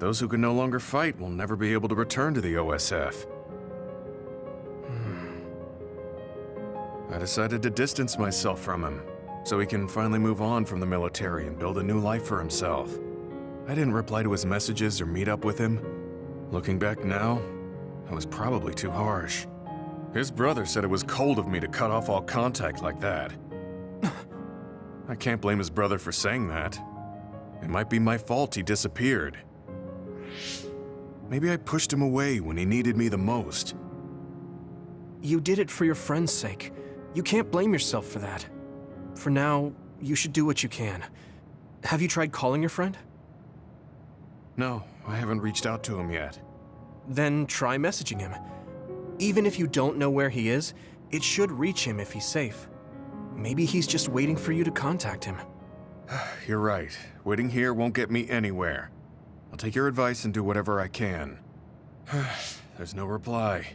Those who can no longer fight will never be able to return to the OSF. I decided to distance myself from him, so he can finally move on from the military and build a new life for himself. I didn't reply to his messages or meet up with him. Looking back now, I was probably too harsh. His brother said it was cold of me to cut off all contact like that. I can't blame his brother for saying that. It might be my fault he disappeared. Maybe I pushed him away when he needed me the most. You did it for your friend's sake. You can't blame yourself for that. For now, you should do what you can. Have you tried calling your friend? No, I haven't reached out to him yet. Then try messaging him. Even if you don't know where he is, it should reach him if he's safe. Maybe he's just waiting for you to contact him. You're right. Waiting here won't get me anywhere. I'll take your advice and do whatever I can. There's no reply.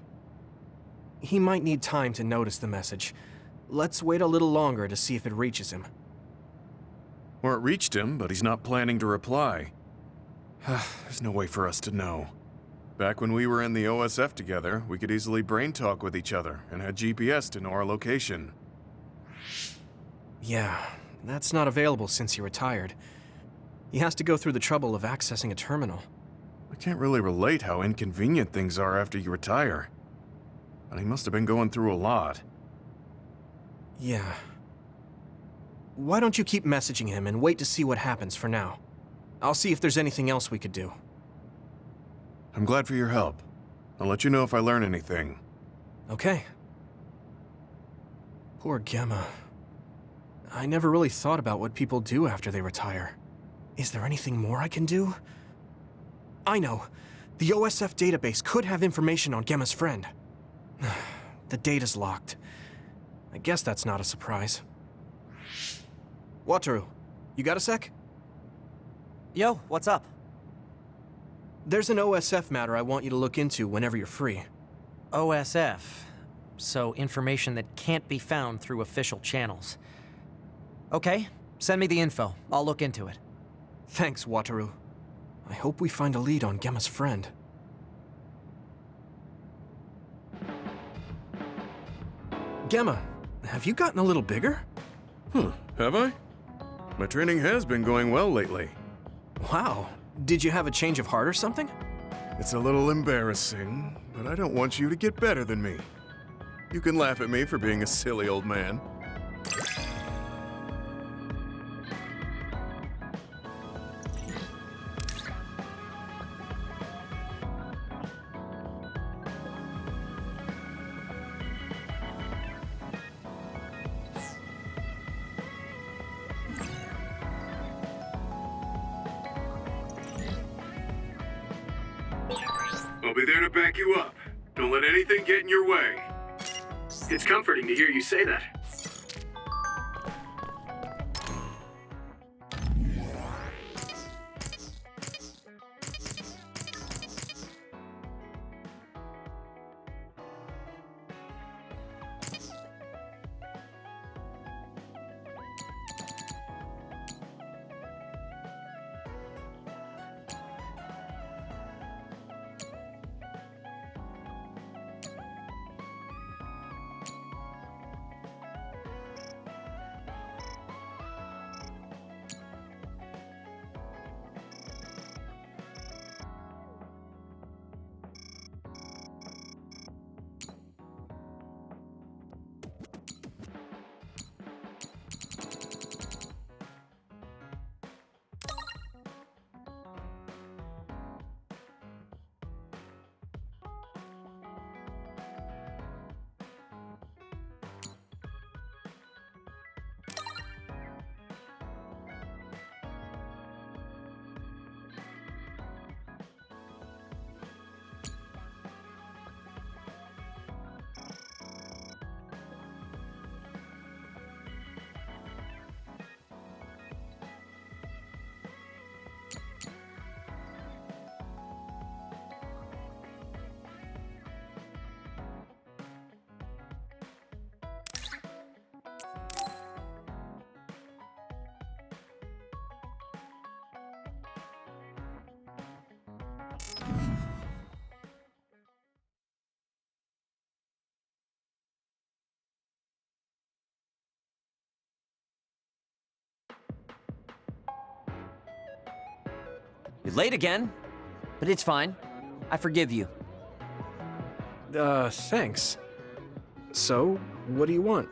He might need time to notice the message. Let's wait a little longer to see if it reaches him. Or it reached him, but he's not planning to reply. There's no way for us to know. Back when we were in the OSF together, we could easily brain talk with each other and had GPS to know our location. Yeah, that's not available since he retired. He has to go through the trouble of accessing a terminal. I can't really relate how inconvenient things are after you retire. But he must have been going through a lot. Yeah. Why don't you keep messaging him and wait to see what happens for now? I'll see if there's anything else we could do. I'm glad for your help. I'll let you know if I learn anything. Okay. Poor Gemma. I never really thought about what people do after they retire. Is there anything more I can do? I know. The OSF database could have information on Gemma's friend. The data's locked. I guess that's not a surprise. Wataru, you got a sec? Yo, what's up? There's an OSF matter I want you to look into whenever you're free. OSF. So information that can't be found through official channels. Okay, send me the info. I'll look into it. Thanks, Wataru. I hope we find a lead on Gemma's friend. Gemma, have you gotten a little bigger? Have I? My training has been going well lately. Wow. Did you have a change of heart or something? It's a little embarrassing, but I don't want you to get better than me. You can laugh at me for being a silly old man. I'll be there to back you up. Don't let anything get in your way. It's comforting to hear you say that. You're late again, but it's fine. I forgive you. Thanks. So, what do you want?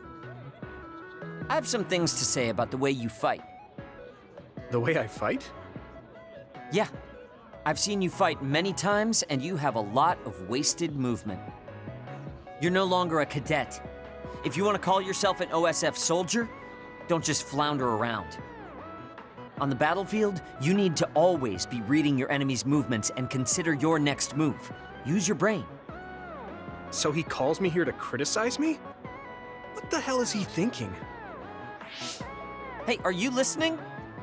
I have some things to say about the way you fight. The way I fight? Yeah. I've seen you fight many times, and you have a lot of wasted movement. You're no longer a cadet. If you want to call yourself an OSF soldier, don't just flounder around. On the battlefield, you need to always be reading your enemy's movements and consider your next move. Use your brain. So he calls me here to criticize me? What the hell is he thinking? Hey, are you listening?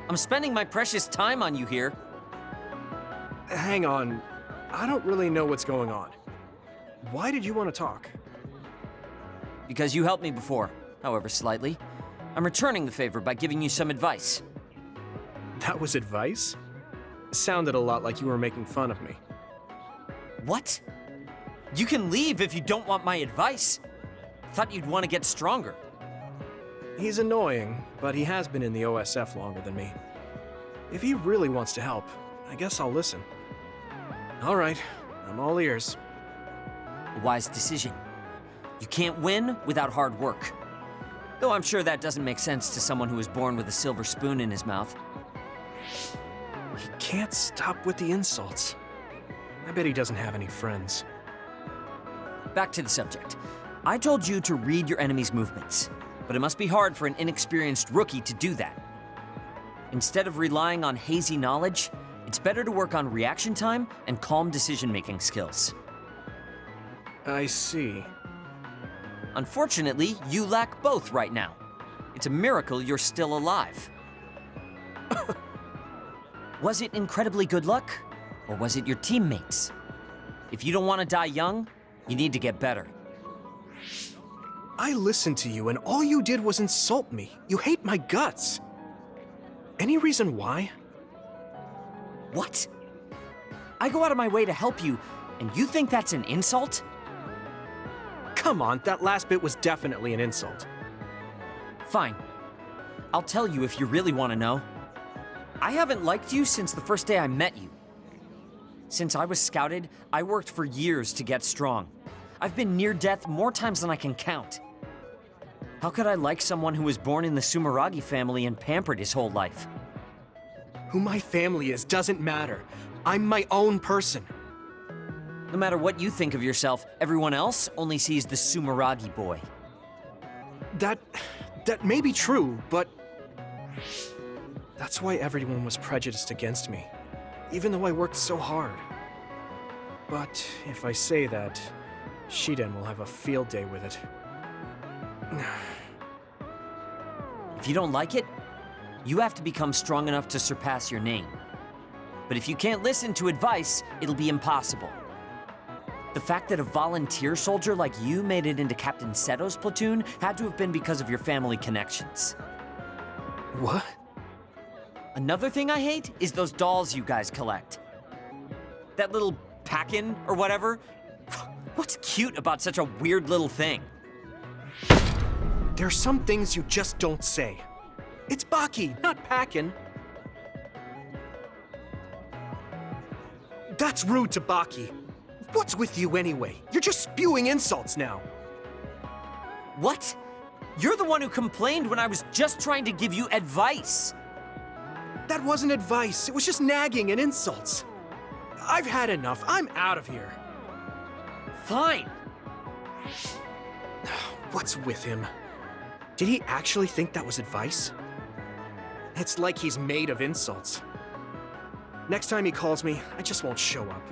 I'm spending my precious time on you here. Hang on. I don't really know what's going on. Why did you want to talk? Because you helped me before, however slightly. I'm returning the favor by giving you some advice. That was advice? Sounded a lot like you were making fun of me. What? You can leave if you don't want my advice. Thought you'd want to get stronger. He's annoying, but he has been in the OSF longer than me. If he really wants to help, I guess I'll listen. All right, I'm all ears. A wise decision. You can't win without hard work. Though I'm sure that doesn't make sense to someone who was born with a silver spoon in his mouth. He can't stop with the insults. I bet he doesn't have any friends. Back to the subject. I told you to read your enemy's movements, but it must be hard for an inexperienced rookie to do that. Instead of relying on hazy knowledge, it's better to work on reaction time and calm decision-making skills. I see. Unfortunately, you lack both right now. It's a miracle you're still alive. Was it incredibly good luck, or was it your teammates? If you don't want to die young, you need to get better. I listened to you and all you did was insult me. You hate my guts. Any reason why? What? I go out of my way to help you, and you think that's an insult? Come on, that last bit was definitely an insult. Fine. I'll tell you if you really want to know. I haven't liked you since the first day I met you. Since I was scouted, I worked for years to get strong. I've been near death more times than I can count. How could I like someone who was born in the Sumeragi family and pampered his whole life? Who my family is doesn't matter. I'm my own person. No matter what you think of yourself, everyone else only sees the Sumeragi boy. That may be true, but that's why everyone was prejudiced against me, even though I worked so hard. But if I say that, Shiden will have a field day with it. If you don't like it, you have to become strong enough to surpass your name. But if you can't listen to advice, it'll be impossible. The fact that a volunteer soldier like you made it into Captain Seto's platoon had to have been because of your family connections. What? Another thing I hate is those dolls you guys collect. That little pack-in or whatever. What's cute about such a weird little thing? There are some things you just don't say. It's Baki, not Packin. That's rude to Baki. What's with you anyway? You're just spewing insults now. What? You're the one who complained when I was just trying to give you advice. That wasn't advice. It was just nagging and insults. I've had enough. I'm out of here. Fine. What's with him? Did he actually think that was advice? It's like he's made of insults. Next time he calls me, I just won't show up.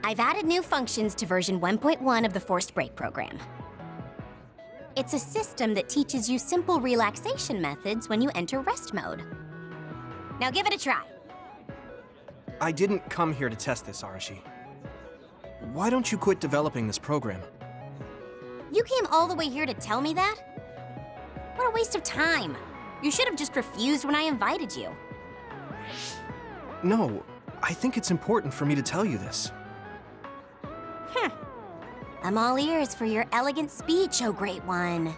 I've added new functions to version 1.1 of the Forced Break program. It's a system that teaches you simple relaxation methods when you enter rest mode. Now give it a try. I didn't come here to test this, Arashi. Why don't you quit developing this program? You came all the way here to tell me that? What a waste of time. You should have just refused when I invited you. No, I think it's important for me to tell you this. I'm all ears for your elegant speech, oh great one.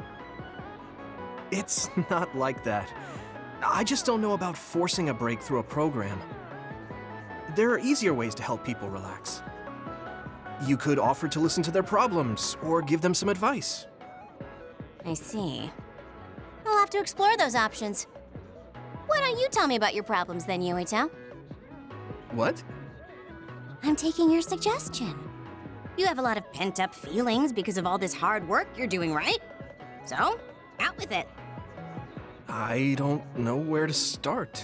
It's not like that. I just don't know about forcing a break through a program. There are easier ways to help people relax. You could offer to listen to their problems, or give them some advice. I see. I'll have to explore those options. Why don't you tell me about your problems then, Yuito? What? I'm taking your suggestion. You have a lot of pent-up feelings because of all this hard work you're doing, right? So, out with it. I don't know where to start.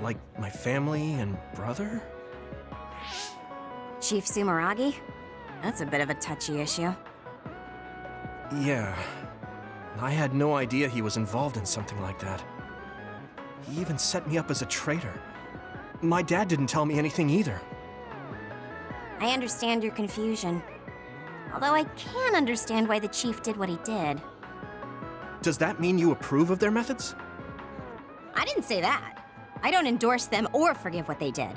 Like my family and brother? Chief Sumeragi? That's a bit of a touchy issue. Yeah. I had no idea he was involved in something like that. He even set me up as a traitor. My dad didn't tell me anything either. I understand your confusion. Although I can understand why the chief did what he did. Does that mean you approve of their methods? I didn't say that. I don't endorse them or forgive what they did.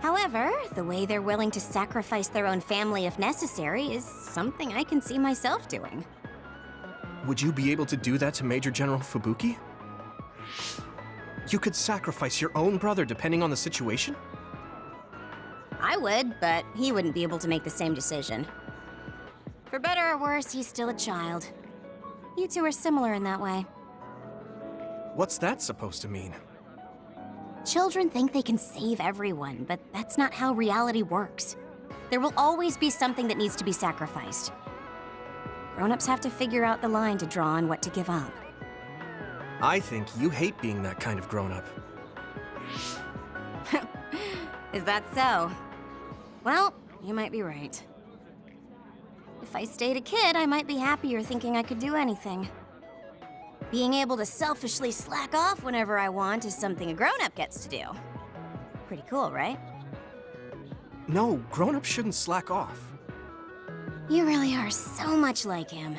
However, the way they're willing to sacrifice their own family if necessary is something I can see myself doing. Would you be able to do that to Major General Fubuki? You could sacrifice your own brother depending on the situation? I would, but he wouldn't be able to make the same decision. For better or worse, he's still a child. You two are similar in that way. What's that supposed to mean? Children think they can save everyone, but that's not how reality works. There will always be something that needs to be sacrificed. Grown-ups have to figure out the line to draw on what to give up. I think you hate being that kind of grown-up. Is that so? Well, you might be right. If I stayed a kid, I might be happier thinking I could do anything. Being able to selfishly slack off whenever I want is something a grown-up gets to do. Pretty cool, right? No, grown-ups shouldn't slack off. You really are so much like him.